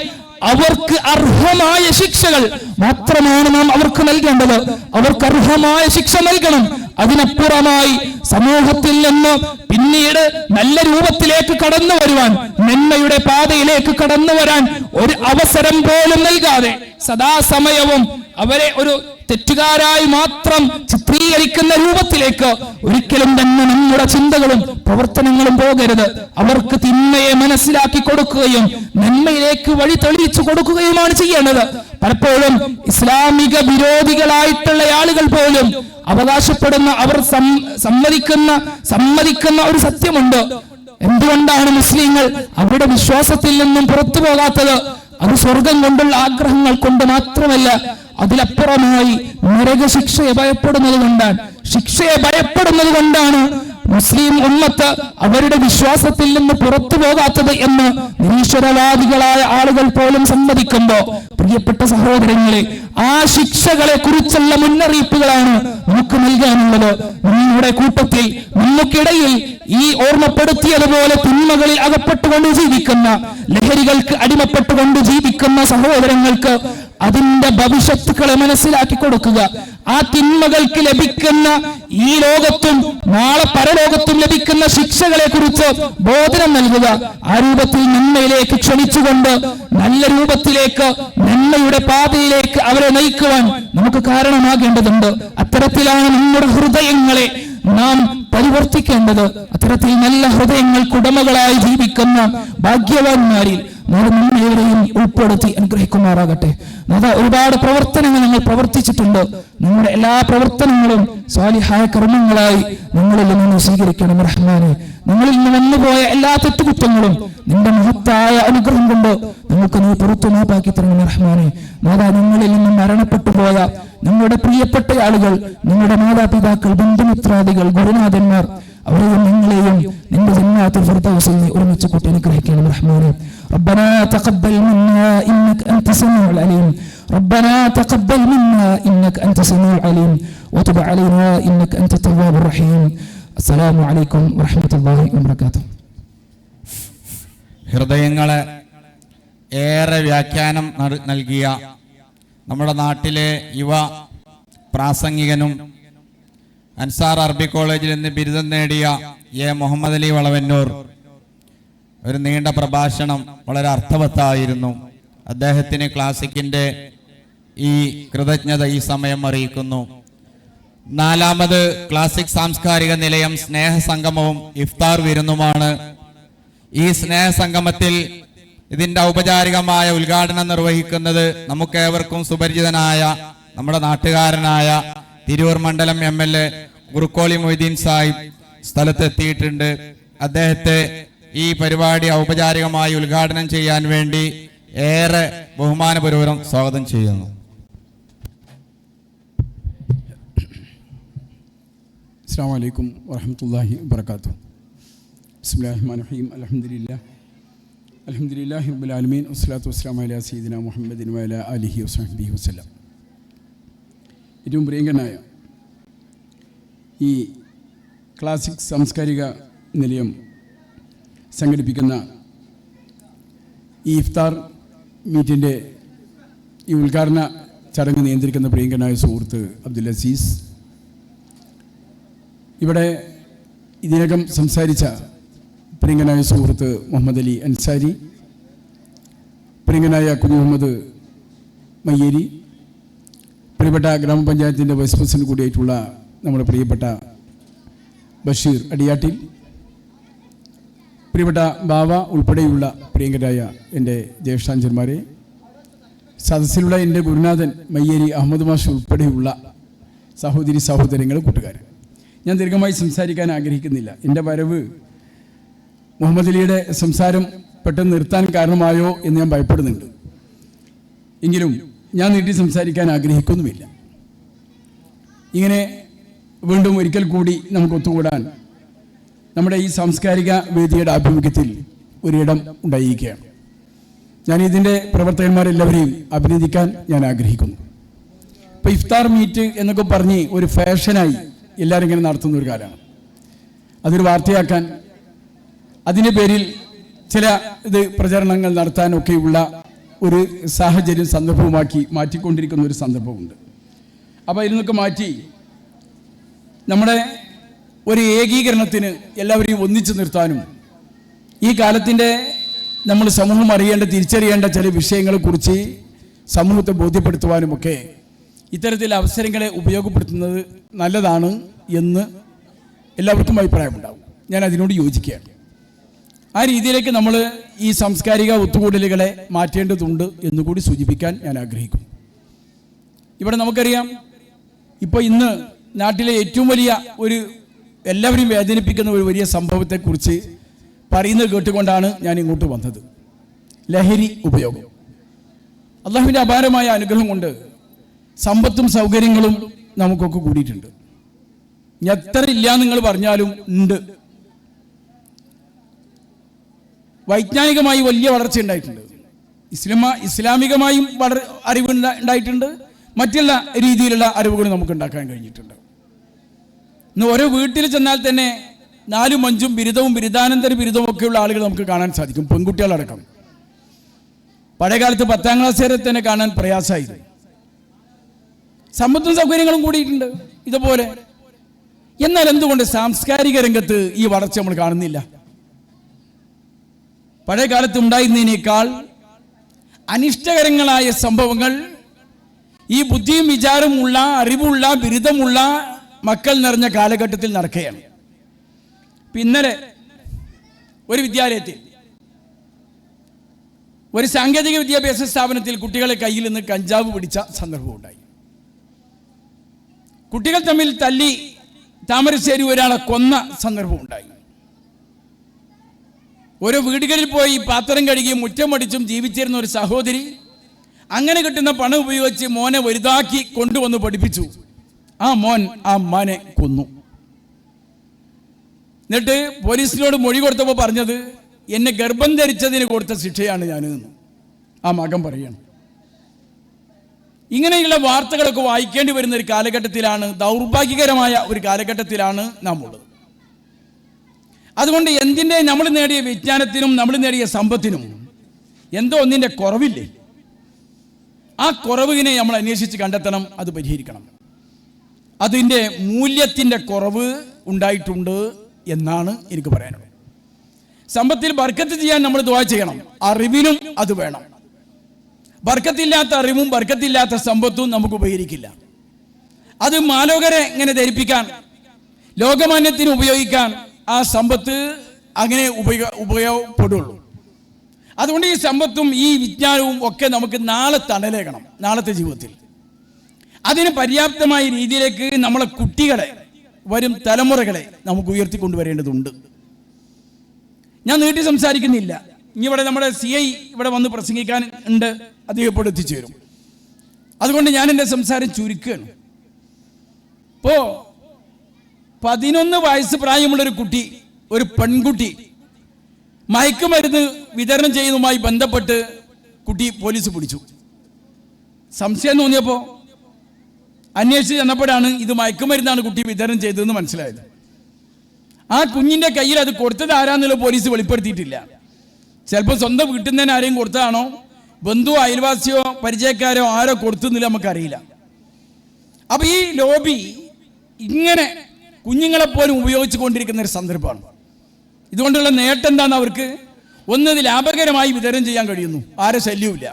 അവർക്ക് അർഹമായ ശിക്ഷകൾ മാത്രമാണ് നാം അവർക്ക് നൽകേണ്ടത്. അവർക്ക് അർഹമായ ശിക്ഷ നൽകണം. അതിനപ്പുറമായി സമൂഹത്തിൽ നിന്ന് പിന്നീട് നല്ല രൂപത്തിലേക്ക് കടന്നു വരുവാൻ, നന്മയുടെ പാതയിലേക്ക് കടന്നു വരാൻ ഒരു അവസരം പോലും നൽകാതെ സദാസമയവും അവരെ ഒരു തെറ്റുകാരായി മാത്രം ചിത്രീകരിക്കുന്ന രൂപത്തിലേക്ക് ഒരിക്കലും തന്നെ നമ്മുടെ ചിന്തകളും പ്രവർത്തനങ്ങളും പോകരുത്. അവർക്ക് തിന്മയെ മനസ്സിലാക്കി കൊടുക്കുകയും നന്മയിലേക്ക് വഴി തെളിയിച്ചു കൊടുക്കുകയുമാണ് ചെയ്യേണ്ടത്. പലപ്പോഴും ഇസ്ലാമിക വിരോധികളായിട്ടുള്ള ആളുകൾ പോലും അവകാശപ്പെടുന്ന, അവർ സമ്മതിക്കുന്ന ഒരു സത്യമുണ്ട്. എന്തുകൊണ്ടാണ് മുസ്ലിങ്ങൾ അവരുടെ വിശ്വാസത്തിൽ നിന്നും പുറത്തു പോകാത്തത്? അത് സ്വർഗം കൊണ്ടുള്ള ആഗ്രഹങ്ങൾ കൊണ്ട് മാത്രമല്ല, അതിലപ്പുറമായി നരകശിക്ഷയെ ഭയപ്പെടുന്നത് കൊണ്ടാണ്. ശിക്ഷയെ ഭയപ്പെടുന്നത് കൊണ്ടാണ് മുസ്ലിം ഉമ്മത്ത് അവരുടെ വിശ്വാസത്തിൽ നിന്ന് പുറത്തു പോകാത്തത് എന്ന് നിരീശ്വരവാദികളായ ആളുകൾ പോലും സമ്മതിക്കുമ്പോ പ്രിയപ്പെട്ട സഹോദരങ്ങളെ, ആ ശിക്ഷകളെ കുറിച്ചുള്ള മുന്നറിയിപ്പുകളാണ് നമുക്ക് നൽകാനുള്ളത്. നമ്മുടെ കൂട്ടത്തിൽ നമുക്കിടയിൽ ഈ ഓർമ്മപ്പെടുത്തിയതുപോലെ തിന്മകളിൽ അകപ്പെട്ടുകൊണ്ട് ജീവിക്കുന്ന, ലഹരികൾക്ക് അടിമപ്പെട്ടുകൊണ്ട് ജീവിക്കുന്ന സഹോദരങ്ങൾക്ക് അതിന്റെ ഭവിഷ്യത്തുക്കളെ മനസ്സിലാക്കി കൊടുക്കുക. ആ തിന്മകൾക്ക് ലഭിക്കുന്ന ഈ ലോകത്തും നാളെ പരലോകത്തും ലഭിക്കുന്ന ശിക്ഷകളെ കുറിച്ച് ബോധനം നൽകുക. ആ രൂപത്തിൽ നന്മയിലേക്ക് ക്ഷണിച്ചുകൊണ്ട് നല്ല രൂപത്തിലേക്ക് നന്മയുടെ പാതയിലേക്ക് അവരെ നയിക്കുവാൻ നമുക്ക് കാരണമാകേണ്ടതുണ്ട്. അത്തരത്തിലാണ് നമ്മുടെ ഹൃദയങ്ങളെ നാം പരിവർത്തിക്കേണ്ടത്. അത്തരത്തിൽ നല്ല ഹൃദയങ്ങൾക്കുടമകളായി ജീവിക്കുന്ന ഭാഗ്യവാന്മാരിൽ നമ്മേവരെയും ഉൾപ്പെടുത്തി അനുഗ്രഹിക്കുമാറാകട്ടെ. ഒരുപാട് പ്രവർത്തനങ്ങൾ ഞങ്ങൾ പ്രവർത്തിച്ചിട്ടുണ്ട്. നമ്മുടെ എല്ലാ പ്രവർത്തനങ്ങളും സ്വാലിഹായ കർമ്മങ്ങളായി ഞങ്ങളിൽ നിന്ന് സ്വീകരിക്കണം റഹ്മാനെ. ഞങ്ങളിൽ നിന്ന് വന്നുപോയ എല്ലാ തെറ്റുകുറ്റങ്ങളും നിന്റെ മഹത്തായ അനുഗ്രഹം കൊണ്ട് നമുക്ക് നീ പുറത്തു മാപ്പാക്കി തരണം റഹ്മാനെ. ഞങ്ങളിൽ നിന്നും മരണപ്പെട്ടു പോയ ഞങ്ങളുടെ പ്രിയപ്പെട്ട ആളുകൾ, ഞങ്ങളുടെ മാതാപിതാക്കൾ, ബന്ധുമിത്രാദികൾ, ഗുരുനാഥന്മാർ, അവരെയും നിങ്ങളെയും നിന്റെ ജന്നാത്തുൽ ഫിർദൗസിൽ നീ ഒരുമിച്ച് കൂട്ടി അനുഗ്രഹിക്കണം റഹ്മാനെ. ربنا تقبل منا إنك أنت السميع العليم. ربنا تقبل منا إنك أنت السميع العليم وتب علينا إنك أنت التواب الرحيم. السلام عليكم ورحمة الله وبركاته. ഹൃദയങ്ങളെ ഏറെ വ്യാഖ്യാനം നൽകിയ നമ്മുടെ നാട്ടിലെ യുവ പ്രാസംഗികനും അൻസാർ അറബി കോളേജിൽ നിന്ന് ബിരുദം നേടിയ മുഹമ്മദ് അലി വളവന്നൂർ ഒരു നീണ്ട പ്രഭാഷണം വളരെ അർത്ഥവത്തായിരുന്നു. അദ്ദേഹത്തിന് ക്ലാസിക്കിൻ്റെ ഈ കൃതജ്ഞത ഈ സമയം അറിയിക്കുന്നു. 4ാമത് ക്ലാസിക് സാംസ്കാരിക നിലയം സ്നേഹസംഗമവും ഇഫ്താർ വിരുന്നുമാണ്. ഈ സ്നേഹസംഗമത്തിൽ ഇതിൻ്റെ ഔപചാരികമായ ഉദ്ഘാടനം നിർവഹിക്കുന്നത് നമുക്കേവർക്കും സുപരിചിതനായ നമ്മുടെ നാട്ടുകാരനായ തിരൂർ മണ്ഡലം MLA കുറുക്കോളി മൊയ്തീൻ സാഹിബ് സ്ഥലത്തെത്തിയിട്ടുണ്ട്. അദ്ദേഹത്തെ ഈ പരിപാടി ഔപചാരികമായി ഉദ്ഘാടനം ചെയ്യാൻ വേണ്ടി ഏറെ ബഹുമാനപൂർവ്വം സ്വാഗതം ചെയ്യുന്നു. അസ്സലാമു അലൈക്കും വറഹ്മത്തുള്ളാഹി വബറകാതുഹു. ബിസ്മില്ലാഹിർ റഹ്മാനിർ റഹീം. അൽഹംദുലില്ലാഹി റബ്ബിൽ ആലമീൻ വസ്സലാത്തു വസ്സലാമു അലാ സയ്യിദിനാ മുഹമ്മദിൻ വഅലാ ആലിഹി വസഹ്ബിഹി വസല്ലം. ഏറ്റവും പ്രിയങ്കരനായ ഈ ക്ലാസിക് സാംസ്കാരിക നിലയം സംഘടിപ്പിക്കുന്ന ഈ ഇഫ്താർ മീറ്റിൻ്റെ ഈ ഉദ്ഘാടന ചടങ്ങ് നിയന്ത്രിക്കുന്ന പ്രിയങ്കരനായ സുഹൃത്ത് അബ്ദുൽ അസീസ്, ഇവിടെ ഇതിനകം സംസാരിച്ച പ്രിയങ്കരനായ സുഹൃത്ത് മുഹമ്മദ് അലി അൻസാരി, പ്രിയങ്കരനായ കുഞ്ഞു മുഹമ്മദ് മയ്യേരി, പ്രിയപ്പെട്ട ഗ്രാമപഞ്ചായത്തിൻ്റെ വൈസ് പ്രസിഡന്റ് കൂടിയായിട്ടുള്ള നമ്മുടെ പ്രിയപ്പെട്ട ബഷീർ അടിയാട്ടിൽ, പ്രിയപ്പെട്ട ബാവ ഉൾപ്പെടെയുള്ള പ്രിയങ്കരായ എൻ്റെ ജ്യേഷ്ഠാഞ്ചന്മാരെ, സദസ്സിലുള്ള എൻ്റെ ഗുരുനാഥൻ മയ്യേരി അഹമ്മദ് മാഷ് ഉൾപ്പെടെയുള്ള സഹോദരി സഹോദരങ്ങൾ, കൂട്ടുകാർ, ഞാൻ ദീർഘമായി സംസാരിക്കാൻ ആഗ്രഹിക്കുന്നില്ല. എൻ്റെ വരവ് മുഹമ്മദ് അലിയുടെ സംസാരം പെട്ടെന്ന് നിർത്താൻ കാരണമായോ എന്ന് ഞാൻ ഭയപ്പെടുന്നുണ്ട്. എങ്കിലും ഞാൻ നീട്ടി സംസാരിക്കാൻ ആഗ്രഹിക്കുന്നുമില്ല. ഇങ്ങനെ വീണ്ടും ഒരിക്കൽ കൂടി നമുക്ക് ഒത്തുകൂടാൻ നമ്മുടെ ഈ സാംസ്കാരിക വേദിയുടെ ആഭിമുഖ്യത്തിൽ ഒരിടം ഉണ്ടായിരിക്കുകയാണ്. ഞാൻ ഇതിൻ്റെ പ്രവർത്തകന്മാരെല്ലാവരെയും അഭിനന്ദിക്കാൻ ഞാൻ ആഗ്രഹിക്കുന്നു. ഇപ്പോൾ ഇഫ്താർ മീറ്റ് എന്നൊക്കെ പറഞ്ഞ് ഒരു ഫാഷനായി എല്ലാവരും ഇങ്ങനെ നടത്തുന്ന ഒരു കാലമാണ്. അതൊരു വാർത്തയാക്കാൻ, അതിൻ്റെ പേരിൽ ചില പ്രചരണങ്ങൾ നടത്താനൊക്കെയുള്ള ഒരു സാഹചര്യം സന്ദർഭവുമാക്കി മാറ്റിക്കൊണ്ടിരിക്കുന്ന ഒരു സന്ദർഭമുണ്ട്. അപ്പോൾ ഇതിനൊക്കെ മാറ്റി നമ്മുടെ ഒരു ഏകീകരണത്തിന് എല്ലാവരെയും ഒന്നിച്ചു നിർത്താനും ഈ കാലത്തിൻ്റെ നമ്മൾ സമൂഹം അറിയേണ്ട, തിരിച്ചറിയേണ്ട ചില വിഷയങ്ങളെക്കുറിച്ച് സമൂഹത്തെ ബോധ്യപ്പെടുത്തുവാനുമൊക്കെ ഇത്തരത്തിലെ അവസരങ്ങളെ ഉപയോഗപ്പെടുത്തുന്നത് നല്ലതാണ് എന്ന് എല്ലാവർക്കും അഭിപ്രായമുണ്ടാകും. ഞാൻ അതിനോട് യോജിക്കുകയാണ്. ആ രീതിയിലേക്ക് നമ്മൾ ഈ സാംസ്കാരിക ഒത്തുകൂടലുകളെ മാറ്റേണ്ടതുണ്ട് എന്നുകൂടി സൂചിപ്പിക്കാൻ ഞാൻ ആഗ്രഹിക്കുന്നു. ഇവിടെ നമുക്കറിയാം, ഇപ്പോൾ ഇന്ന് നാട്ടിലെ ഏറ്റവും വലിയ ഒരു എല്ലാവരെയും വേദനിപ്പിക്കുന്ന ഒരു വലിയ സംഭവത്തെക്കുറിച്ച് പറയുന്നത് കേട്ടുകൊണ്ടാണ് ഞാൻ ഇങ്ങോട്ട് വന്നത്. ലഹരി ഉപയോഗം. അള്ളാഹുവിൻ്റെ അപാരമായ അനുഗ്രഹം കൊണ്ട് സമ്പത്തും സൗകര്യങ്ങളും നമുക്കൊക്കെ കൂടിയിട്ടുണ്ട്. എത്ര ഇല്ല നിങ്ങൾ പറഞ്ഞാലും ഉണ്ട്. വൈജ്ഞാനികമായി വലിയ വളർച്ച ഉണ്ടായിട്ടുണ്ട്. ഇസ്ലാമികമായും അറിവ് ഉണ്ടായിട്ടുണ്ട്. മറ്റുള്ള രീതിയിലുള്ള അറിവുകൾ നമുക്ക് ഉണ്ടാക്കാൻ കഴിഞ്ഞിട്ടുണ്ട്. ഇന്ന് ഓരോ വീട്ടിൽ ചെന്നാൽ തന്നെ 4ഉം 5ഉം ബിരുദവും ബിരുദാനന്തര ബിരുദവും ഒക്കെയുള്ള ആളുകൾ നമുക്ക് കാണാൻ സാധിക്കും, പെൺകുട്ടികളടക്കം. പഴയകാലത്ത് 10ാം ക്ലാസ് വരെ തന്നെ കാണാൻ പ്രയാസമായിരുന്നു. സമ്പത്തും സൗകര്യങ്ങളും കൂടിയിട്ടുണ്ട് ഇതുപോലെ. എന്നാൽ എന്തുകൊണ്ട് സാംസ്കാരിക രംഗത്ത് ഈ വളർച്ച നമ്മൾ കാണുന്നില്ല? പഴയ കാലത്ത് ഉണ്ടായിരുന്നതിനേക്കാൾ അനിഷ്ടകരങ്ങളായ സംഭവങ്ങൾ ഈ ബുദ്ധിയും വിചാരമുള്ള, അറിവുള്ള, ബിരുദമുള്ള മക്കൾ നിറഞ്ഞ കാലഘട്ടത്തിൽ നടക്കുകയാണ്. ഇന്നലെ ഒരു വിദ്യാലയത്തിൽ, ഒരു സാങ്കേതിക വിദ്യാഭ്യാസ സ്ഥാപനത്തിൽ കുട്ടികളെ കയ്യിൽ നിന്ന് കഞ്ചാവ് പിടിച്ച സന്ദർഭം ഉണ്ടായി. കുട്ടികൾ തമ്മിൽ തല്ലി താമരശ്ശേരി ഒരാളെ കൊന്ന സന്ദർഭം ഉണ്ടായി. ഓരോ വീടുകളിൽ പോയി പാത്രം കഴുകിയും മുറ്റമടിച്ചും ജീവിച്ചിരുന്ന ഒരു സഹോദരി അങ്ങനെ കിട്ടുന്ന പണം ഉപയോഗിച്ച് മോനെ വലുതാക്കി കൊണ്ടുവന്ന് പഠിപ്പിച്ചു. ആ മോൻ ആ അമ്മാനെ കൊന്നു. എന്നിട്ട് പോലീസിനോട് മൊഴി കൊടുത്തപ്പോൾ പറഞ്ഞത്, എന്നെ ഗർഭം ധരിച്ചതിന് കൊടുത്ത ശിക്ഷയാണ് ഞാനെന്ന് ആ മകൻ പറയണം. ഇങ്ങനെയുള്ള വാർത്തകളൊക്കെ വായിക്കേണ്ടി വരുന്ന ഒരു കാലഘട്ടത്തിലാണ്, ദൗർഭാഗ്യകരമായ ഒരു കാലഘട്ടത്തിലാണ് നാം ഉള്ളത്. അതുകൊണ്ട് എന്തിൻ്റെ നമ്മൾ നേടിയ വിജ്ഞാനത്തിനും നമ്മൾ നേടിയ സമ്പത്തിനും എന്തോ ഒന്നിൻ്റെ കുറവില്ലേ? ആ കുറവിനെ നമ്മൾ അന്വേഷിച്ച് കണ്ടെത്തണം, അത് പരിഹരിക്കണം. അതിൻ്റെ മൂല്യത്തിൻ്റെ കുറവ് ഉണ്ടായിട്ടുണ്ട് എന്നാണ് എനിക്ക് പറയാനുള്ളത്. സമ്പത്തിൽ ബർക്കത്ത് ചെയ്യാൻ നമ്മൾ ദുആ ചെയ്യണം. അറിവിനും അത് വേണം. ബർക്കത്തില്ലാത്ത അറിവും ബർക്കത്തില്ലാത്ത സമ്പത്തും നമുക്ക് ഉപകരിക്കില്ല. അത് മാലോകരെ ഇങ്ങനെ ധരിപ്പിക്കാൻ, ലോകമാന്യത്തിന് ഉപയോഗിക്കാൻ ആ സമ്പത്ത് അങ്ങനെ ഉപയോഗപ്പെടുള്ളൂ. അതുകൊണ്ട് ഈ സമ്പത്തും ഈ വിജ്ഞാനവും ഒക്കെ നമുക്ക് നാളെ തണലേകണം, നാളത്തെ ജീവിതത്തിൽ. അതിന് പര്യാപ്തമായ രീതിയിലേക്ക് നമ്മളെ കുട്ടികളെ, വരും തലമുറകളെ നമുക്ക് ഉയർത്തിക്കൊണ്ടുവരേണ്ടതുണ്ട്. ഞാൻ നീട്ടി സംസാരിക്കുന്നില്ല. ഇനി ഇവിടെ നമ്മുടെ CI ഇവിടെ വന്ന് പ്രസംഗിക്കാൻ ഉണ്ട്, അദ്ദേഹം ഇപ്പോൾ എത്തിച്ചേരും. അതുകൊണ്ട് ഞാൻ എൻ്റെ സംസാരം ചുരുക്കുകയാണ്. ഇപ്പോൾ 11 വയസ്സ് പ്രായമുള്ളൊരു കുട്ടി, ഒരു പെൺകുട്ടി മയക്കുമരുന്ന് വിതരണം ചെയ്യുന്നതുമായി ബന്ധപ്പെട്ട് കുട്ടി പോലീസ് പിടിച്ചു. സംശയം തോന്നിയപ്പോൾ അന്വേഷിച്ച് ചെന്നപ്പോഴാണ് ഇത് മയക്കുമരുന്നാണ് കുട്ടി വിതരണം ചെയ്തതെന്ന് മനസ്സിലായത്. ആ കുഞ്ഞിൻ്റെ കയ്യിൽ അത് കൊടുത്തത് ആരാന്നുള്ളത് പോലീസ് വെളിപ്പെടുത്തിയിട്ടില്ല. ചിലപ്പോൾ സ്വന്തം വീട്ടിൽ നിന്ന് തന്നെ ആരെയും കൊടുത്തതാണോ, ബന്ധുവോ അയൽവാസിയോ പരിചയക്കാരോ ആരോ കൊടുത്തെന്നില്ല, നമുക്കറിയില്ല. അപ്പം ഈ ലോബി ഇങ്ങനെ കുഞ്ഞുങ്ങളെപ്പോലും ഉപയോഗിച്ചു കൊണ്ടിരിക്കുന്ന ഒരു സന്ദർഭമാണ്. ഇതുകൊണ്ടുള്ള നേട്ടം എന്താണ്? അവർക്ക് ഒന്നത് ലാഭകരമായി വിതരണം ചെയ്യാൻ കഴിയുന്നു, ആരെ ശല്യവുമില്ല.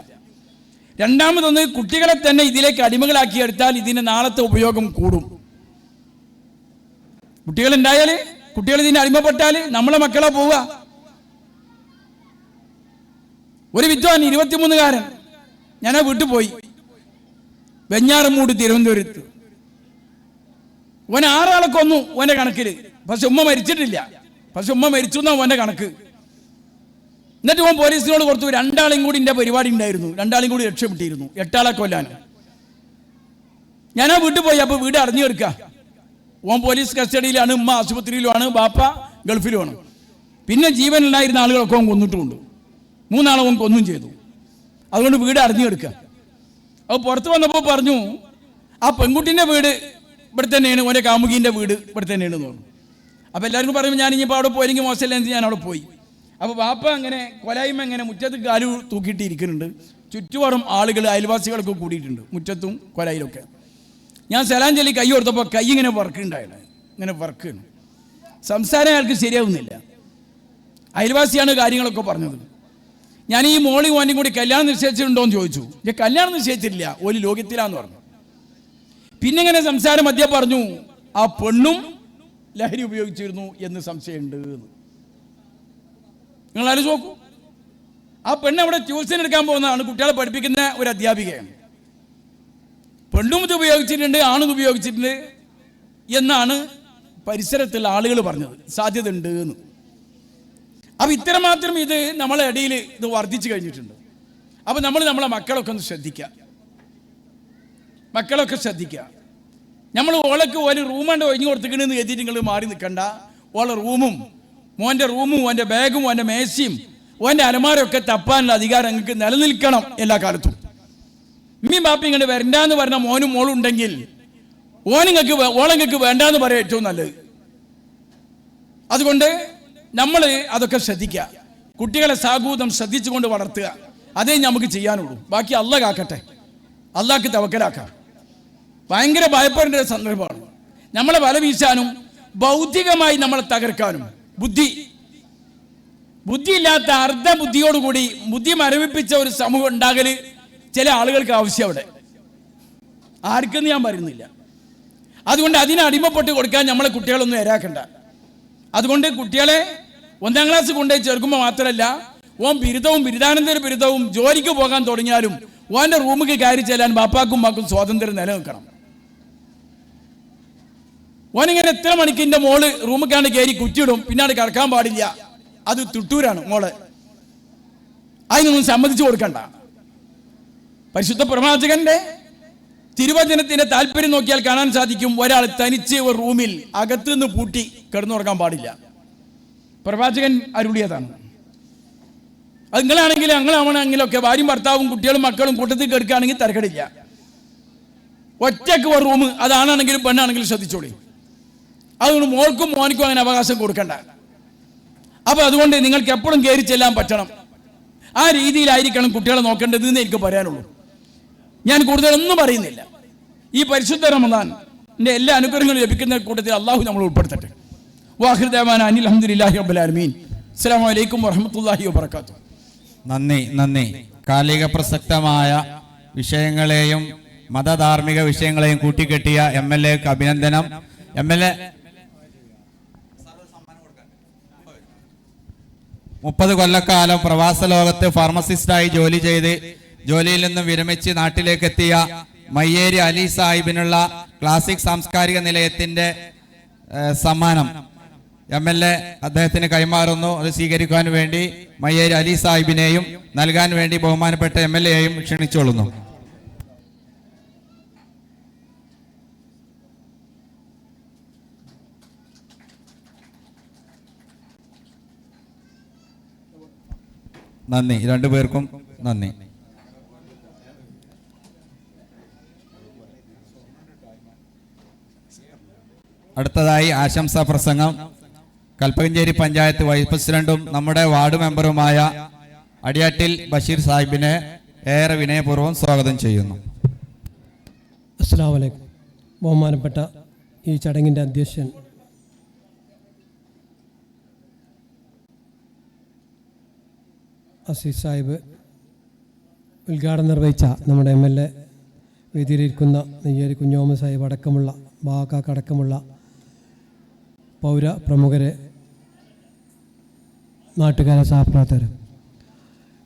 രണ്ടാമതൊന്ന്, കുട്ടികളെ തന്നെ ഇതിലേക്ക് അടിമകളാക്കിയെടുത്താൽ ഇതിന് നാളത്തെ ഉപയോഗം കൂടും. കുട്ടികളുണ്ടായാൽ, കുട്ടികൾ ഇതിന് അടിമപ്പെട്ടാൽ നമ്മളെ മക്കളെ പോവുക. ഒരു വിദ്വാൻ 23കാരൻ, ഞാൻ ആ വീട്ടിൽ പോയി, വെഞ്ഞാറമൂട് തിരുവനന്തപുരത്ത്. ഓൻ 6 ആളെ കൊന്നു ഓൻ്റെ കണക്കിൽ. പക്ഷെ ഉമ്മ മരിച്ചിട്ടില്ല. പക്ഷെ ഉമ്മ മരിച്ചു എന്നാ ഓൻ്റെ കണക്ക്. എന്നിട്ട് ഓൻ പോലീസിനോട് കൊടുത്തു, 2 ആളും കൂടി എൻ്റെ പരിപാടി ഉണ്ടായിരുന്നു, 2 ആളും കൂടി രക്ഷപ്പെട്ടിരുന്നു, 8 ആളെ കൊല്ലാൻ. ഞാൻ ആ വീട്ടിൽ പോയി. അപ്പോൾ വീട് അടഞ്ഞു കിടക്കുക. ഓൻ പോലീസ് കസ്റ്റഡിയിലാണ്, ഉമ്മ ആശുപത്രിയിലുമാണ്, ബാപ്പ ഗൾഫിലുമാണ്. പിന്നെ ജീവനുണ്ടായിരുന്ന ആളുകളൊക്കെ ഓൻ കൊന്നിട്ടുമുണ്ട്. 3 ആളെ ഓൻ കൊന്നും ചെയ്തു. അതുകൊണ്ട് വീട് അടഞ്ഞു കിടക്കുക. അപ്പോൾ പുറത്ത് വന്നപ്പോൾ പറഞ്ഞു, ആ പെൺകുട്ടീൻ്റെ വീട് ഇവിടെ തന്നെയാണ്, ഓൻ്റെ കാമുകീൻ്റെ വീട് ഇവിടെ തന്നെയാണ് തോന്നുന്നു. അപ്പോൾ എല്ലാവർക്കും പറയുമ്പോൾ ഞാൻ ഇനിയിപ്പോൾ അവിടെ പോയെങ്കിൽ മോശമല്ല എന്ന് ഞാൻ അവിടെ പോയി. അപ്പോൾ ബാപ്പ അങ്ങനെ കൊലായ്മ ഇങ്ങനെ മുറ്റത്ത് കാലു തൂക്കിയിട്ടിരിക്കുന്നുണ്ട്. ചുറ്റുപാടും ആളുകൾ, അയൽവാസികളൊക്കെ കൂടിയിട്ടുണ്ട്, മുറ്റത്തും കൊലായിലൊക്കെ. ഞാൻ സലാം ചൊല്ലി കൈ കൊടുത്തപ്പോൾ കൈ ഇങ്ങനെ വർക്കുണ്ടായിരുന്നു, ഇങ്ങനെ വർക്കാണ്. സംസാരം അയാൾക്ക് ശരിയാവുന്നില്ല. അയൽവാസിയാണ് കാര്യങ്ങളൊക്കെ പറഞ്ഞത്. ഞാൻ ഈ മോളി മോനും കൂടി കല്യാണം നിശ്ചയിച്ചിട്ടുണ്ടോ എന്ന് ചോദിച്ചു. കല്യാണം നിശ്ചയിച്ചിട്ടില്ല, ഒരു ലോകത്തിലാന്ന് പറഞ്ഞു. പിന്നെ ഇങ്ങനെ സംസാരം മധ്യ പറഞ്ഞു, ആ പെണ്ണും ലഹരി ഉപയോഗിച്ചിരുന്നു എന്ന് സംശയമുണ്ട് എന്ന്. നിങ്ങൾ ആലോചിച്ച് നോക്കൂ. ആ പെണ്ണ് അവിടെ ട്യൂഷൻ എടുക്കാൻ പോകുന്നതാണ്, കുട്ടികളെ പഠിപ്പിക്കുന്ന ഒരു അധ്യാപികയാണ്. പെണ്ണും ഇത് ഉപയോഗിച്ചിട്ടുണ്ട്, ആണും ഇത് ഉപയോഗിച്ചിട്ടുണ്ട് എന്നാണ് പരിസരത്തുള്ള ആളുകൾ പറഞ്ഞത്. സാധ്യത ഉണ്ട് എന്ന്. അപ്പം ഇത്രമാത്രം ഇത് നമ്മളെ ഇടയിൽ ഇത് വർദ്ധിച്ചു കഴിഞ്ഞിട്ടുണ്ട്. അപ്പം നമ്മളെ മക്കളൊക്കെ ഒന്ന് ശ്രദ്ധിക്കുക. മക്കളൊക്കെ ശ്രദ്ധിക്കുക. നമ്മൾ ഓളക്ക് ഒരു റൂമുണ്ട് ഒഴിഞ്ഞു കൊടുത്തിക്കണെന്ന് എഴുതിയിട്ട് നിങ്ങൾ മാറി നിൽക്കണ്ട. ഓളെ റൂമും, മോൻ്റെ റൂമും, ഓൻ്റെ ബാഗും, ഓൻ്റെ മേശയും, ഓൻ്റെ അലമാരൊക്കെ തപ്പാനുള്ള അധികാരം നിങ്ങൾക്ക് നിലനിൽക്കണം എല്ലാ കാലത്തും. ഉമ്മയും ബാപ്പയും ഇങ്ങോട്ട് വരണ്ടാന്ന് പറഞ്ഞ മോനും മോളും ഉണ്ടെങ്കിൽ ഓളങ്ങൾക്ക് വേണ്ടാന്ന് പറയാം ഏറ്റവും നല്ലത്. അതുകൊണ്ട് നമ്മൾ അതൊക്കെ ശ്രദ്ധിക്കുക. കുട്ടികളെ സാഗൂതം ശ്രദ്ധിച്ചുകൊണ്ട് വളർത്തുക. അതേ നമുക്ക് ചെയ്യാനുള്ളൂ. ബാക്കി അള്ളാഹ് കാക്കട്ടെ, അള്ളാഹ്ക്ക് തവക്കലാക്കാം. ഭയങ്കര ഭയപ്പെടേണ്ട ഒരു സന്ദർഭമാണ്. നമ്മളെ വല വീശാനും ബൗദ്ധികമായി നമ്മളെ തകർക്കാനും ബുദ്ധിയില്ലാത്ത അർദ്ധ ബുദ്ധിയോടുകൂടി ബുദ്ധി മരവിപ്പിച്ച ഒരു സമൂഹം ഉണ്ടാകൽ ചില ആളുകൾക്ക് ആവശ്യം അവിടെ. ആർക്കെന്ന് ഞാൻ പറയുന്നില്ല. അതുകൊണ്ട് അതിനെ അടിമപ്പെട്ട് കൊടുക്കാൻ നമ്മളെ കുട്ടികളൊന്നും ഇരാക്കണ്ട. അതുകൊണ്ട് കുട്ടികളെ 1ാം ക്ലാസ് കൊണ്ടുപോയി ചേർക്കുമ്പോൾ മാത്രമല്ല, ഓൻ ബിരുദവും ബിരുദാനന്തര ബിരുദവും ജോലിക്ക് പോകാൻ തുടങ്ങിയാലും ഓൻ്റെ റൂമിൽ കയറി ചെല്ലാൻ ബാപ്പാക്കും മാക്കും സ്വാതന്ത്ര്യം നിലനിൽക്കണം. ഓനിങ്ങനെ എത്ര മണിക്കിൻ്റെ മോള് റൂമിൽ കയറി കുറ്റിയിടും, പിന്നാട് കിടക്കാൻ പാടില്ല. അത് തുട്ടൂരാണ് മോള്. അതിനൊന്നും സമ്മതിച്ചു കൊടുക്കണ്ട. പരിശുദ്ധ പ്രവാചകന്റെ തിരുവചനത്തിന്റെ താല്പര്യം നോക്കിയാൽ കാണാൻ സാധിക്കും, ഒരാൾ തനിച്ച് ഒരു റൂമിൽ അകത്തുനിന്ന് പൂട്ടി കിടന്നുറങ്ങാൻ പാടില്ല. പ്രവാചകൻ അരുളിയതാണ്. അത് നിങ്ങളാണെങ്കിലും ഞങ്ങളാണെങ്കിലൊക്കെ ഭാര്യയും ഭർത്താവും കുട്ടികളും മക്കളും കൂട്ടത്തിൽ കിടക്കുകയാണെങ്കിൽ തരക്കടില്ല. ഒറ്റക്ക് ഒരു റൂം, അതാണെങ്കിലും പെണ്ണാണെങ്കിലും ശ്രദ്ധിച്ചോളി. അതുകൊണ്ട് മോൾക്കും മോനിക്കും അങ്ങനെ അവകാശം കൊടുക്കണ്ട. അപ്പൊ അതുകൊണ്ട് നിങ്ങൾക്ക് എപ്പോഴും കയറി ചെല്ലാൻ പറ്റണം. ആ രീതിയിലായിരിക്കണം കുട്ടികളെ നോക്കേണ്ടത് എന്ന് എനിക്ക് പറയാനുള്ളൂ. ഞാൻ കൂടുതലൊന്നും പറയുന്നില്ല. ഈ പരിശുദ്ധ റമദാനിന്റെ എല്ലാ അനുഗ്രഹങ്ങളും ലഭിക്കുന്ന കൂട്ടത്തിൽ അള്ളാഹു നമ്മൾ ഉൾപ്പെടുത്തട്ടെ. വാഹിർ ദഅ്വാനാ അനിൽ ഹംദുലില്ലാഹി റബ്ബിൽ ആലമീൻ. അസ്സലാമു അലൈക്കും വറഹ്മത്തുള്ളാഹി വബറകാതുഹു. നന്ദി. കാലിക പ്രസക്തമായ വിഷയങ്ങളെയും മതധാർമ്മിക വിഷയങ്ങളെയും കൂട്ടിക്കെട്ടിയ MLAക്ക് അഭിനന്ദനം. MLA 30 കൊല്ലക്കാലം പ്രവാസ ലോകത്ത് ഫാർമസിസ്റ്റായി ജോലി ചെയ്ത് ജോലിയിൽ നിന്നും വിരമിച്ച് നാട്ടിലേക്ക് എത്തിയ മയ്യേരി അലി സാഹിബിനുള്ള ക്ലാസിക് സാംസ്കാരിക നിലയത്തിന്റെ സമ്മാനം MLA അദ്ദേഹത്തിന് കൈമാറുന്നു. അത് സ്വീകരിക്കാൻ വേണ്ടി മയ്യേരി അലി സാഹിബിനെയും നൽകാൻ വേണ്ടി ബഹുമാനപ്പെട്ട MLAയെയും ക്ഷണിച്ചുകൊള്ളുന്നു. നന്ദി, രണ്ടുപേർക്കും നന്ദി. അടുത്തതായി ആശംസാ പ്രസംഗം കൽപ്പകഞ്ചേരി പഞ്ചായത്ത് വൈസ് പ്രസിഡന്റും നമ്മുടെ വാർഡ് മെമ്പറുമായ അടിയാട്ടിൽ ബഷീർ സാഹിബിനെ ഏറെ വിനയപൂർവ്വം സ്വാഗതം ചെയ്യുന്നു. അസ്സലാമു അലൈക്കും. ബഹുമാനപ്പെട്ട ഈ ചടങ്ങിൻ്റെ അധ്യക്ഷൻ അസീസ് സാഹിബ്, ഉദ്ഘാടനം നിർവഹിച്ച നമ്മുടെ MLA, വേദിയിലിരിക്കുന്ന നെയ്യേരി കുഞ്ഞോമ സാഹിബ് അടക്കമുള്ള ബാക്കാക്കടക്കമുള്ള പൗര പ്രമുഖരെ, നാട്ടുകാരെ, സഹപ്രവർത്തകർ,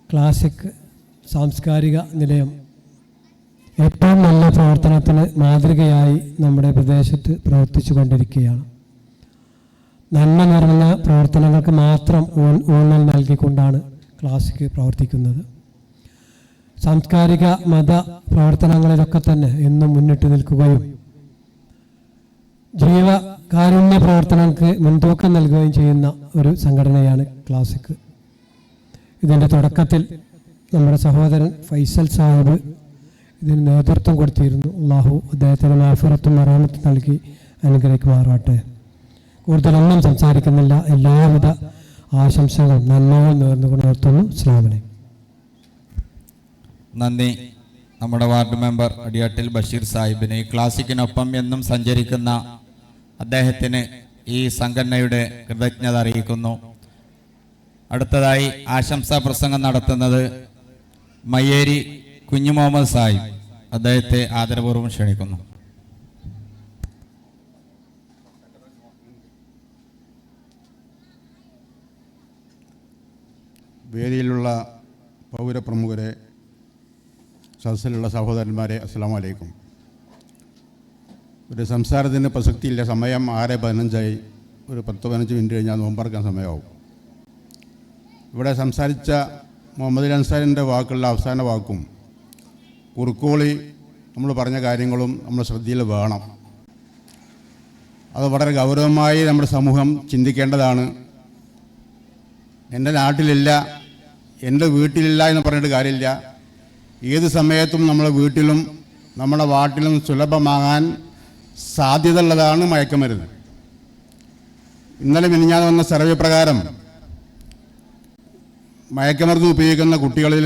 ക്ലാസിക് സാംസ്കാരിക നിലയം ഏറ്റവും നല്ല പ്രവർത്തനത്തിന് മാതൃകയായി നമ്മുടെ പ്രദേശത്ത് പ്രവർത്തിച്ചു കൊണ്ടിരിക്കുകയാണ്. നന്മ നിറഞ്ഞ പ്രവർത്തനങ്ങൾക്ക് മാത്രം ഊന്നൽ നൽകിക്കൊണ്ടാണ് ക്ലാസിക് പ്രവർത്തിക്കുന്നത്. സാംസ്കാരിക മത പ്രവർത്തനങ്ങളിലൊക്കെ തന്നെ എന്നും മുന്നിട്ട് നിൽക്കുകയും ജീവകാരുണ്യ പ്രവർത്തനങ്ങൾക്ക് മുൻതൂക്കം നൽകുകയും ചെയ്യുന്ന ഒരു സംഘടനയാണ് ക്ലാസിക്. ഇതിൻ്റെ തുടക്കത്തിൽ നമ്മുടെ സഹോദരൻ ഫൈസൽ സാഹിബ് ഇതിന് നേതൃത്വം കൊടുത്തിരുന്നു. അള്ളാഹു അദ്ദേഹത്തിന് മാഫിറത്തും മറാമത്തും നൽകി അനുഗ്രഹിക്കുമാറാട്ടെ. കൂടുതലൊന്നും സംസാരിക്കുന്നില്ല. എല്ലാവിധ ആശംസകളും നന്മകളും നേർന്നുകൊണ്ട് നിർത്തുന്നു. അസ്സലാമു അലൈക്കും. നന്ദി. നമ്മുടെ വാർഡ് മെമ്പർ അടിയാട്ടിൽ ബഷീർ സാഹിബിന് ഈ ക്ലാസിക്കിനൊപ്പം എന്നും സഞ്ചരിക്കുന്ന അദ്ദേഹത്തിന് ഈ സംഘടനയുടെ കൃതജ്ഞത അറിയിക്കുന്നു. അടുത്തതായി ആശംസാ പ്രസംഗം നടത്തുന്നത് മയ്യേരി കുഞ്ഞു മുഹമ്മദ് സാഹിബ്. അദ്ദേഹത്തെ ആദരപൂർവ്വം ക്ഷണിക്കുന്നു. വേദിയിലുള്ള പൗരപ്രമുഖരെ, സദസ്സിലുള്ള സഹോദരന്മാരെ, അസ്സലാമു അലൈക്കും. ഒരു സംസാരത്തിന് പ്രസക്തിയില്ല. സമയം 6:15 ഒരു 10-15 മിനിറ്റ് കഴിഞ്ഞാൽ നോമ്പറക്കാൻ സമയമാവും. ഇവിടെ സംസാരിച്ച മുഹമ്മദ് അൻസാരിൻ്റെ വാക്കുള്ള അവസാന വാക്കും കുറുക്കോളി നമ്മൾ പറഞ്ഞ കാര്യങ്ങളും നമ്മുടെ ശ്രദ്ധയിൽ വേണം. അത് വളരെ ഗൗരവമായി നമ്മുടെ സമൂഹം ചിന്തിക്കേണ്ടതാണ്. എൻ്റെ നാട്ടിലില്ല, എൻ്റെ വീട്ടിലില്ല എന്ന് പറഞ്ഞിട്ട് കാര്യമില്ല. ഏത് സമയത്തും നമ്മുടെ വീട്ടിലും നമ്മുടെ വാട്ടിലും സുലഭമാകാൻ സാധ്യതയുള്ളതാണ് മയക്കുമരുന്ന്. ഇന്നലെ മിനിഞ്ഞാന്ന് വന്ന സർവേ പ്രകാരം മയക്കുമരുന്ന് ഉപയോഗിക്കുന്ന കുട്ടികളിൽ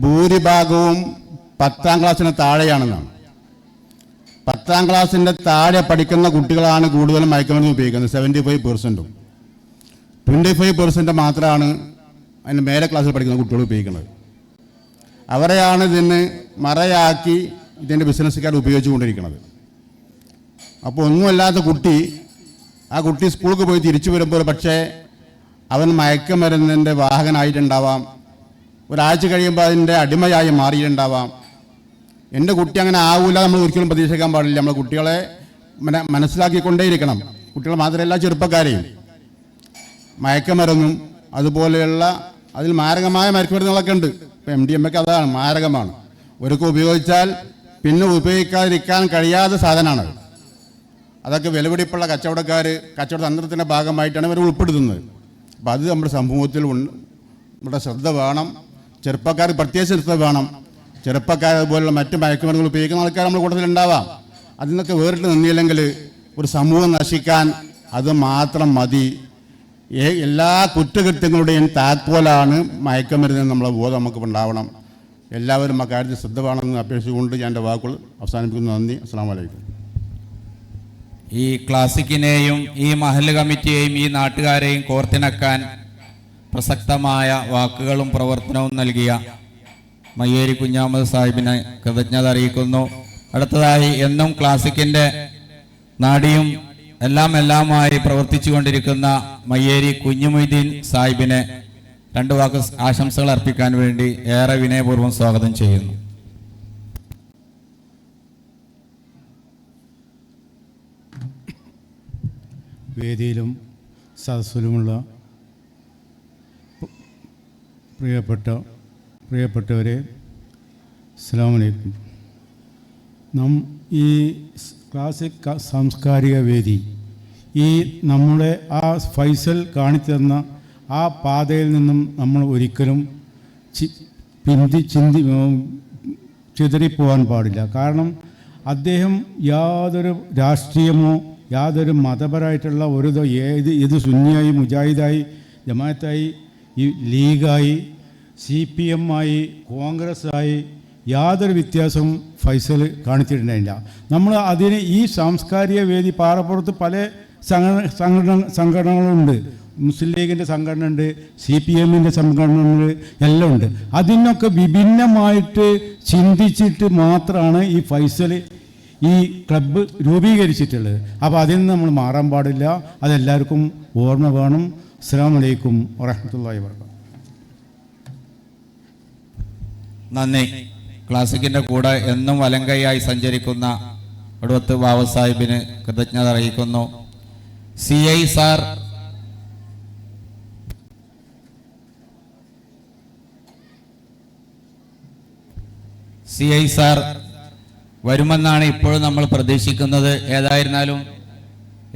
ഭൂരിഭാഗവും 10ാം ക്ലാസ്സിന് താഴെയാണെന്നാണ്. 10ാം ക്ലാസ്സിൻ്റെ താഴെ പഠിക്കുന്ന കുട്ടികളാണ് കൂടുതലും മയക്കുമരുന്ന് ഉപയോഗിക്കുന്നത്. 75%. 25% മാത്രമാണ് അതിന് മേലെ ക്ലാസ്സിൽ പഠിക്കുന്ന കുട്ടികൾ ഉപയോഗിക്കുന്നത്. അവരെയാണ് ഇതിന് മറയാക്കി ഇതിൻ്റെ ബിസിനസ്സുകാർ ഉപയോഗിച്ചുകൊണ്ടിരിക്കുന്നത്. അപ്പോൾ ഒന്നുമല്ലാത്ത കുട്ടി, ആ കുട്ടി സ്കൂൾക്ക് പോയി തിരിച്ചു വരുമ്പോൾ പക്ഷേ അവൻ മയക്കുമരുന്നിൻ്റെ വാഹകനായിട്ടുണ്ടാവാം, ഒരാഴ്ച കഴിയുമ്പോൾ അതിൻ്റെ അടിമയായി മാറിയിട്ടുണ്ടാവാം. എൻ്റെ കുട്ടി അങ്ങനെ ആവില്ല നമ്മൾ ഒരിക്കലും പ്രതീക്ഷിക്കാൻ പാടില്ല. നമ്മൾ കുട്ടികളെ മനസ്സിലാക്കിക്കൊണ്ടേയിരിക്കണം. കുട്ടികൾ മാത്രമല്ല, ചെറുപ്പക്കാരെയും. മയക്കുമരുന്നും അതുപോലെയുള്ള അതിൽ മാരകമായ മയക്കുമരുന്നുകളൊക്കെ ഉണ്ട്. ഇപ്പോൾ MDMA അതാണ്, മാരകമാണ്. ഒരിക്കൽ ഉപയോഗിച്ചാൽ പിന്നെ ഉപയോഗിക്കാതിരിക്കാൻ കഴിയാത്ത സാധനമാണത്. അതൊക്കെ വിലപിടിപ്പുള്ള കച്ചവട തന്ത്രത്തിൻ്റെ ഭാഗമായിട്ടാണ് ഇവർ ഉൾപ്പെടുത്തുന്നത്. അപ്പോൾ അത് നമ്മുടെ സമൂഹത്തിൽ നമ്മുടെ ശ്രദ്ധ വേണം. ചെറുപ്പക്കാർ പ്രത്യേകിച്ച് ശ്രദ്ധ വേണം. ചെറുപ്പക്കാർ അതുപോലുള്ള മറ്റ് മയക്കുമരുന്നുകൾ ഉപയോഗിക്കുന്ന ആൾക്കാർ നമ്മുടെ കൂട്ടത്തിലുണ്ടാവാം. അതിൽ നിന്നൊക്കെ വേറിട്ട് നിന്നില്ലെങ്കിൽ ഒരു സമൂഹം നശിക്കാൻ അത് മാത്രം മതി. എല്ലാ കുറ്റകൃത്യങ്ങളുടെയും താക്കോലാണ് മയക്കുമരുന്ന്. നമ്മളെ ബോധം നമുക്ക് ഉണ്ടാവണം. എല്ലാവരും ആ കാര്യത്തിൽ ശ്രദ്ധ വേണമെന്ന് അപേക്ഷിച്ചുകൊണ്ട് ഞാൻ എൻ്റെ വാക്കുകൾ അവസാനിപ്പിക്കുന്നു. നന്ദി. അസ്സലാമു അലൈക്കും. ഈ ക്ലാസിക്കിനെയും ഈ മഹല്ല് കമ്മിറ്റിയെയും ഈ നാട്ടുകാരെയും കോർത്തിണക്കാൻ പ്രസക്തമായ വാക്കുകളും പ്രവർത്തനവും നൽകിയ മയ്യേരി കുഞ്ഞാമത് സാഹിബിനെ കൃതജ്ഞത അറിയിക്കുന്നു. അടുത്തതായി എന്നും ക്ലാസിക്കിൻ്റെ നാടിയും എല്ലാമായി പ്രവർത്തിച്ചു കൊണ്ടിരിക്കുന്ന മയ്യേരി കുഞ്ഞുമൊയ്തീൻ സാഹിബിനെ 2 വാക്ക് ആശംസകൾ അർപ്പിക്കാൻ വേണ്ടി ഏറെ വിനയപൂർവ്വം സ്വാഗതം ചെയ്യുന്നു. വേദിയിലും സദസ്സിലുമുള്ള പ്രിയപ്പെട്ടവരെ, അസ്സലാമു അലൈക്കും. ഈ ക്ലാസിക് സാംസ്കാരിക വേദി ഈ നമ്മുടെ ആ ഫൈസൽ കാണിത്തന്ന ആ പാതയിൽ നിന്നും നമ്മൾ ഒരിക്കലും ചിതറിപ്പോകാൻ പാടില്ല. കാരണം അദ്ദേഹം യാതൊരു രാഷ്ട്രീയമോ യാതൊരു മതപരമായിട്ടുള്ള ഏത് സുന്നിയായി, മുജാഹിദായി, ജമാഅത്തായി, ഈ ലീഗായി, CPM ആയി, കോൺഗ്രസ്സായി യാതൊരു വ്യത്യാസവും ഫൈസൽ കാണിച്ചിട്ടുണ്ടായില്ല. നമ്മൾ അതിന് ഈ സാംസ്കാരിക വേദി പാറപ്പുറത്ത് പല സംഘടനകളുണ്ട്. മുസ്ലിം ലീഗിൻ്റെ സംഘടന ഉണ്ട്, CPM-ൻ്റെ സംഘടനകൾ എല്ലാം ഉണ്ട്. അതിനൊക്കെ വിഭിന്നമായിട്ട് ചിന്തിച്ചിട്ട് മാത്രമാണ് ഈ ഫൈസൽ ഈ ക്ലബ്ബ് രൂപീകരിച്ചിട്ടുള്ളത്. അപ്പോൾ അതിൽ നിന്ന് നമ്മൾ മാറാൻ പാടില്ല. അതെല്ലാവർക്കും ഓർമ്മ വേണം. അസ്സലാമു അലൈക്കും വറഹ്മത്തുള്ളാഹി വബറകാതുഹു. നന്ദി. ക്ലാസിക്കിൻ്റെ കൂടെ എന്നും വലങ്കൈയായി സഞ്ചരിക്കുന്ന ഒടുവത്ത് ബാബ സാഹിബിന് കൃതജ്ഞത അറിയിക്കുന്നു. CI സാർ വരുമെന്നാണ് ഇപ്പോഴും നമ്മൾ പ്രതീക്ഷിക്കുന്നത്. ഏതായിരുന്നാലും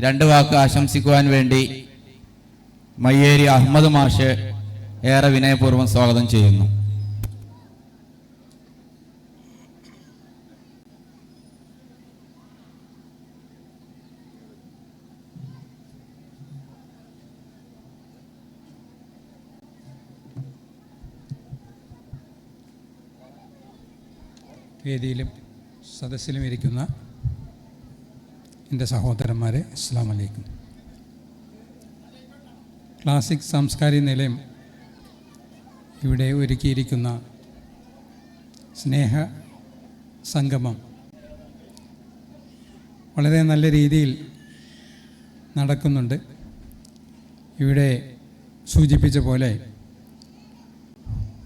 2 വാക്ക് ആശംസിക്കുവാൻ വേണ്ടി മയ്യേരി അഹമ്മദ് മാഷ് ഏറെ വിനയപൂർവ്വം സ്വാഗതം ചെയ്യുന്നു. വേദിയിലും സദസ്സിലും ഇരിക്കുന്ന എൻ്റെ സഹോദരന്മാരെ, അസ്സലാമു അലൈക്കും. ക്ലാസിക് സാംസ്കാരിക നിലയം ഇവിടെ ഒരുക്കിയിരിക്കുന്ന സ്നേഹ സംഗമം വളരെ നല്ല രീതിയിൽ നടക്കുന്നുണ്ട്. ഇവിടെ സൂചിപ്പിച്ച പോലെ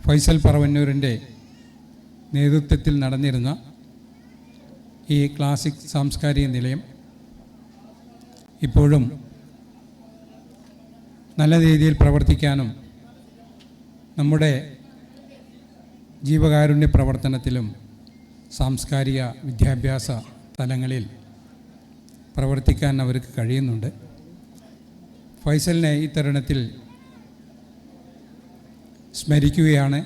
ഫൈസൽ പറവന്നൂരിൻ്റെ നേതൃത്വത്തിൽ നടന്നിരുന്ന ഈ ക്ലാസിക് സാംസ്കാരിക നിലയം ഇപ്പോഴും നല്ല രീതിയിൽ പ്രവർത്തിക്കാനും നമ്മുടെ ജീവകാരുണ്യ പ്രവർത്തനത്തിലും സാംസ്കാരിക വിദ്യാഭ്യാസ തലങ്ങളിൽ പ്രവർത്തിക്കാൻ അവർക്ക് കഴിയുന്നുണ്ട്. ഫൈസലിനെ ഈ തരുണത്തിൽ സ്മരിക്കുകയാണ്.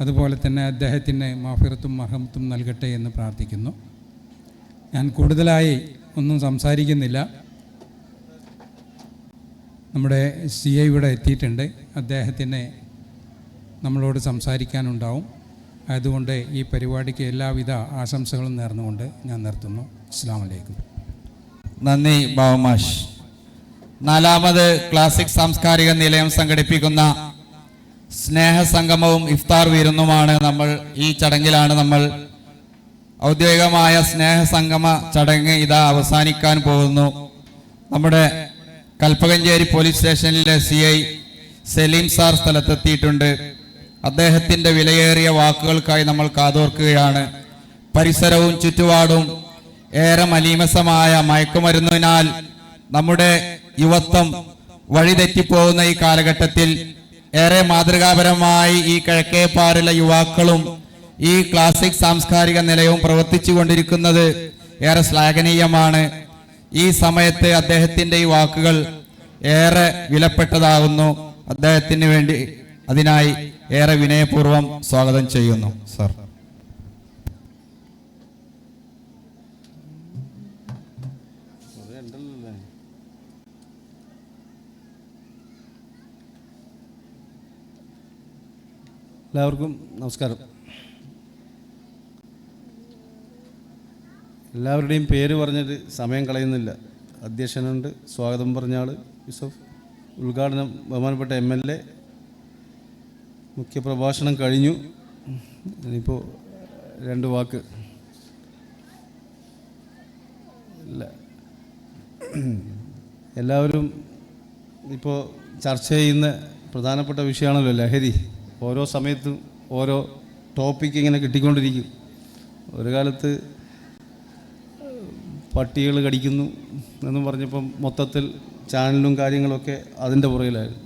അതുപോലെ തന്നെ അദ്ദേഹത്തിന് മാഫിറത്തും മർഹമത്തും നൽകട്ടെ എന്ന് പ്രാർത്ഥിക്കുന്നു. ഞാൻ കൂടുതലായി ഒന്നും സംസാരിക്കുന്നില്ല. നമ്മുടെ CI ഇവിടെ എത്തിയിട്ടുണ്ട്. അദ്ദേഹത്തിന് നമ്മളോട് സംസാരിക്കാനുണ്ടാവും. അതുകൊണ്ട് ഈ പരിപാടിക്ക് എല്ലാവിധ ആശംസകളും നേർന്നുകൊണ്ട് ഞാൻ നിർത്തുന്നു. അസ്സലാമു അലൈക്കും. നന്ദി ബാവമാഷ്. 4ാമത് ക്ലാസിക് സാംസ്കാരിക നിലയം സംഘടിപ്പിക്കുന്ന സ്നേഹസംഗമവും ഇഫ്താർ വിരുന്നുമാണ്. ഈ ചടങ്ങിലാണ് നമ്മൾ ഔദ്യോഗികമായ സ്നേഹസംഗമ ചടങ്ങ് ഇതാ അവസാനിക്കാൻ പോകുന്നു. നമ്മുടെ കൽപ്പകഞ്ചേരി പോലീസ് സ്റ്റേഷനിലെ CI സലീം സാർ സ്ഥലത്തെത്തിയിട്ടുണ്ട്. അദ്ദേഹത്തിൻ്റെ വിലയേറിയ വാക്കുകൾക്കായി നമ്മൾ കാതോർക്കുകയാണ്. പരിസരവും ചുറ്റുപാടും ഏറെ മലീമസമായ മയക്കുമരുന്നിനാൽ നമ്മുടെ യുവത്വം വഴിതെറ്റിപ്പോകുന്ന ഈ കാലഘട്ടത്തിൽ ഏറെ മാതൃകാപരമായി ഈ കിഴക്കേപ്പാറിലെ യുവാക്കളും ഈ ക്ലാസിക് സാംസ്കാരിക നിലയവും പ്രവർത്തിച്ചു കൊണ്ടിരിക്കുന്നത് ഏറെ ശ്ലാഘനീയമാണ്. ഈ സമയത്ത് അദ്ദേഹത്തിൻ്റെ ഈ വാക്കുകൾ ഏറെ വിലപ്പെട്ടതാകുന്നു. അദ്ദേഹത്തിന് വേണ്ടി അതിനായി ഏറെ വിനയപൂർവ്വം സ്വാഗതം ചെയ്യുന്നു. സർ. എല്ലാവർക്കും നമസ്കാരം. എല്ലാവരുടെയും പേര് പറഞ്ഞിട്ട് സമയം കളയുന്നില്ല. അധ്യക്ഷനുണ്ട്, സ്വാഗതം പറഞ്ഞ ആൾ യൂസഫ്, ഉദ്ഘാടനം ബഹുമാനപ്പെട്ട MLA, മുഖ്യപ്രഭാഷണം കഴിഞ്ഞു. ഇനിയിപ്പോൾ 2 വാക്ക്. എല്ലാവരും ഇപ്പോൾ ചർച്ച ചെയ്യുന്ന പ്രധാനപ്പെട്ട വിഷയമാണല്ലോ ലഹരി. ഓരോ സമയത്തും ഓരോ ടോപ്പിക്ക് ഇങ്ങനെ കിട്ടിക്കൊണ്ടിരിക്കും. ഒരു കാലത്ത് പട്ടികൾ കടിക്കുന്നു എന്നും പറഞ്ഞപ്പം മൊത്തത്തിൽ ചാനലും കാര്യങ്ങളൊക്കെ അതിൻ്റെ പുറകിലായിരുന്നു.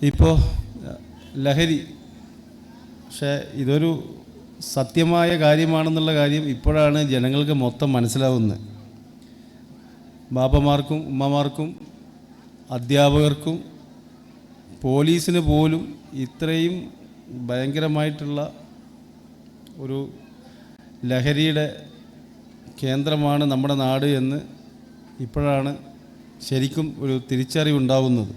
ഇപ്പോൾ ലഹരി, പക്ഷേ ഇതൊരു സത്യമായ കാര്യമാണെന്നുള്ള കാര്യം ഇപ്പോഴാണ് ജനങ്ങൾക്ക് മൊത്തം മനസ്സിലാവുന്നത്. ബാപ്പമാർക്കും ഉമ്മമാർക്കും അധ്യാപകർക്കും പോലീസിന് പോലും ഇത്രയും ഭയങ്കരമായിട്ടുള്ള ഒരു ലഹരിയുടെ കേന്ദ്രമാണ് നമ്മുടെ നാട് എന്ന് ഇപ്പോഴാണ് ശരിക്കും ഒരു തിരിച്ചറിവുണ്ടാവുന്നത്.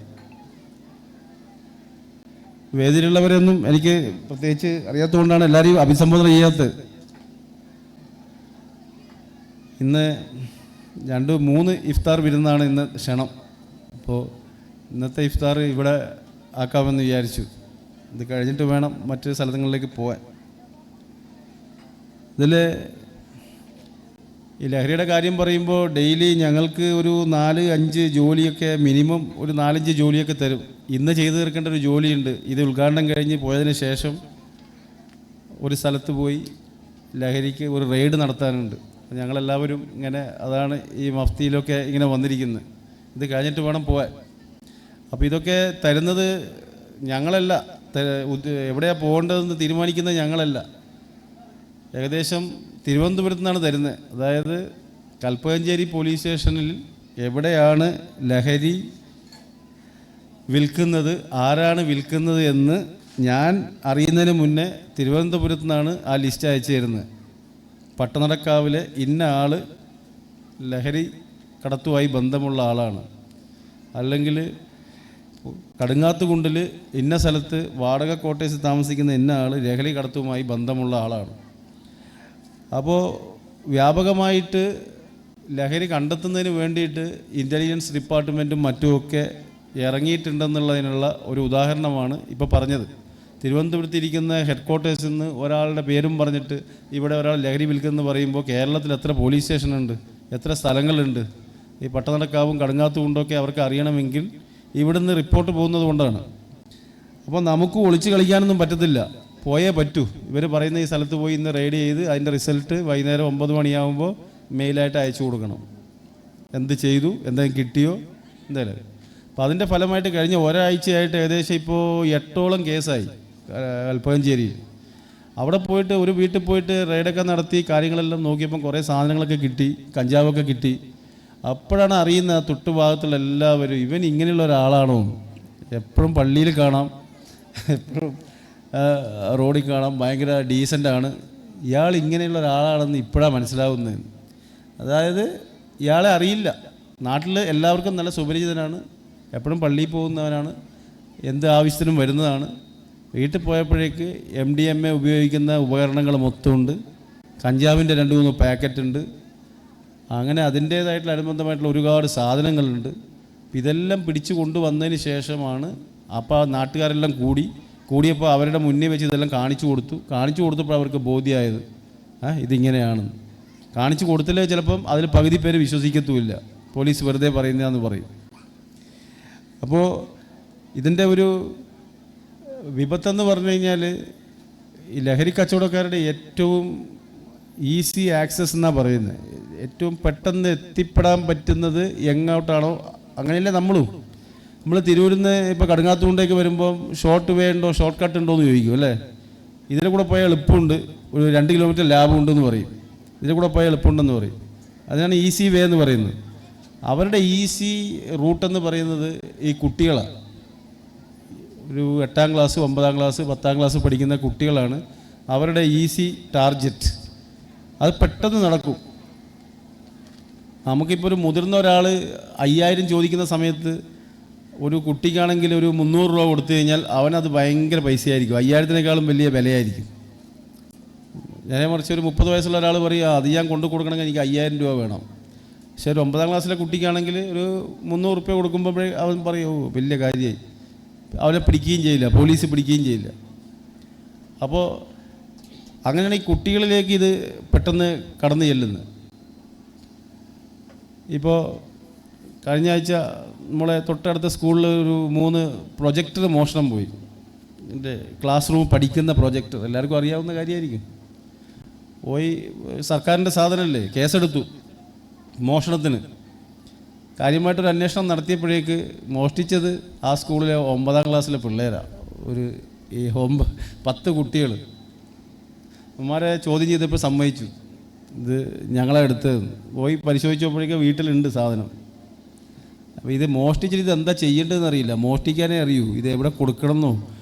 വേദിയിലുള്ളവരൊന്നും എനിക്ക് പ്രത്യേകിച്ച് അറിയാത്തതുകൊണ്ടാണ് എല്ലാവരെയും അഭിസംബോധന ചെയ്യാത്തത്. ഇന്ന് 2-3 ഇഫ്താർ വിരുന്നാണ് ഇന്ന് ക്ഷണം. അപ്പോൾ ഇന്നത്തെ ഇഫ്താർ ഇവിടെ ആക്കാമെന്ന് വിചാരിച്ചു. ഇത് കഴിഞ്ഞിട്ട് വേണം മറ്റ് സ്ഥലങ്ങളിലേക്ക് പോകാൻ. ഇതിൽ ഈ ലഹരിയുടെ കാര്യം പറയുമ്പോൾ ഡെയിലി ഞങ്ങൾക്ക് ഒരു 4-5 ജോലിയൊക്കെ മിനിമം ഒരു 4-5 ജോലിയൊക്കെ തരും. ഇന്ന് ചെയ്തു തീർക്കേണ്ട ഒരു ജോലിയുണ്ട്. ഇത് ഉദ്ഘാടനം കഴിഞ്ഞ് പോയതിന് ശേഷം ഒരു സ്ഥലത്ത് പോയി ലഹരിക്ക് ഒരു റെയ്ഡ് നടത്താനുണ്ട്. ഞങ്ങളെല്ലാവരും ഇങ്ങനെ അതാണ് ഈ മഫ്തിയിലൊക്കെ ഇങ്ങനെ വന്നിരിക്കുന്നത്. ഇത് കഴിഞ്ഞിട്ട് വേണം പോകാൻ. അപ്പോൾ ഇതൊക്കെ തരുന്നത് ഞങ്ങളല്ല, എവിടെയാണ് പോകേണ്ടതെന്ന് തീരുമാനിക്കുന്നത് ഞങ്ങളല്ല. ഏകദേശം തിരുവനന്തപുരത്ത് നിന്നാണ് തരുന്നത്. അതായത് കൽപ്പകഞ്ചേരി പോലീസ് സ്റ്റേഷനിൽ എവിടെയാണ് ലഹരി വിൽക്കുന്നത്, ആരാണ് വിൽക്കുന്നത് എന്ന് ഞാൻ അറിയുന്നതിന് മുന്നേ തിരുവനന്തപുരത്ത് നിന്നാണ് ആ ലിസ്റ്റ് അയച്ചു തരുന്നത്. പട്ടണക്കാവിലെ ഇന്ന ആൾ ലഹരി കടത്തുമായി ബന്ധമുള്ള ആളാണ്, അല്ലെങ്കിൽ കടുങ്ങാത്തുകുണ്ടിൽ ഇന്ന സ്ഥലത്ത് വാടക കോട്ടേഴ്സിൽ താമസിക്കുന്ന ഇന്ന ആൾ ലഹരി കടത്തുമായി ബന്ധമുള്ള ആളാണ്. അപ്പോൾ വ്യാപകമായിട്ട് ലഹരി കണ്ടെത്തുന്നതിന് വേണ്ടിയിട്ട് ഇൻ്റലിജൻസ് ഡിപ്പാർട്ട്മെൻറ്റും മറ്റുമൊക്കെ ഇറങ്ങിയിട്ടുണ്ടെന്നുള്ളതിനുള്ള ഒരു ഉദാഹരണമാണ് ഇപ്പോൾ പറഞ്ഞത്. തിരുവനന്തപുരത്തിരിക്കുന്ന ഹെഡ് ക്വാർട്ടേഴ്സിൽ നിന്ന് ഒരാളുടെ പേരും പറഞ്ഞിട്ട് ഇവിടെ ഒരാൾ ലഹരി വിൽക്കുമെന്ന് പറയുമ്പോൾ കേരളത്തിൽ എത്ര പോലീസ് സ്റ്റേഷനുണ്ട്, എത്ര സ്ഥലങ്ങളുണ്ട്? ഈ പട്ടണക്കാവും കടുങ്ങാത്തുകൊണ്ടൊക്കെ അവർക്ക് അറിയണമെങ്കിൽ ഇവിടുന്ന് റിപ്പോർട്ട് പോകുന്നത് കൊണ്ടാണ്. അപ്പോൾ നമുക്ക് ഒളിച്ച് കളിക്കാനൊന്നും പറ്റത്തില്ല, പോയേ പറ്റൂ. ഇവർ പറയുന്ന ഈ സ്ഥലത്ത് പോയി ഇന്ന് റെയ്ഡ് ചെയ്ത് അതിൻ്റെ റിസൾട്ട് വൈകുന്നേരം 9 മണിയാകുമ്പോൾ മെയിലായിട്ട് അയച്ചു കൊടുക്കണം. എന്ത് ചെയ്തു, എന്തെങ്കിലും കിട്ടിയോ, എന്തായാലും. അപ്പോൾ അതിൻ്റെ ഫലമായിട്ട് കഴിഞ്ഞ ഒരാഴ്ചയായിട്ട് ഏകദേശം ഇപ്പോൾ 8ഓളം കേസായി കൽപ്പകഞ്ചേരിയിൽ. അവിടെ പോയിട്ട് ഒരു വീട്ടിൽ പോയിട്ട് റെയ്ഡൊക്കെ നടത്തി കാര്യങ്ങളെല്ലാം നോക്കിയപ്പം കുറേ സാധനങ്ങളൊക്കെ കിട്ടി, കഞ്ചാവൊക്കെ കിട്ടി. അപ്പോഴാണ് അറിയുന്നത് തൊട്ടുഭാഗത്തുള്ള എല്ലാവരും ഇവൻ ഇങ്ങനെയുള്ള ഒരാളാണോ, എപ്പോഴും പള്ളിയിൽ കാണാം, എപ്പോഴും റോഡിൽ കാണാം, ഭയങ്കര ഡീസൻ്റാണ്, ഇയാൾ ഇങ്ങനെയുള്ള ഒരാളാണെന്ന് ഇപ്പോഴാണ് മനസ്സിലാവുന്നത്. അതായത് ഇയാളെ അറിയില്ല. നാട്ടിൽ എല്ലാവർക്കും നല്ല സുപരിചിതനാണ്, എപ്പോഴും പള്ളിയിൽ പോകുന്നവനാണ്, എന്ത് ആവശ്യത്തിനും വരുന്നതാണ്. വീട്ടിൽ പോയപ്പോഴേക്ക് MDMA ഉപയോഗിക്കുന്ന ഉപകരണങ്ങൾ മൊത്തമുണ്ട്, കഞ്ചാവിൻ്റെ 2-3 പാക്കറ്റ് ഉണ്ട്, അങ്ങനെ അതിൻ്റേതായിട്ടുള്ള അനുബന്ധമായിട്ടുള്ള ഒരുപാട് സാധനങ്ങളുണ്ട്. ഇതെല്ലാം പിടിച്ചു കൊണ്ടുവന്നതിന് ശേഷമാണ് അപ്പോൾ നാട്ടുകാരെല്ലാം കൂടിയപ്പോൾ അവരുടെ മുന്നിൽ വെച്ച് ഇതെല്ലാം കാണിച്ചു കൊടുത്തപ്പോൾ അവർക്ക് ബോധ്യമായത് ഇതിങ്ങനെയാണെന്ന്. കാണിച്ചു കൊടുത്തില്ലേ ചിലപ്പം അതിൽ പകുതി പേര് വിശ്വസിക്കത്തുമില്ല, പോലീസ് വെറുതെ പറയുന്നതെന്ന് പറയും. അപ്പോൾ ഇതിൻ്റെ ഒരു വിപത്തെന്ന് പറഞ്ഞു കഴിഞ്ഞാൽ ഈ ലഹരി കച്ചവടക്കാരുടെ ഏറ്റവും ഈസി ആക്സസ് എന്നാണ് പറയുന്നത്. ഏറ്റവും പെട്ടെന്ന് എത്തിപ്പെടാൻ പറ്റുന്നത് എങ്ങോട്ടാണോ അങ്ങനെയല്ലേ നമ്മൾ തിരൂരിൽ നിന്ന് ഇപ്പോൾ കടുങ്ങാത്തുകൊണ്ടേക്ക് വരുമ്പം ഷോർട്ട് വേ ഉണ്ടോ, ഷോർട്ട് കട്ട് ഉണ്ടോ എന്ന് ചോദിക്കും അല്ലേ. ഇതിലെ കൂടെ പോയാൽ എളുപ്പമുണ്ട്, ഒരു 2 കിലോമീറ്റർ ലാഭമുണ്ടെന്ന് പറയും. ഇതിലെ കൂടെ പോയാൽ എളുപ്പമുണ്ടെന്ന് പറയും. അതിനാണ് ഈസി വേ എന്ന് പറയുന്നത്. അവരുടെ ഈസി റൂട്ടെന്ന് പറയുന്നത് ഈ കുട്ടികളാണ്. ഒരു 8ാം ക്ലാസ് 9ാം ക്ലാസ് 10ാം ക്ലാസ് പഠിക്കുന്ന കുട്ടികളാണ് അവരുടെ ഈസി ടാർഗറ്റ്. അത് പെട്ടെന്ന് നടക്കും. നമുക്കിപ്പോൾ ഒരു മുതിർന്ന ഒരാൾ 5000 ചോദിക്കുന്ന സമയത്ത് ഒരു കുട്ടിക്കാണെങ്കിൽ ഒരു 300 രൂപ കൊടുത്തു കഴിഞ്ഞാൽ അവനത് ഭയങ്കര പൈസയായിരിക്കും, 5000-ത്തിനേക്കാളും വലിയ വിലയായിരിക്കും. നേരെ മറിച്ച് ഒരു 30 വയസ്സുള്ള ഒരാൾ പറയും അത് ഞാൻ കൊണ്ടു കൊടുക്കണമെങ്കിൽ എനിക്ക് 5000 രൂപ വേണം. പക്ഷേ ഒരു 9ാം ക്ലാസ്സിലെ കുട്ടിക്കാണെങ്കിൽ ഒരു 300 രൂപ കൊടുക്കുമ്പോഴേ അവൻ പറയും ഓ വലിയ കാര്യമായി, അവനെ പിടിക്കുകയും ചെയ്യില്ല, പോലീസ് പിടിക്കുകയും ചെയ്യില്ല. അപ്പോൾ അങ്ങനെയാണ് ഈ കുട്ടികളിലേക്ക് ഇത് പെട്ടെന്ന് കടന്നു ചെല്ലുന്നത്. ഇപ്പോൾ കഴിഞ്ഞ ആഴ്ച നമ്മളെ തൊട്ടടുത്ത സ്കൂളിൽ ഒരു 3 പ്രൊജക്ടർ മോഷണം പോയി. എൻ്റെ ക്ലാസ് റൂം പഠിക്കുന്ന പ്രൊജക്ടർ എല്ലാവർക്കും അറിയാവുന്ന കാര്യമായിരിക്കും. പോയി സർക്കാരിൻ്റെ സാധനമല്ലേ, കേസെടുത്തു മോഷണത്തിന്. കാര്യമായിട്ടൊരു അന്വേഷണം നടത്തിയപ്പോഴേക്ക് മോഷ്ടിച്ചത് ആ സ്കൂളിലെ 9ാം ക്ലാസ്സിലെ പിള്ളേരാണ്. ഒരു 10 കുട്ടികൾ. അമ്മമാരെ ചോദ്യം ചെയ്തപ്പോൾ സമ്മതിച്ചു ഇത് ഞങ്ങളെ എടുത്തതെന്ന്. പോയി പരിശോധിച്ചപ്പോഴേക്കും വീട്ടിലുണ്ട് സാധനം. അപ്പോൾ ഇത് മോഷ്ടിച്ചിട്ട് ഇത് എന്താ ചെയ്യേണ്ടതെന്ന് അറിയില്ല, മോഷ്ടിക്കാനേ അറിയൂ. ഇത് എവിടെ കൊടുക്കണമെന്നോ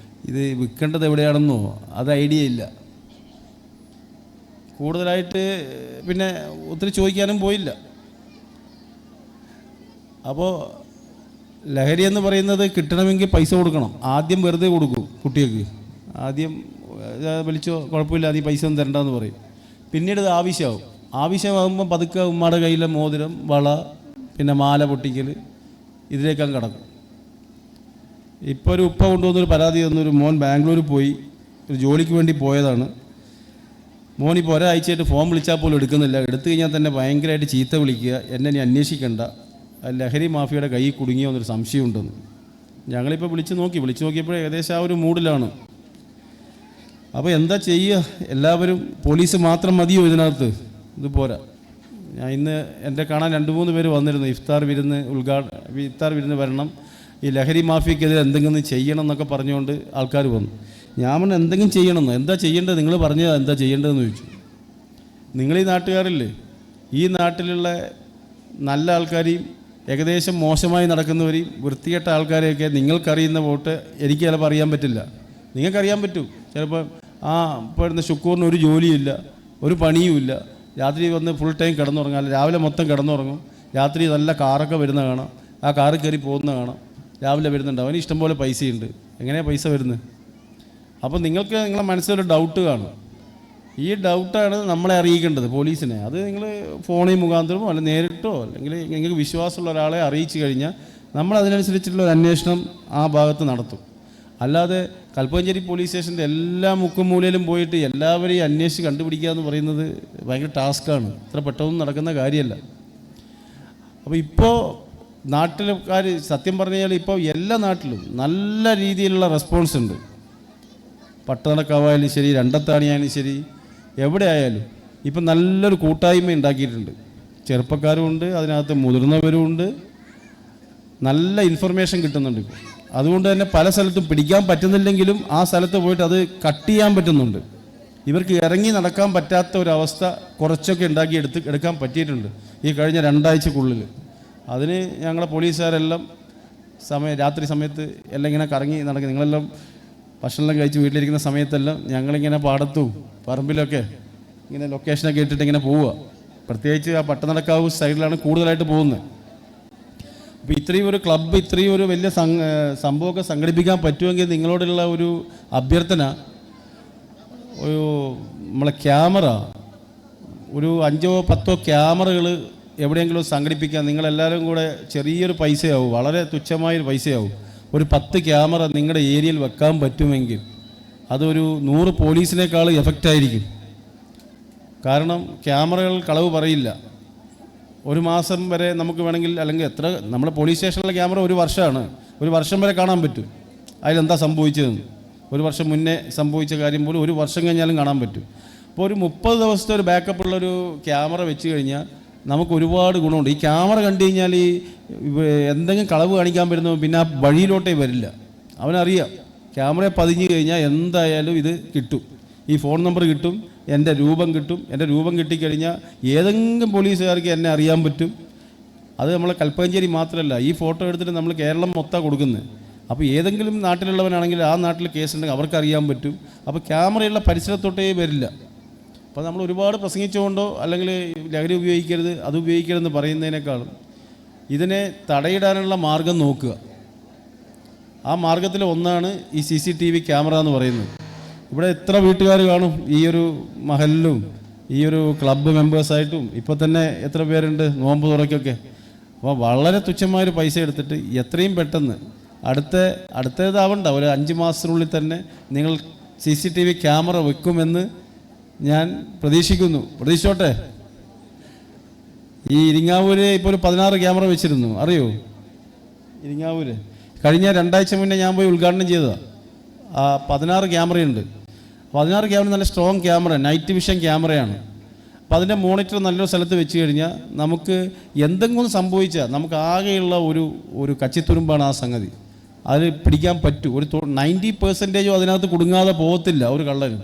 ഇത് വിൽക്കേണ്ടത് എവിടെയാണെന്നോ അത് ഐഡിയ ഇല്ല. കൂടുതലായിട്ട് പിന്നെ ഒത്തിരി ചോദിക്കാനും പോയില്ല. അപ്പോൾ ലഹരി എന്ന് പറയുന്നത് കിട്ടണമെങ്കിൽ പൈസ കൊടുക്കണം. ആദ്യം വെറുതെ കൊടുക്കും കുട്ടികൾക്ക്, ആദ്യം വിളിച്ചോ കുഴപ്പമില്ല നീ പൈസ ഒന്നും തരണ്ടെന്ന് പറയും. പിന്നീട് ഇത് ആവശ്യമാകുമ്പോൾ പതുക്കെ ഉമ്മയുടെ കയ്യിലെ മോതിരം, വള, പിന്നെ മാല പൊട്ടിക്കൽ ഇതിലേക്കങ്ങ് കിടക്കും. ഇപ്പോൾ ഒരു ഉപ്പ കൊണ്ടുവന്നൊരു പരാതി തന്നൊരു മോൻ ബാംഗ്ലൂർ പോയി ഒരു ജോലിക്ക് വേണ്ടി പോയതാണ്. മോനിപ്പോൾ ഒരാഴ്ചയായിട്ട് ഫോൺ വിളിച്ചാൽ പോലും എടുക്കുന്നില്ല. എടുത്തു കഴിഞ്ഞാൽ തന്നെ ഭയങ്കരമായിട്ട് ചീത്ത വിളിക്കുക, എന്നെ നീ അന്വേഷിക്കണ്ട, ലഹരി മാഫിയയുടെ കൈ കുടുങ്ങിയോ എന്നൊരു സംശയമുണ്ടെന്ന്. ഞങ്ങളിപ്പോൾ വിളിച്ചു നോക്കിയപ്പോൾ ഏകദേശം ആ ഒരു മൂഡിലാണ്. അപ്പോൾ എന്താ ചെയ്യുക, എല്ലാവരും പോലീസ് മാത്രം മതിയോ ഇതിനകത്ത്? ഇത് പോരാ. ഞാൻ ഇന്ന് എൻ്റെ കാണാൻ 2-3 പേര് വന്നിരുന്നു. ഇഫ്താർ വിരുന്ന് വരണം, ഈ ലഹരി മാഫിയക്കെതിരെ എന്തെങ്കിലും ചെയ്യണം എന്നൊക്കെ പറഞ്ഞുകൊണ്ട് ആൾക്കാർ വന്നു. ഞാൻ പറഞ്ഞു എന്തെങ്കിലും ചെയ്യണമെന്നോ, എന്താ ചെയ്യേണ്ടത് നിങ്ങൾ പറഞ്ഞാൽ എന്താ ചെയ്യേണ്ടതെന്ന് ചോദിച്ചു. നിങ്ങൾ ഈ നാട്ടുകാരില്ലേ, ഈ നാട്ടിലുള്ള നല്ല ആൾക്കാരെയും ഏകദേശം മോശമായി നടക്കുന്നവരെയും വൃത്തികെട്ട ആൾക്കാരെയൊക്കെ നിങ്ങൾക്കറിയുന്ന വോട്ട് എനിക്ക് ചിലപ്പോൾ അറിയാൻ പറ്റില്ല, നിങ്ങൾക്കറിയാൻ പറ്റും. ചിലപ്പോൾ ഇപ്പോൾ ഇരുന്ന ഷുക്കൂറിന് ഒരു ജോലിയില്ല, ഒരു പണിയുമില്ല, രാത്രി വന്ന് ഫുൾ ടൈം കിടന്നുറങ്ങാം, രാവിലെ മൊത്തം കിടന്നുറങ്ങും, രാത്രി നല്ല കാറൊക്കെ വരുന്ന കാണാം, ആ കാറ് കയറി പോകുന്ന കാണാം, രാവിലെ വരുന്നുണ്ട്, അവന് ഇഷ്ടംപോലെ പൈസയുണ്ട്. എങ്ങനെയാണ് പൈസ വരുന്നത്? അപ്പോൾ നിങ്ങളെ മനസ്സിലൊരു ഡൗട്ട് കാണും. ഈ ഡൗട്ടാണ് നമ്മളെ അറിയിക്കേണ്ടത്, പോലീസിനെ. അത് നിങ്ങൾ ഫോണിൽ മുഖാന്തരമോ അല്ലെങ്കിൽ നേരിട്ടോ അല്ലെങ്കിൽ നിങ്ങൾക്ക് വിശ്വാസമുള്ള ഒരാളെ അറിയിച്ചു കഴിഞ്ഞാൽ നമ്മൾ അതിനനുസരിച്ചുള്ള ഒരു അന്വേഷണം ആ ഭാഗത്ത് നടത്തും. അല്ലാതെ കൽപ്പകഞ്ചേരി പോലീസ് സ്റ്റേഷൻ്റെ എല്ലാ മുക്കും മൂലയിലും പോയിട്ട് എല്ലാവരെയും അന്വേഷിച്ച് കണ്ടുപിടിക്കുക എന്ന് പറയുന്നത് ഭയങ്കര ടാസ്ക്കാണ്, ഇത്ര പെട്ടെന്ന് നടക്കുന്ന കാര്യമല്ല. അപ്പോൾ ഇപ്പോൾ നാട്ടിലുകാർ സത്യം പറഞ്ഞു കഴിഞ്ഞാൽ ഇപ്പോൾ എല്ലാ നാട്ടിലും നല്ല രീതിയിലുള്ള റെസ്പോൺസ് ഉണ്ട്. പട്ടണക്കാവായാലും ശരി, രണ്ടത്താണിയായാലും ശരി, എവിടെ ആയാലും ഇപ്പം നല്ലൊരു കൂട്ടായ്മ ഉണ്ടാക്കിയിട്ടുണ്ട്. ചെറുപ്പക്കാരുമുണ്ട്, അതിനകത്ത് മുതിർന്നവരുമുണ്ട്, നല്ല ഇൻഫർമേഷൻ കിട്ടുന്നുണ്ട് ഇപ്പോൾ. അതുകൊണ്ട് തന്നെ പല സ്ഥലത്തും പിടിക്കാൻ പറ്റുന്നില്ലെങ്കിലും ആ സ്ഥലത്ത് പോയിട്ട് അത് കട്ട് ചെയ്യാൻ പറ്റുന്നുണ്ട്. ഇവർക്ക് ഇറങ്ങി നടക്കാൻ പറ്റാത്ത ഒരവസ്ഥ കുറച്ചൊക്കെ എടുക്കാൻ പറ്റിയിട്ടുണ്ട് ഈ കഴിഞ്ഞ 2 ആഴ്ചക്കുള്ളിൽ. അതിന് ഞങ്ങളെ പോലീസുകാരെല്ലാം രാത്രി സമയത്ത് എല്ലാം ഇങ്ങനെ കറങ്ങി നടക്കും. നിങ്ങളെല്ലാം ഭക്ഷണമെല്ലാം കഴിച്ച് വീട്ടിലിരിക്കുന്ന സമയത്തെല്ലാം ഞങ്ങളിങ്ങനെ പാടത്തും പറമ്പിലൊക്കെ ഇങ്ങനെ ലൊക്കേഷനൊക്കെ ഇട്ടിട്ട് ഇങ്ങനെ പോവുക. പ്രത്യേകിച്ച് ആ പട്ടണക്കാവ് സൈഡിലാണ് കൂടുതലായിട്ട് പോകുന്നത്. ഇപ്പോൾ ഇത്രയും ഒരു ക്ലബ്ബ് ഇത്രയും ഒരു വലിയ സംഭവമൊക്കെ സംഘടിപ്പിക്കാൻ പറ്റുമെങ്കിൽ നിങ്ങളോടുള്ള ഒരു അഭ്യർത്ഥന, ഒരു നമ്മളെ ക്യാമറ ഒരു 5-10 ക്യാമറകൾ എവിടെയെങ്കിലും സംഘടിപ്പിക്കാൻ നിങ്ങളെല്ലാവരും കൂടെ ചെറിയൊരു പൈസയാവും, വളരെ തുച്ഛമായൊരു പൈസയാവും. ഒരു 10 ക്യാമറ നിങ്ങളുടെ ഏരിയയിൽ വെക്കാൻ പറ്റുമെങ്കിൽ അതൊരു 100 പോലീസിനേക്കാൾ എഫക്റ്റായിരിക്കും. കാരണം ക്യാമറകൾ കളവ് പറയില്ല. ഒരു മാസം വരെ നമുക്ക് വേണമെങ്കിൽ, അല്ലെങ്കിൽ എത്ര, നമ്മുടെ പോലീസ് സ്റ്റേഷനിലെ ക്യാമറ ഒരു വർഷമാണ്, ഒരു വർഷം വരെ കാണാൻ പറ്റും അതിലെന്താ സംഭവിച്ചതെന്ന്. ഒരു വർഷം മുന്നേ സംഭവിച്ച കാര്യം പോലും ഒരു വർഷം കഴിഞ്ഞാലും കാണാൻ പറ്റും. അപ്പോൾ ഒരു 30 ദിവസത്തെ ഒരു ബാക്കപ്പ് ഉള്ളൊരു ക്യാമറ വെച്ച് കഴിഞ്ഞാൽ നമുക്ക് ഒരുപാട് ഗുണമുണ്ട്. ഈ ക്യാമറ കണ്ടു കഴിഞ്ഞാൽ ഈ എന്തെങ്കിലും കളവ് കാണിക്കാൻ പറ്റുന്ന പിന്നെ ആ വഴിയിലോട്ടേ വരില്ല. അവനറിയാം ക്യാമറയെ പതിഞ്ഞു കഴിഞ്ഞാൽ എന്തായാലും ഇത് കിട്ടും, ഈ ഫോൺ നമ്പർ കിട്ടും, എൻ്റെ രൂപം കിട്ടും. എൻ്റെ രൂപം കിട്ടിക്കഴിഞ്ഞാൽ ഏതെങ്കിലും പോലീസുകാർക്ക് എന്നെ അറിയാൻ പറ്റും. അത് നമ്മളെ കൽപ്പകഞ്ചേരി മാത്രമല്ല, ഈ ഫോട്ടോ എടുത്തിട്ട് നമ്മൾ കേരളം മൊത്തം കൊടുക്കുന്നത്. അപ്പോൾ ഏതെങ്കിലും നാട്ടിലുള്ളവനാണെങ്കിൽ ആ നാട്ടിൽ കേസുണ്ടെങ്കിൽ അവർക്ക് അറിയാൻ പറ്റും. അപ്പോൾ ക്യാമറയുള്ള പരിസരത്തോട്ടേ വരില്ല. അപ്പോൾ നമ്മൾ ഒരുപാട് പ്രസംഗിച്ചുകൊണ്ടോ അല്ലെങ്കിൽ ലഹരി ഉപയോഗിക്കരുത് അത് ഉപയോഗിക്കരുതെന്ന് പറയുന്നതിനേക്കാളും ഇതിനെ തടയിടാനുള്ള മാർഗം നോക്കുക. ആ മാർഗത്തിൽ ഒന്നാണ് ഈ CCTV ക്യാമറ എന്ന് പറയുന്നത്. ഇവിടെ എത്ര വീട്ടുകാർ കാണും ഈ ഒരു മഹലിലും ഈ ഒരു ക്ലബ്ബ് മെമ്പേഴ്സായിട്ടും ഇപ്പോൾ തന്നെ എത്ര പേരുണ്ട് നോമ്പ് തുറക്കൊക്കെ. അപ്പോൾ വളരെ തുച്ഛമായൊരു പൈസ എടുത്തിട്ട് എത്രയും പെട്ടെന്ന് അടുത്തതാവണ്ട ഒരു 5 മാസത്തിനുള്ളിൽ തന്നെ നിങ്ങൾ CCTV ക്യാമറ വെക്കുമെന്ന് ഞാൻ പ്രതീക്ഷിച്ചോട്ടെ. ഈ ഇരിങ്ങാവൂര് ഇപ്പോൾ ഒരു 16 ക്യാമറ വെച്ചിരുന്നു, അറിയോ? ഇരിങ്ങാവൂര് കഴിഞ്ഞ 2 ആഴ്ച മുന്നേ ഞാൻ പോയി ഉദ്ഘാടനം ചെയ്തതാണ്. 16 ക്യാമറയുണ്ട്. 16 ക്യാമറ നല്ല സ്ട്രോങ് ക്യാമറ, നൈറ്റ് വിഷൻ ക്യാമറയാണ്. അപ്പോൾ അതിൻ്റെ മോണിറ്റർ നല്ലൊരു സ്ഥലത്ത് വെച്ച് കഴിഞ്ഞാൽ നമുക്ക് എന്തെങ്കിലും സംഭവിച്ചാൽ നമുക്ക് ആകെയുള്ള ഒരു കച്ചിത്തുരുമ്പാണ് ആ സംഗതി. അത് പിടിക്കാൻ പറ്റും. ഒരു 90% അതിനകത്ത് കുടുങ്ങാതെ പോകത്തില്ല ഒരു കള്ളനും.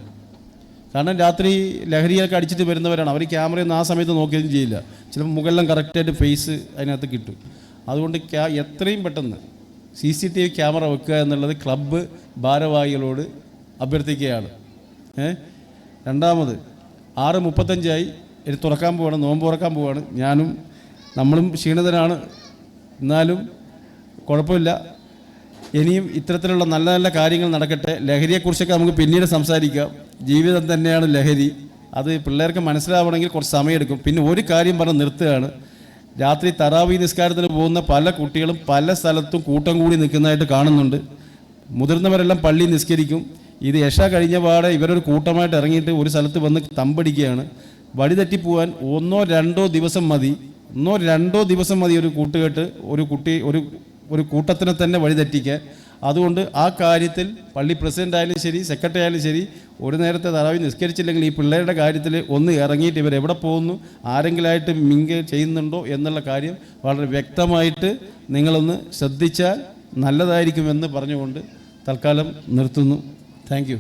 കാരണം രാത്രി ലഹരിയൊക്കെ അടിച്ചിട്ട് വരുന്നവരാണ്. അവർ ക്യാമറയൊന്നും ആ സമയത്ത് നോക്കുകയും ചെയ്യില്ല. ചിലപ്പോൾ മുകളിലും കറക്റ്റായിട്ട് ഫേസ് അതിനകത്ത് കിട്ടും. അതുകൊണ്ട് എത്രയും പെട്ടെന്ന് CCTV ക്യാമറ വെക്കുക എന്നുള്ളത് ക്ലബ്ബ് ഭാരവാഹികളോട് അഭ്യർത്ഥിക്കുകയാണ്. രണ്ടാമത് 6:35 ഇത് തുറക്കാൻ പോവാണ്, നോമ്പ് തുറക്കാൻ പോവാണ്. നമ്മളും ക്ഷീണിതരാണ്, എന്നാലും കുഴപ്പമില്ല. ഇനിയും ഇത്തരത്തിലുള്ള നല്ല നല്ല കാര്യങ്ങൾ നടക്കട്ടെ. ലഹരിയെക്കുറിച്ചൊക്കെ നമുക്ക് പിന്നീട് സംസാരിക്കാം. ജീവിതം തന്നെയാണ് ലഹരി. അത് പിള്ളേർക്ക് മനസ്സിലാവണമെങ്കിൽ കുറച്ച് സമയമെടുക്കും. പിന്നെ ഒരു കാര്യം പറഞ്ഞ് നിർത്തുകയാണ്. രാത്രി തറാവീ നിസ്കാരത്തിന് പോകുന്ന പല കുട്ടികളും പല സ്ഥലത്തും കൂട്ടം കൂടി നിൽക്കുന്നതായിട്ട് കാണുന്നുണ്ട്. മുതിർന്നവരെല്ലാം പള്ളി നിസ്കരിക്കും. ഇത് യശ കഴിഞ്ഞ പാടെ ഇവരൊരു കൂട്ടമായിട്ട് ഇറങ്ങിയിട്ട് ഒരു സ്ഥലത്ത് വന്ന് തമ്പടിക്കുകയാണ്. വഴിതെറ്റിപ്പോവാൻ 1-2 ദിവസം മതി. 1-2 ദിവസം മതി ഒരു കൂട്ടുകെട്ട് ഒരു കൂട്ടത്തിനെ തന്നെ വഴിതെറ്റിക്കാൻ. അതുകൊണ്ട് ആ കാര്യത്തിൽ പള്ളി പ്രസിഡൻ്റ് ആയാലും ശരി, സെക്രട്ടറി ആയാലും ശരി, ഒരു നേരത്തെ തറാവി നിസ്കരിച്ചില്ലെങ്കിൽ ഈ പിള്ളേരുടെ കാര്യത്തിൽ ഒന്ന് ഇറങ്ങിയിട്ട് ഇവരെവിടെ പോകുന്നു, ആരെങ്കിലായിട്ട് ചെയ്യുന്നുണ്ടോ എന്നുള്ള കാര്യം വളരെ വ്യക്തമായിട്ട് നിങ്ങളൊന്ന് ശ്രദ്ധിച്ചാൽ നല്ലതായിരിക്കുമെന്ന് പറഞ്ഞുകൊണ്ട് തൽക്കാലം നിർത്തുന്നു. Thank you.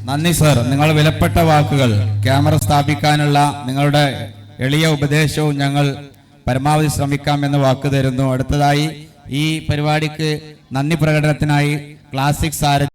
നന്ദി സർ. നിങ്ങൾ വിലപ്പെട്ട വാക്കുകൾ, ക്യാമറ സ്ഥാപിക്കാനുള്ള നിങ്ങളുടെ എളിയ ഉപദേശവും ഞങ്ങൾ പരമാവധി ശ്രമിക്കാമെന്ന് വാക്ക് തരുന്നു. അടുത്തതായി ഈ പരിപാടിക്ക് നന്ദി പ്രകടനത്തിനായി ക്ലാസിക് സാരഥി